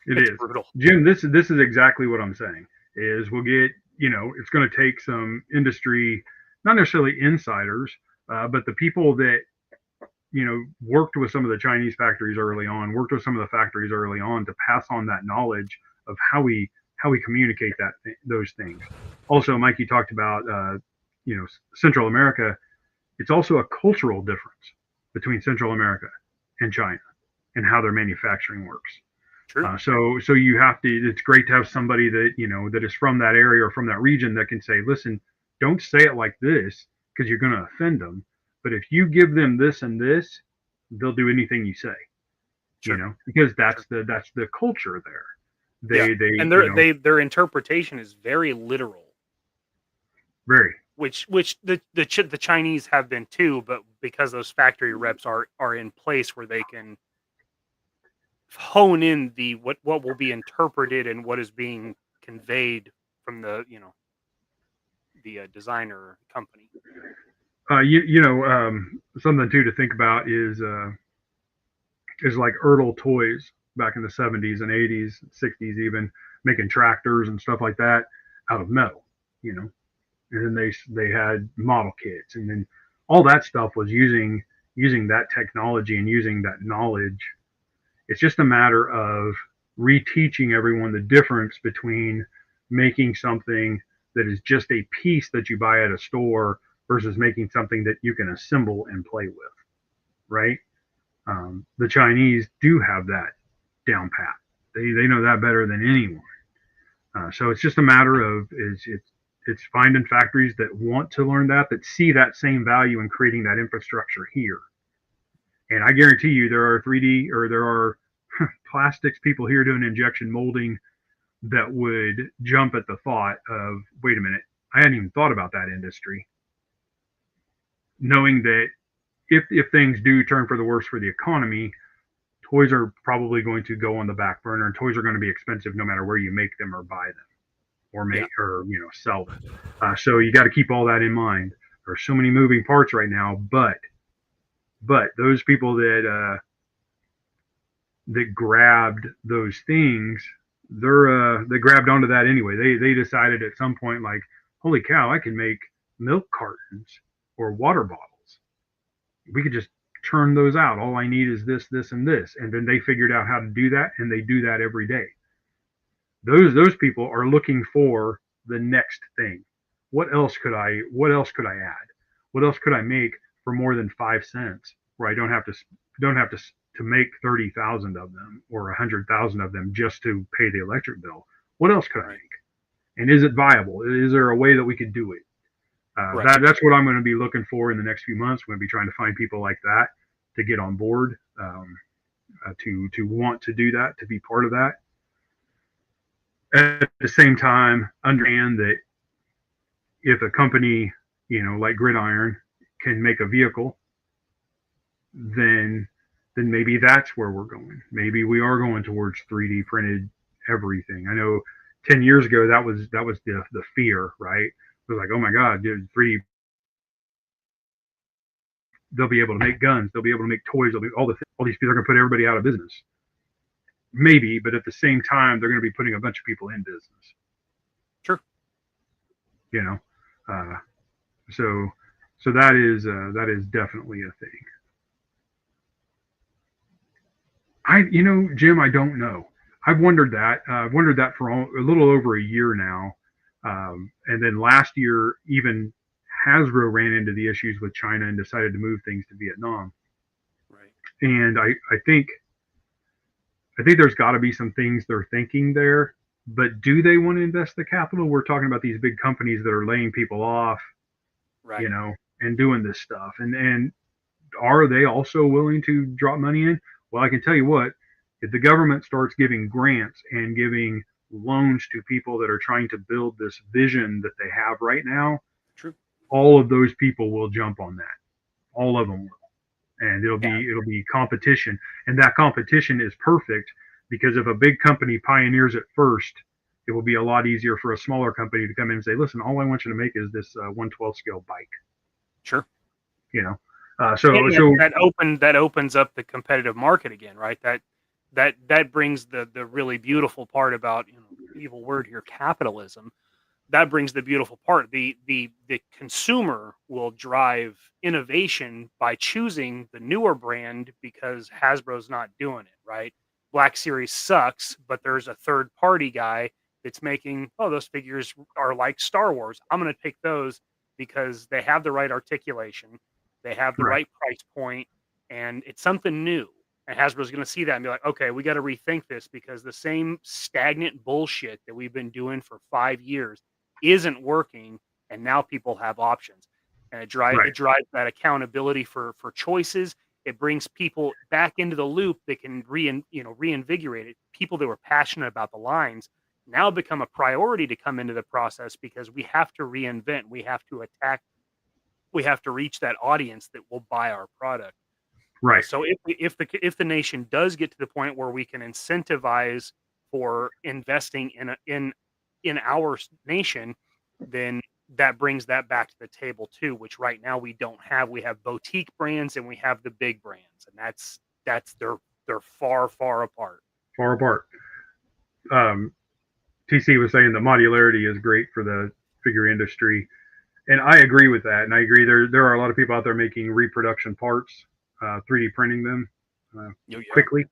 It's brutal. Jim, this is exactly what I'm saying. Is we'll get it's going to take some industry, not necessarily insiders, but the people that, worked with some of the Chinese factories early on, worked with some of the factories early on to pass on that knowledge of how we communicate those things. Also, Mikey talked about, Central America. It's also a cultural difference between Central America and China and how their manufacturing works. True. So you have to. It's great to have somebody that that is from that area or from that region that can say, listen, don't say it like this because you're going to offend them. But if you give them this and this, they'll do anything you say. Sure. Because that's the culture there. And their interpretation is very literal. Very. Which the Chinese have been too, but because those factory reps are in place where they can hone in what will be interpreted and what is being conveyed from the designer company. Something too to think about is like Ertl Toys back in the 70s and 80s, 60s, even making tractors and stuff like that out of metal, and then they had model kits, and then all that stuff was using that technology and using that knowledge. It's just a matter of reteaching everyone the difference between making something that is just a piece that you buy at a store versus making something that you can assemble and play with, right? The Chinese do have that down pat. They know that better than anyone. So it's just a matter of it's finding factories that want to learn that see that same value in creating that infrastructure here. And I guarantee you there are plastics people here doing injection molding that would jump at the thought of, wait a minute, I hadn't even thought about that industry. Knowing that if things do turn for the worse for the economy, toys are probably going to go on the back burner, and toys are going to be expensive no matter where you make them or buy them or sell them. So you got to keep all that in mind. There's so many moving parts right now, but those people that grabbed those things, they grabbed onto that anyway. They decided at some point, like, holy cow, I can make milk cartons or water bottles. We could just turn those out. All I need is this, this, and this. And then they figured out how to do that, and they do that every day. Those people are looking for the next thing. What else could I add? What else could I make for more than 5 cents, where I don't have to make 30,000 of them or 100,000 of them just to pay the electric bill? What else could I make? And is it viable? Is there a way that we could do it? That's what I'm going to be looking for in the next few months. I'm going to be trying to find people like that to get on board, to want to do that, to be part of that. At the same time, understand that if a company, like Gridiron, can make a vehicle, then maybe that's where we're going. Maybe we are going towards 3D printed everything. I know 10 years ago that was the fear, right? It was like, oh my God, dude, 3D. They'll be able to make guns. They'll be able to make toys. They'll be all these people are going to put everybody out of business. Maybe, but at the same time, they're going to be putting a bunch of people in business. Sure. So that is definitely a thing. Jim, I don't know. I've wondered that. I've wondered that for a little over a year now. And then last year, even Hasbro ran into the issues with China and decided to move things to Vietnam. Right. And I think there's got to be some things they're thinking there. But do they want to invest the capital? We're talking about these big companies that are laying people off, right, and doing this stuff. And are they also willing to drop money in? Well, I can tell you what, if the government starts giving grants and giving loans to people that are trying to build this vision that they have right now, true, all of those people will jump on that. All of them will. And it'll be competition. And that competition is perfect, because if a big company pioneers it first, it will be a lot easier for a smaller company to come in and say, listen, all I want you to make is this 1/12 scale bike. Sure. So that opens up the competitive market again, right? That brings the really beautiful part about, evil word here, capitalism. that brings the beautiful part. The consumer will drive innovation by choosing the newer brand because Hasbro's not doing it, right? Black Series sucks, but there's a third party guy that's making, oh, those figures are like Star Wars. I'm going to pick those because they have the right articulation, they have the Right. right price point, and it's something new. And Hasbro's going to see that and be like, okay, we got to rethink this because the same stagnant bullshit that we've been doing for 5 years isn't working, and now people have options, and it drives that accountability for choices. It brings people back into the loop that can reinvigorate it. People that were passionate about the lines now become a priority to come into the process because we have to reinvent, we have to attack, we have to reach that audience that will buy our product. Right. So if the nation does get to the point where we can incentivize for investing in our nation, then that brings that back to the table too, which right now we don't have. We have boutique brands and we have the big brands, and they're far apart. Far apart. TC was saying the modularity is great for the figure industry, and I agree with that. And I agree there are a lot of people out there making reproduction parts, 3D printing them quickly,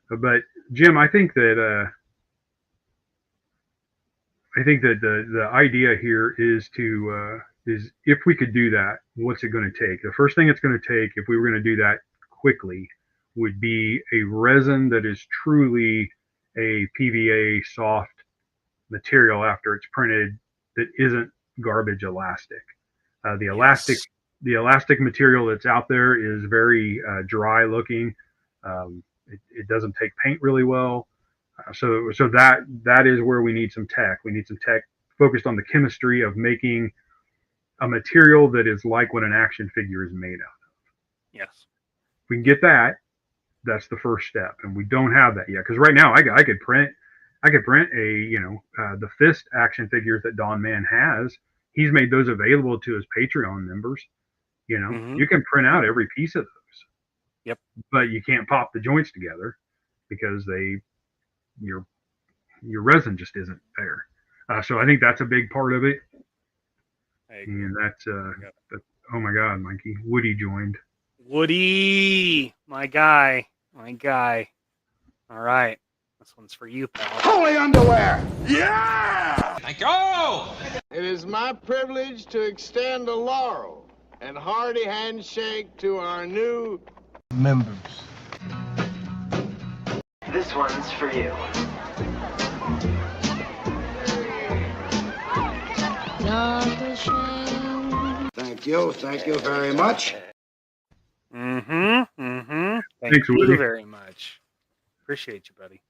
But Jim, I think that the idea here is if we could do that, what's it going to take? The first thing it's going to take, if we were going to do that quickly, would be a resin that is truly a PVA soft material after it's printed that isn't garbage elastic. The elastic material that's out there is very dry looking. It doesn't take paint really well. So that is where we need some tech. We need some tech focused on the chemistry of making a material that is like what an action figure is made out of. Yes. If we can get that, that's the first step, and we don't have that yet. Because right now, I could print the Fist action figures that Don Man has. He's made those available to his Patreon members. You can print out every piece of those. Yep. But you can't pop the joints together because your resin just isn't there. So I think that's a big part of it. And that's oh my God, Mikey, Woody joined. Woody, my guy. All right, this one's for you, pal. Holy underwear! Yeah! Thank you! It is my privilege to extend a laurel and hearty handshake to our new members. This one's for you. Thank you very much. Thanks, Woody. You very much. Appreciate you, buddy.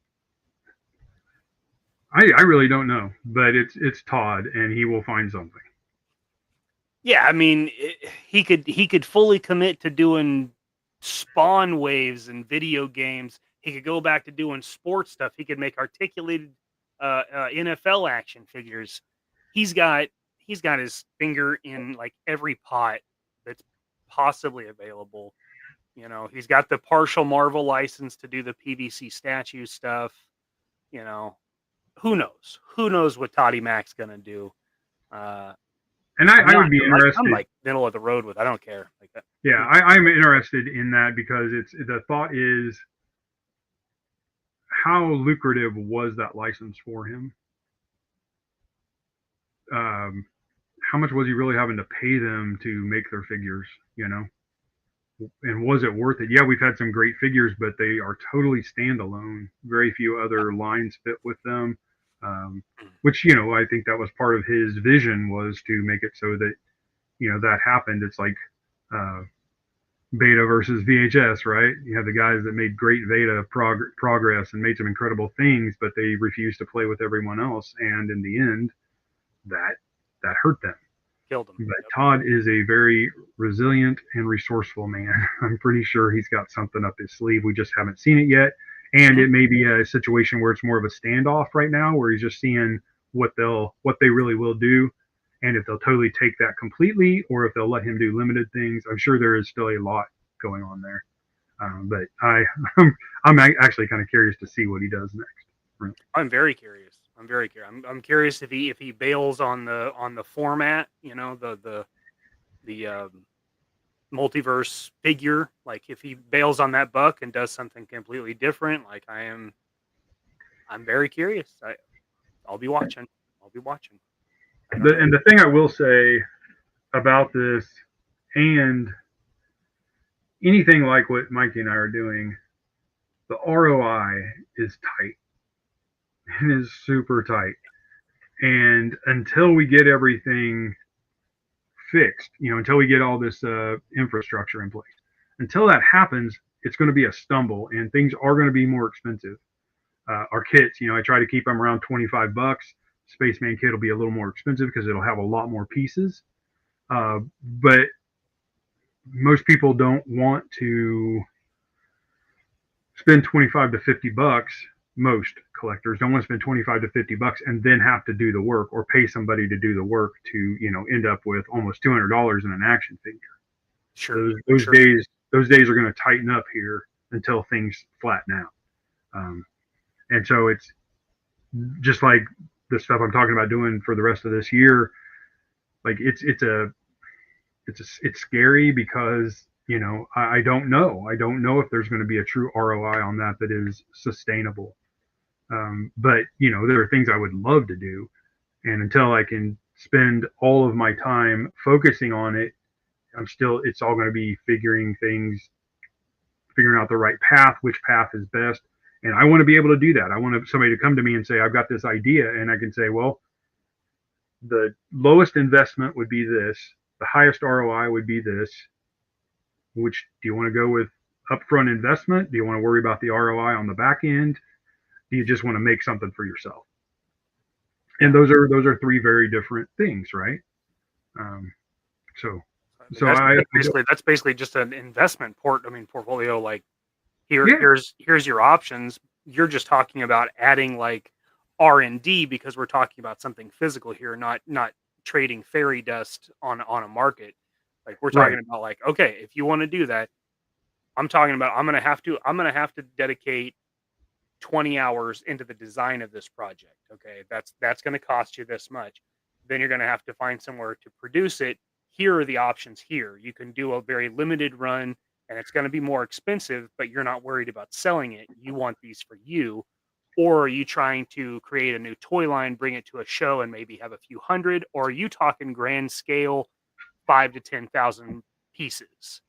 I really don't know, but it's Todd, and he will find something. Yeah, I mean, he could fully commit to doing Spawn waves and video games. He could go back to doing sports stuff. He could make articulated NFL action figures. He's got his finger in like every pot that's possibly available. He's got the partial Marvel license to do the PVC statue stuff. Who knows? Who knows what Toddy Mac's gonna do? And I would be interested. I'm like middle of the road with. I don't care like that. Yeah, I'm interested in that because the thought is, how lucrative was that license for him? How much was he really having to pay them to make their figures? And was it worth it? Yeah, we've had some great figures, but they are totally standalone. Very few other lines fit with them. Which, I think that was part of his vision, was to make it so that, that happened. It's like Beta versus VHS, right? You have the guys that made great Beta progress and made some incredible things, but they refused to play with everyone else. And in the end, that hurt them. Killed him. But Todd is a very resilient and resourceful man. I'm pretty sure he's got something up his sleeve. We just haven't seen it yet. And it may be a situation where it's more of a standoff right now, where he's just seeing what they really will do, and if they'll totally take that completely, or if they'll let him do limited things. I'm sure there is still a lot going on there. But I'm actually kind of curious to see what he does next. I'm very curious. I'm very curious. I'm curious if he bails on the format, you know, the multiverse figure. Like if he bails on that buck and does something completely different. Like I'm very curious. I'll be watching. I'll be watching. And the thing I will say about this, and anything like what Mikey and I are doing, the ROI is tight. It is super tight. And until we get everything fixed, you know, until we get all this infrastructure in place, until that happens, it's going to be a stumble, and things are going to be more expensive. Our kits, you know, I try to keep them around $25. Spaceman kit will be a little more expensive because it'll have a lot more pieces. But most people don't want to spend 25 to 50 bucks. Most collectors don't want to spend 25 to 50 bucks and then have to do the work or pay somebody to do the work to, you know, end up with almost $200 in an action figure. Sure. Those sure. days are going to tighten up here until things flatten out. And so it's just like the stuff I'm talking about doing for the rest of this year. Like it's scary because, you know, I don't know if there's going to be a true ROI on that is sustainable. But you know, there are things I would love to do, and until I can spend all of my time focusing on it, it's all going to be figuring out the right path, which path is best. And I want to be able to do that. I want somebody to come to me and say, I've got this idea, and I can say, well, the lowest investment would be this, the highest ROI would be this. Which do you want to go with upfront investment? Do you want to worry about the ROI on the back end? Do you just want to make something for yourself? And those are three very different things, right? That's basically just an investment portfolio. Like here's your options. You're just talking about adding like R&D because we're talking about something physical here, not trading fairy dust on a market. Like we're talking about like, okay, if you want to do that, I'm talking about I'm gonna have to dedicate 20 hours into the design of this project. Okay, that's going to cost you this much. Then you're going to have to find somewhere to produce it. Here are the options here. You can do a very limited run and it's going to be more expensive, but you're not worried about selling it. You want these for you. Or are you trying to create a new toy line, bring it to a show and maybe have a few hundred? Or are you talking grand scale, 5 to 10,000 pieces?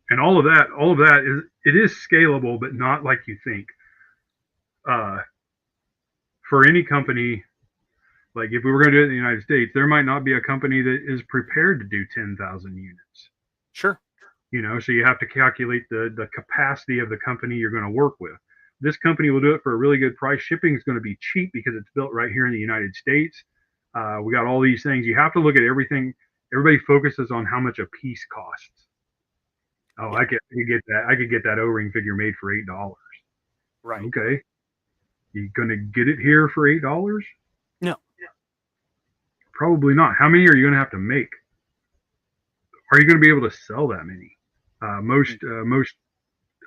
And all of that is scalable, but not like you think. For any company, like if we were going to do it in the United States, there might not be a company that is prepared to do 10,000 units. Sure. You know, so you have to calculate the capacity of the company you're going to work with. This company will do it for a really good price. Shipping is going to be cheap because it's built right here in the United States. We got all these things. You have to look at everything. Everybody focuses on how much a piece costs. Oh, yeah. I could get that O-ring figure made for $8. Right. Okay. You gonna get it here for $8? No. Probably not. How many are you gonna have to make? Are you gonna be able to sell that many? Most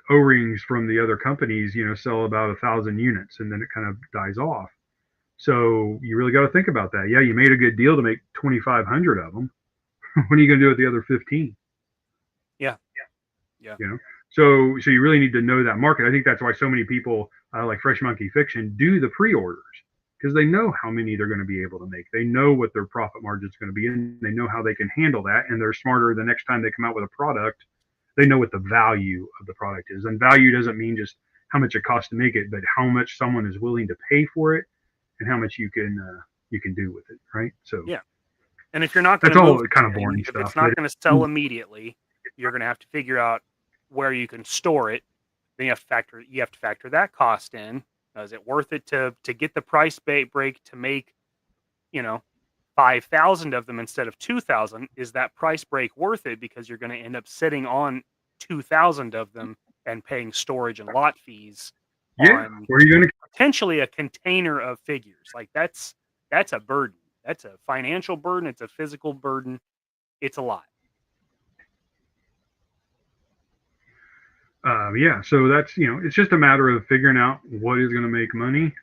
O-rings from the other companies, you know, sell about 1,000 units, and then it kind of dies off. So you really got to think about that. Yeah, you made a good deal to make 2,500 of them. What are you gonna do with the other 15? Yeah. You know, so you really need to know that market. I think that's why so many people like Fresh Monkey Fiction do the pre-orders, because they know how many they're going to be able to make. They know what their profit margin is going to be, and they know how they can handle that. And they're smarter the next time they come out with a product. They know what the value of the product is, and value doesn't mean just how much it costs to make it, but how much someone is willing to pay for it, and how much you can do with it, right? So yeah. And if you're not going to, that's all kind of boring stuff. If it's not going to sell immediately, you're going to have to figure out where you can store it. Then you have to factor that cost in. Is it worth it to get the price break to make, you know, 5,000 of them instead of 2,000? Is that price break worth it? Because you're going to end up sitting on 2,000 of them and paying storage and lot fees. Yeah. Where are you going to potentially a container of figures? Like that's a burden. That's a financial burden. It's a physical burden. It's a lot. Yeah, so that's, you know, it's just a matter of figuring out what is going to make money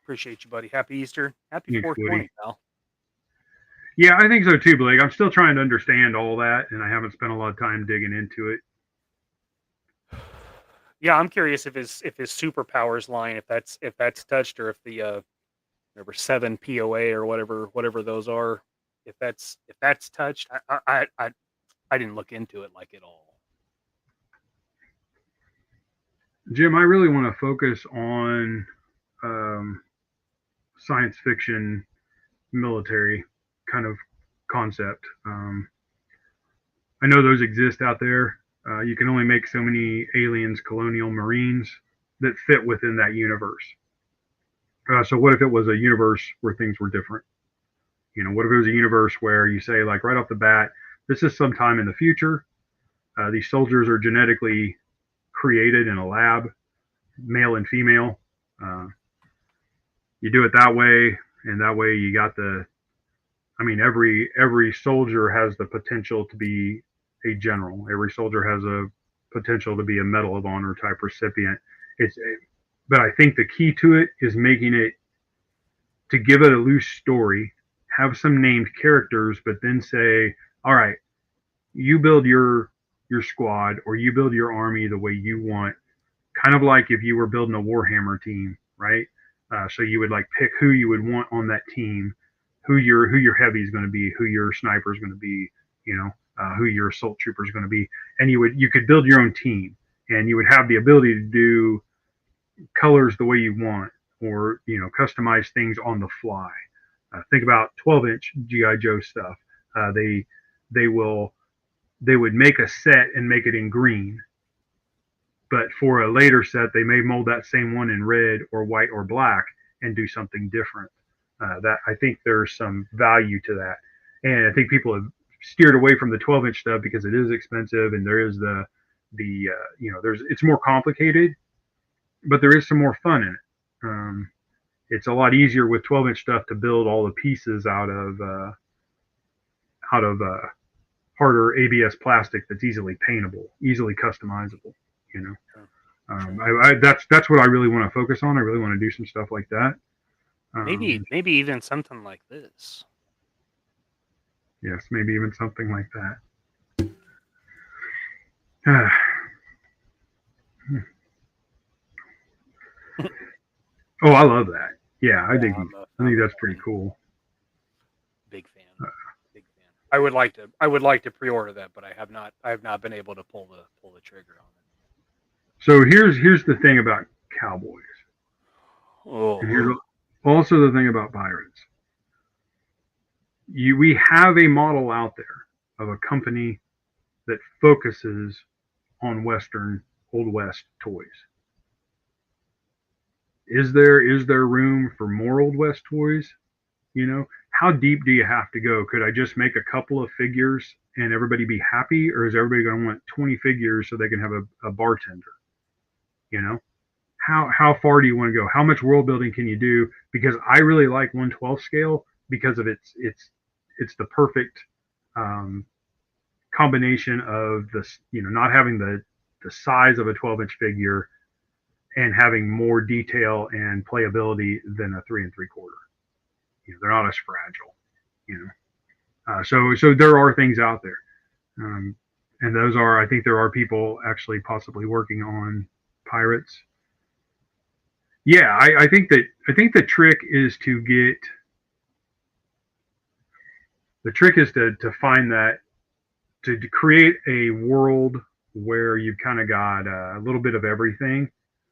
Appreciate you, buddy. Happy Easter. Happy Thanks, 420, Woody. pal. Yeah, I think so too, Blake. I'm still trying to understand all that, and I haven't spent a lot of time digging into it. Yeah, I'm curious if his superpowers line, if that's touched, or if the number 7 POA or whatever those are, if that's touched. I didn't look into it like at all. Jim, I really want to focus on science fiction, military kind of concept. I know those exist out there. You can only make so many aliens, colonial marines that fit within that universe. So what if it was a universe where things were different? What if it was a universe where you say, like, right off the bat, this is sometime in the future. These soldiers are genetically created in a lab, male and female. You do it that way, and that way you got every soldier has the potential to be a general. Every soldier has a potential to be a Medal of Honor type recipient. But I think the key to it is making it, to give it a loose story, have some named characters, but then say, all right, you build your squad or you build your army the way you want, kind of like if you were building a Warhammer team, right? So you would like pick who you would want on that team, who your heavy is going to be, who your sniper is going to be, who your assault trooper is going to be, and you could build your own team, and you would have the ability to do colors the way you want, or customize things on the fly. Think about 12-inch GI Joe stuff. They would make a set and make it in green, but for a later set they may mold that same one in red or white or black and do something different. That I think there's some value to that, and I think people have steered away from the 12-inch stuff because it is expensive, and there is it's more complicated, but there is some more fun in it. It's a lot easier with 12-inch stuff to build all the pieces out of harder ABS plastic that's easily paintable, easily customizable. That's what I really want to focus on. I really want to do some stuff like that. Maybe even something like this. Yes, maybe even something like that. Oh, I love that. Yeah, I think that's pretty cool. Big fan. Big fan. I would like to pre-order that, but I have not been able to pull the trigger on it. So here's the thing about cowboys. Oh. And here's also the thing about pirates. We have a model out there of a company that focuses on Western Old West toys. Is there room for more Old West toys? How deep do you have to go? Could I just make a couple of figures and everybody be happy, or is everybody going to want 20 figures so they can have a bartender? How far do you want to go? How much world building can you do? Because I really like 1/12 scale because of it's the perfect combination of this, not having the size of a 12-inch figure and having more detail and playability than a 3 3/4. They're not as fragile. So there are things out there, and those are, I think there are people actually possibly working on pirates. Yeah, I think the trick is to find that, to create a world where you've kind of got a little bit of everything,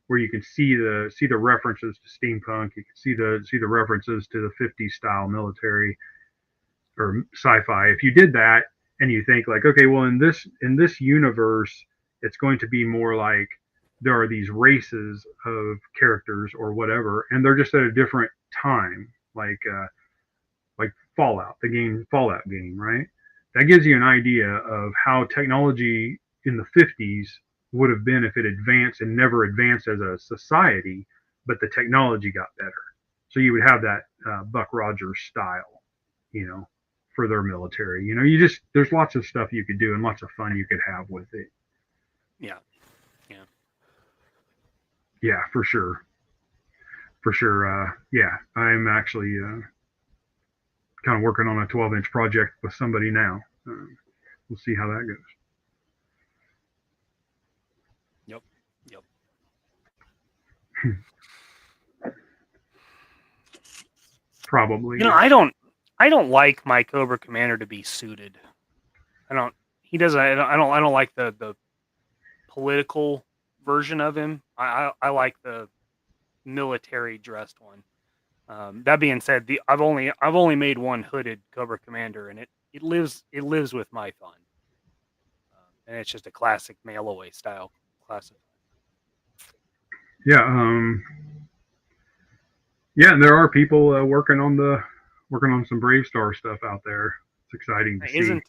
where you can see the references to steampunk, you can see the references to the 50s style military or sci-fi. If you did that and you think like, okay, well in this universe, it's going to be more like there are these races of characters or whatever, and they're just at a different time, like Fallout game, right? That gives you an idea of how technology in the 50s would have been if it advanced and never advanced as a society, but the technology got better. So you would have that Buck Rogers style, for their military. There's lots of stuff you could do and lots of fun you could have with it. Yeah. Yeah, for sure. for sure. Yeah, I'm actually kind of working on a 12-inch project with somebody now. We'll see how that goes. Yep. Yep. Probably. You know, I don't like my Cobra Commander to be suited. I don't. He doesn't. I don't like the political version of him. I like the military dressed one. That being said, I've only made one hooded Cobra Commander, and it lives with my fun. And it's just a classic mail away style classified. Yeah. Yeah, and there are people working on some Brave Star stuff out there. It's exciting to see. Isn't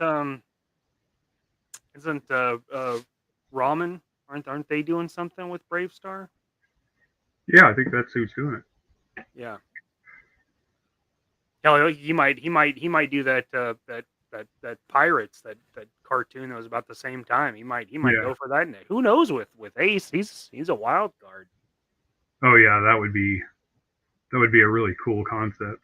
Ramen? Aren't they doing something with Brave Star? Yeah, I think that's who's doing it. Yeah. Hell, he might do that that Pirates that cartoon that was about the same time. He might go for that. Who knows with Ace? He's a wild card. Oh yeah, that would be a really cool concept.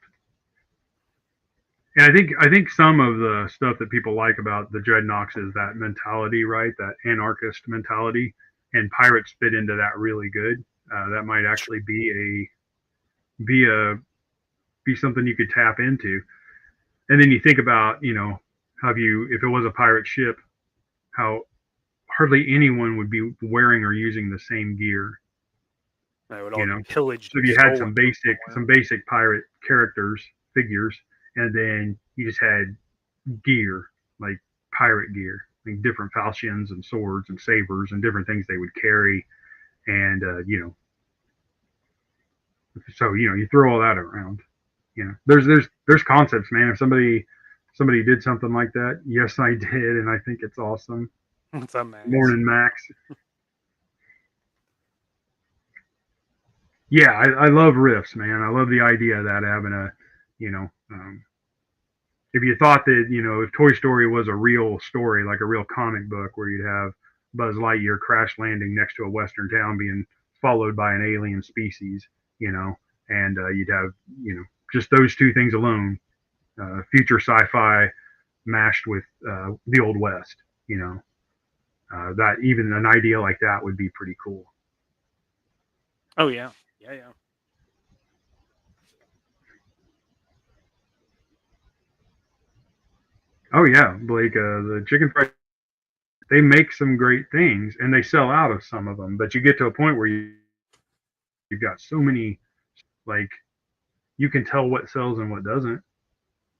And I think some of the stuff that people like about the Dreadnoks is that mentality, right? That anarchist mentality, and Pirates fit into that really good. That might actually be something you could tap into. And then you think about, if it was a pirate ship, how hardly anyone would be wearing or using the same gear. That would all be pillaged. So if you had some basic pirate characters, figures, and then you just had gear, like pirate gear, like different falchions and swords and sabers and different things they would carry. And, so, you throw all that around, there's concepts, man. If somebody did something like that, yes, I did. And I think it's awesome. What's up, Max? Morning, Max. Yeah, I love riffs, man. I love the idea of that having a, if you thought that, if Toy Story was a real story, like a real comic book where you'd have Buzz Lightyear crash landing next to a Western town being followed by an alien species, and you'd have, just those two things alone, future sci-fi mashed with the Old West, that even an idea like that would be pretty cool. Oh, yeah. Yeah. Oh yeah, Blake. The chicken fried, they make some great things, and they sell out of some of them. But you get to a point where you've got so many, like, you can tell what sells and what doesn't.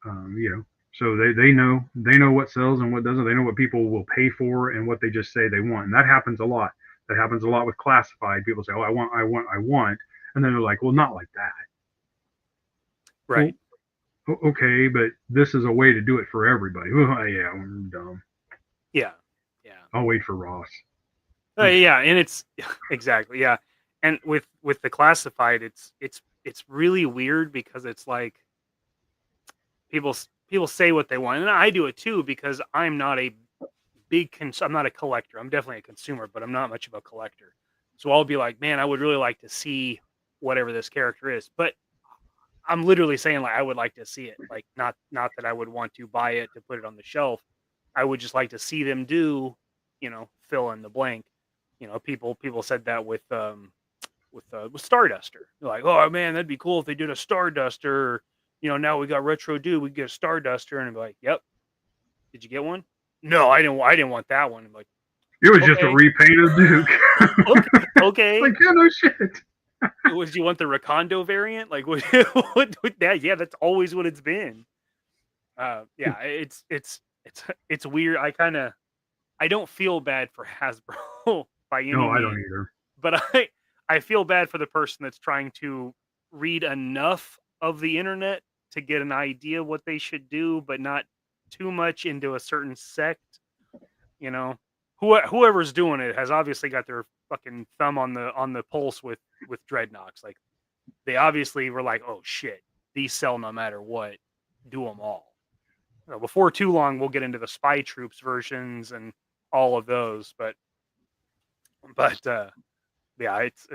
So they know what sells and what doesn't. They know what people will pay for and what they just say they want, and that happens a lot. That happens a lot with classified. People say, "Oh, I want," and then they're like, "Well, not like that." Right. Well, okay, but this is a way to do it for everybody. Well, yeah, I'm dumb. Yeah. I'll wait for Ross. Yeah, and it's exactly, yeah. And with the classified, it's really weird because it's like people say what they want, and I do it too because I'm not a I'm not a collector. I'm definitely a consumer, but I'm not much of a collector. So I'll be like, man, I would really like to see whatever this character is, but I'm literally saying like I would like to see it, like not that I would want to buy it to put it on the shelf. I would just like to see them do, fill in the blank. People said that with Starduster. They're like, oh man, that'd be cool if they did a Starduster. Now we got Retro Dude, we get a Starduster, and I'd be like, yep. Did you get one? No, I didn't want that one. I'm like, it was just a repaint of Duke. Okay. Like, yeah, no shit. Do you want the Recondo variant? Like, what that? Yeah, that's always what it's been. Yeah, it's weird. I don't feel bad for Hasbro by any means. No, I don't either. But I feel bad for the person that's trying to read enough of the internet to get an idea what they should do, but not too much into a certain sect. Whoever's doing it has obviously got their fucking thumb on the pulse with Dreadnoks. Like, they obviously were like, oh shit, these sell no matter what. Do them all. Before too long, we'll get into the Spy Troops versions and all of those. But yeah, it's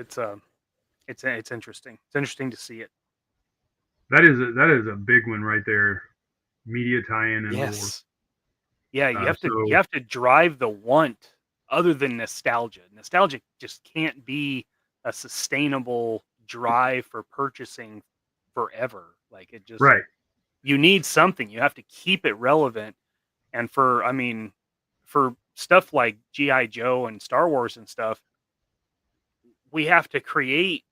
It's interesting. It's interesting to see it. That is a big one right there. Media tie-in and lore. Yes. Yeah, you have to So you have to drive the want other than nostalgia. Nostalgia just can't be a sustainable drive for purchasing forever. Like it just right, you need something. You have to keep it relevant. And for I mean, for stuff like GI Joe and Star Wars and stuff, we have to create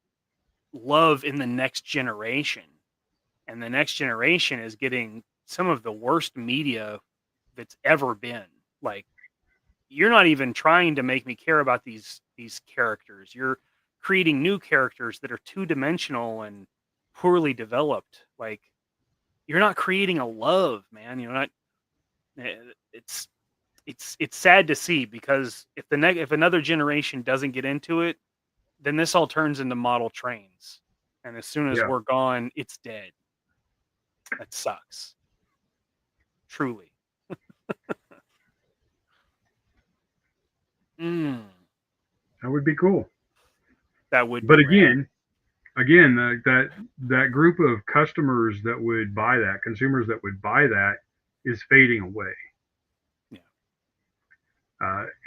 love in the next generation. And the next generation is getting some of the worst media that's ever been. Like you're not even trying to make me care about these characters. You're creating new characters that are two-dimensional and poorly developed. Like you're not creating a love, man. You're not. It's it's sad to see because if another generation doesn't get into it, then this all turns into model trains, and as soon as yeah. we're gone, it's dead. That sucks. Truly. That would be cool. That would. But be again, that group of customers that would buy that, consumers that would buy that, is fading away.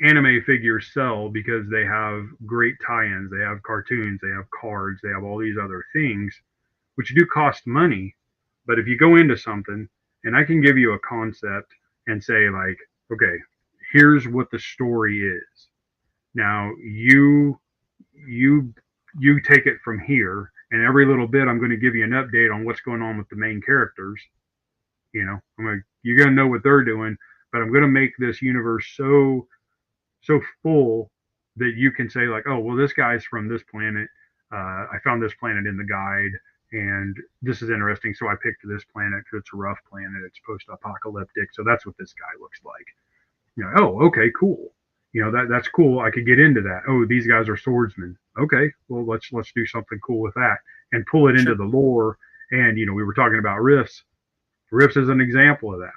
Anime figures sell because they have great tie-ins, they have cartoons, they have cards, they have all these other things, which do cost money. But if you go into something and I can give you a concept and say like, okay, here's what the story is. Now you take it from here, and every little bit I'm going to give you an update on what's going on with the main characters. You're going to know what they're doing, but I'm going to make this universe so full that you can say like, oh, well, this guy's from this planet. I found this planet in the guide, and this is interesting. So I picked this planet because it's a rough planet. It's post-apocalyptic. So that's what this guy looks like. Oh, okay, cool. That's cool. I could get into that. Oh, these guys are swordsmen. Okay, well, let's do something cool with that and pull it into the lore. And we were talking about Rifts. Rifts is an example of that.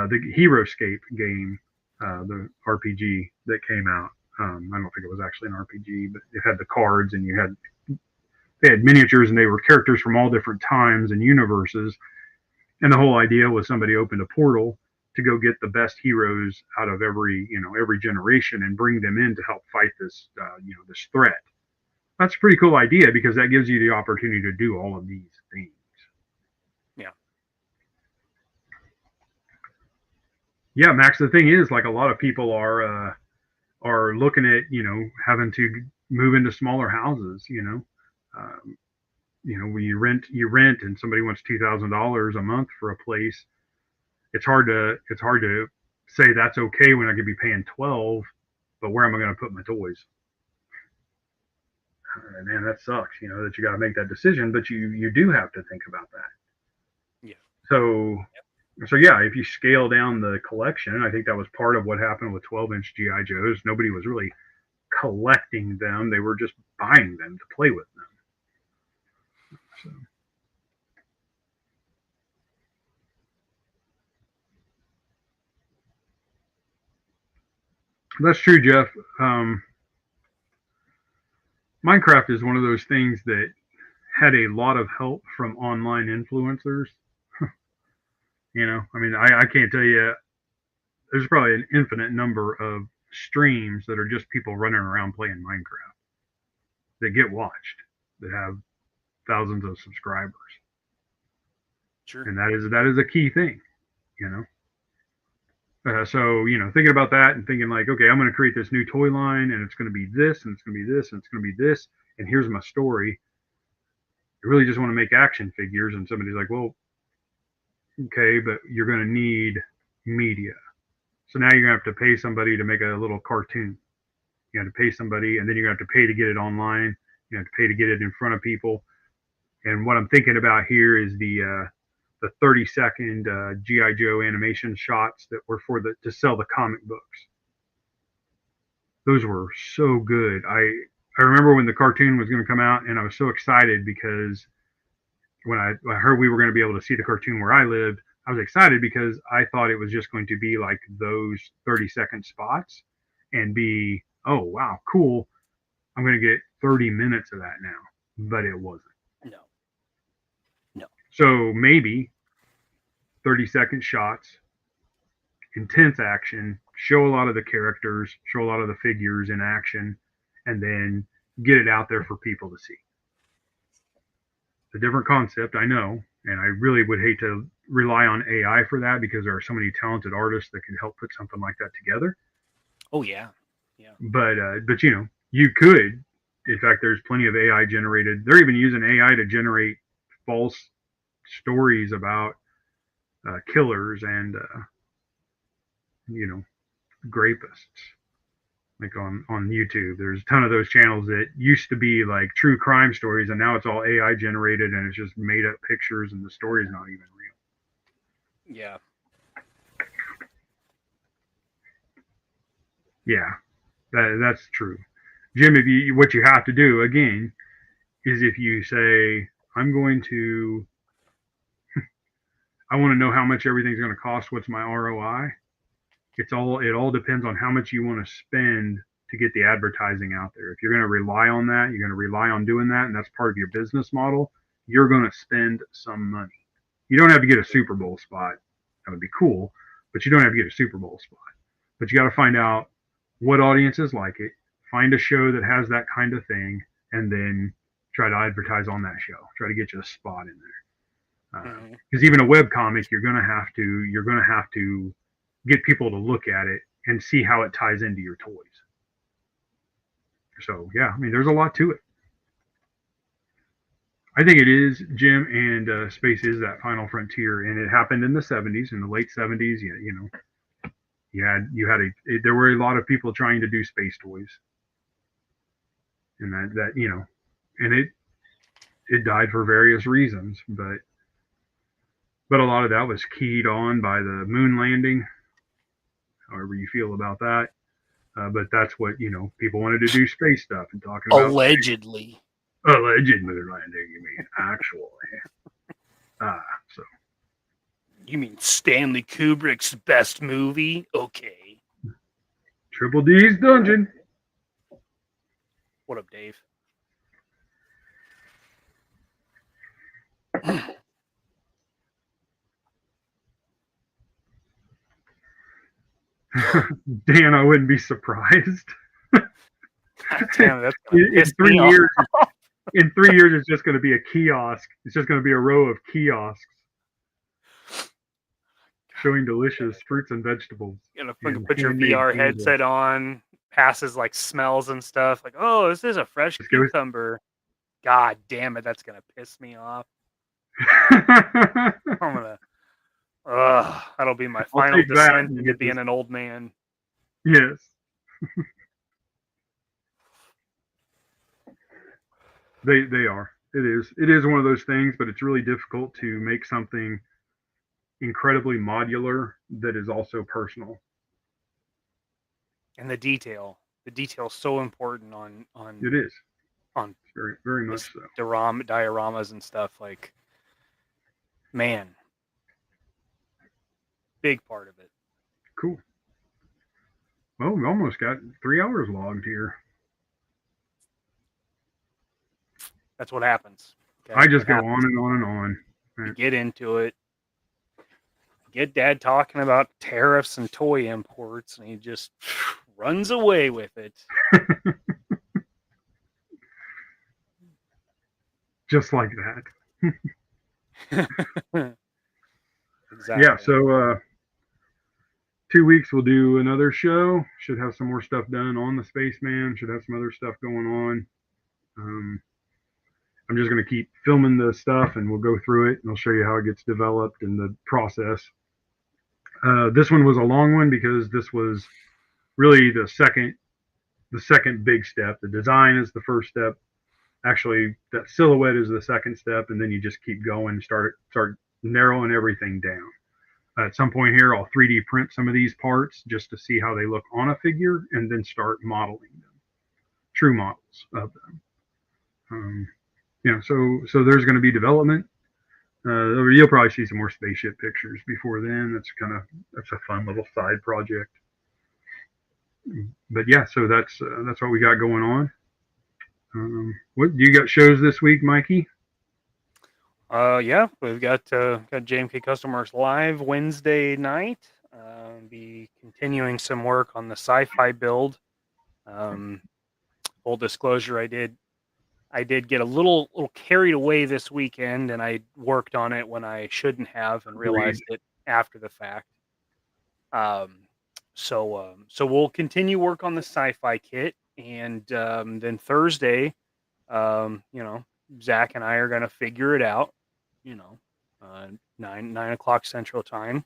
The Heroescape game, the RPG that came out. I don't think it was actually an RPG, but it had the cards, and they had miniatures, and they were characters from all different times and universes. And the whole idea was somebody opened a portal to go get the best heroes out of every generation and bring them in to help fight this this threat. That's a pretty cool idea because that gives you the opportunity to do all of these things. Yeah, Max. The thing is, like, a lot of people are looking at having to move into smaller houses. When you rent, and somebody wants $2,000 a month for a place. It's hard to say that's okay when I could be paying 12, but where am I going to put my toys? Man, that sucks. That you got to make that decision, but you do have to think about that. Yeah. So yeah, if you scale down the collection, I think that was part of what happened with 12-inch GI Joes. Nobody was really collecting them; they were just buying them to play with them. So. That's true, Jeff. Minecraft is one of those things that had a lot of help from online influencers. I can't tell you. There's probably an infinite number of streams that are just people running around playing Minecraft that get watched, that have thousands of subscribers. Sure. And that is a key thing, So, thinking about that and thinking like, okay, I'm going to create this new toy line, and it's going to be this, and it's going to be this, and it's going to be this, and here's my story. I really just want to make action figures, and somebody's like, well, okay, but you're going to need media. So now you're going to have to pay somebody to make a little cartoon. You have to pay somebody, and then you're going to have to pay to get it online. You have to pay to get it in front of people. And what I'm thinking about here is the 30-second GI Joe animation shots that were to sell the comic books. Those were so good. I remember when the cartoon was going to come out, and I was so excited because when I heard we were going to be able to see the cartoon where I lived, I was excited because I thought it was just going to be like those 30-second spots and be, oh, wow, cool. I'm going to get 30 minutes of that now. but it wasn't. No. So maybe 30-second shots, intense action, show a lot of the characters, show a lot of the figures in action, and then get it out there for people to see. It's a different concept, I know, and I really would hate to rely on AI for that because there are so many talented artists that can help put something like that together. Oh yeah. But you know, you could. In fact, there's plenty of AI generated. They're even using AI to generate false stories about killers and you know, rapists. Like on YouTube, there's a ton of those channels that used to be like true crime stories, and now it's all AI generated, and it's just made up pictures, and the story's not even real. Yeah. Yeah, that's true, Jim. What you have to do again is if you say, I'm going to, I want to know how much everything's going to cost. What's my ROI? It all depends on how much you want to spend to get the advertising out there. If you're going to rely on that, you're going to rely on doing that, and that's part of your business model, you're going to spend some money. You don't have to get a Super Bowl spot. That would be cool, but you don't have to get a Super Bowl spot. But you got to find out what audiences like it, find a show that has that kind of thing, and then try to advertise on that show. Try to get you a spot in there. Because even a web comic, you're going to have to get people to look at it and see how it ties into your toys. So yeah, I mean, there's a lot to it. I think it is, Jim, and space is that final frontier, and it happened in the 70s, in the late 70s. There were a lot of people trying to do space toys, and that and it died for various reasons, but a lot of that was keyed on by the moon landing. However you feel about that, but that's what people wanted to do space stuff and talking about allegedly. Alleged moon landing, you mean actually? So. You mean Stanley Kubrick's best movie? Okay. Triple D's Dungeon. What up, Dave? Dan, I wouldn't be surprised. Damn, that's in 3 years. In 3 years, it's just going to be a kiosk. It's just going to be a row of kiosks showing delicious fruits and vegetables. Put your VR headset on, passes like smells and stuff. Like, oh, this is a fresh cucumber. God damn it, that's gonna piss me off. That'll be my final descent into being an old man. Yes. They are. It is one of those things, but it's really difficult to make something incredibly modular that is also personal. And the detail is so important on it is on very, very much so. Dioramas and stuff, like, man, big part of it. Cool. Well, we almost got 3 hours logged here. That's what happens. Okay? I just go on and on and on. You get into it. Get Dad talking about tariffs and toy imports, and he just runs away with it. Just like that. Exactly. Yeah, so 2 weeks we'll do another show. Should have some more stuff done on the Spaceman. Should have some other stuff going on. I'm just going to keep filming the stuff, and we'll go through it, and I'll show you how it gets developed and the process. This one was a long one because this was really the second big step. The design is the first step. Actually, that silhouette is the second step, and then you just keep going, start narrowing everything down. At some point here, I'll 3D print some of these parts just to see how they look on a figure, and then start modeling them, true models of them. So there's going to be development. You'll probably see some more spaceship pictures before then. That's a fun little side project. But yeah, so that's what we got going on. What you got shows this week, Mikey? Yeah, we've got JMK Customers Live Wednesday night. Be continuing some work on the sci-fi build. Full disclosure, I did get a little carried away this weekend, and I worked on it when I shouldn't have, and realized it after the fact. So we'll continue work on the sci-fi kit, and then Thursday, Zach and I are gonna figure it out. 9 o'clock Central Time.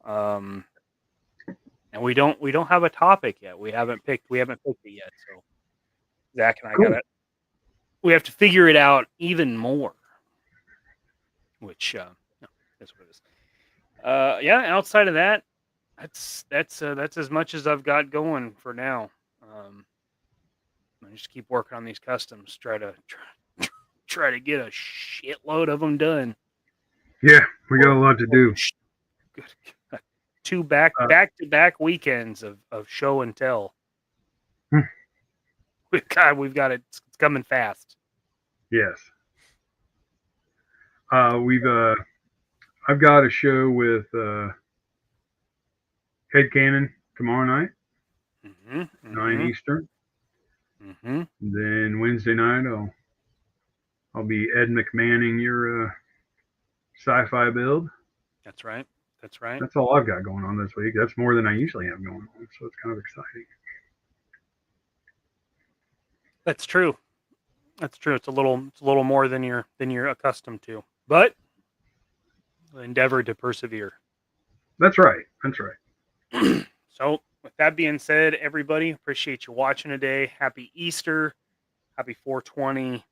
And we don't have a topic yet. We haven't picked it yet. So Zach and I we have to figure it out even more. Which that's what it is. Outside of that, that's as much as I've got going for now. I just keep working on these customs. Try to get a shitload of them done. Yeah, we got a lot to do. 2 back-to-back weekends of show and tell. We've got it. It's coming fast. Yes. I've got a show with Headcanon tomorrow night, 9 Eastern. Then Wednesday night, I'll be Ed McManning your sci-fi build. That's right. That's all I've got going on this week. That's more than I usually have going on, so it's kind of exciting. That's true. It's a little more than you're accustomed to, but endeavor to persevere. That's right. So, with that being said, everybody, appreciate you watching today. Happy Easter. Happy 420.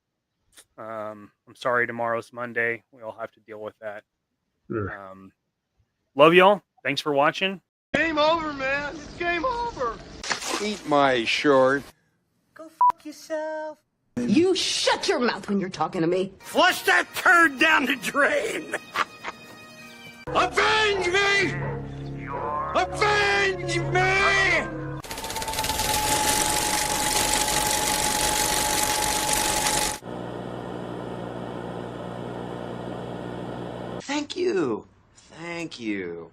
I'm sorry tomorrow's Monday. We all have to deal with that. Love y'all. Thanks for watching. Game over, man. It's game over. Eat my short. Go fuck yourself. You shut your mouth when you're talking to me. Flush that turd down the drain. Avenge me! Avenge me! Thank you.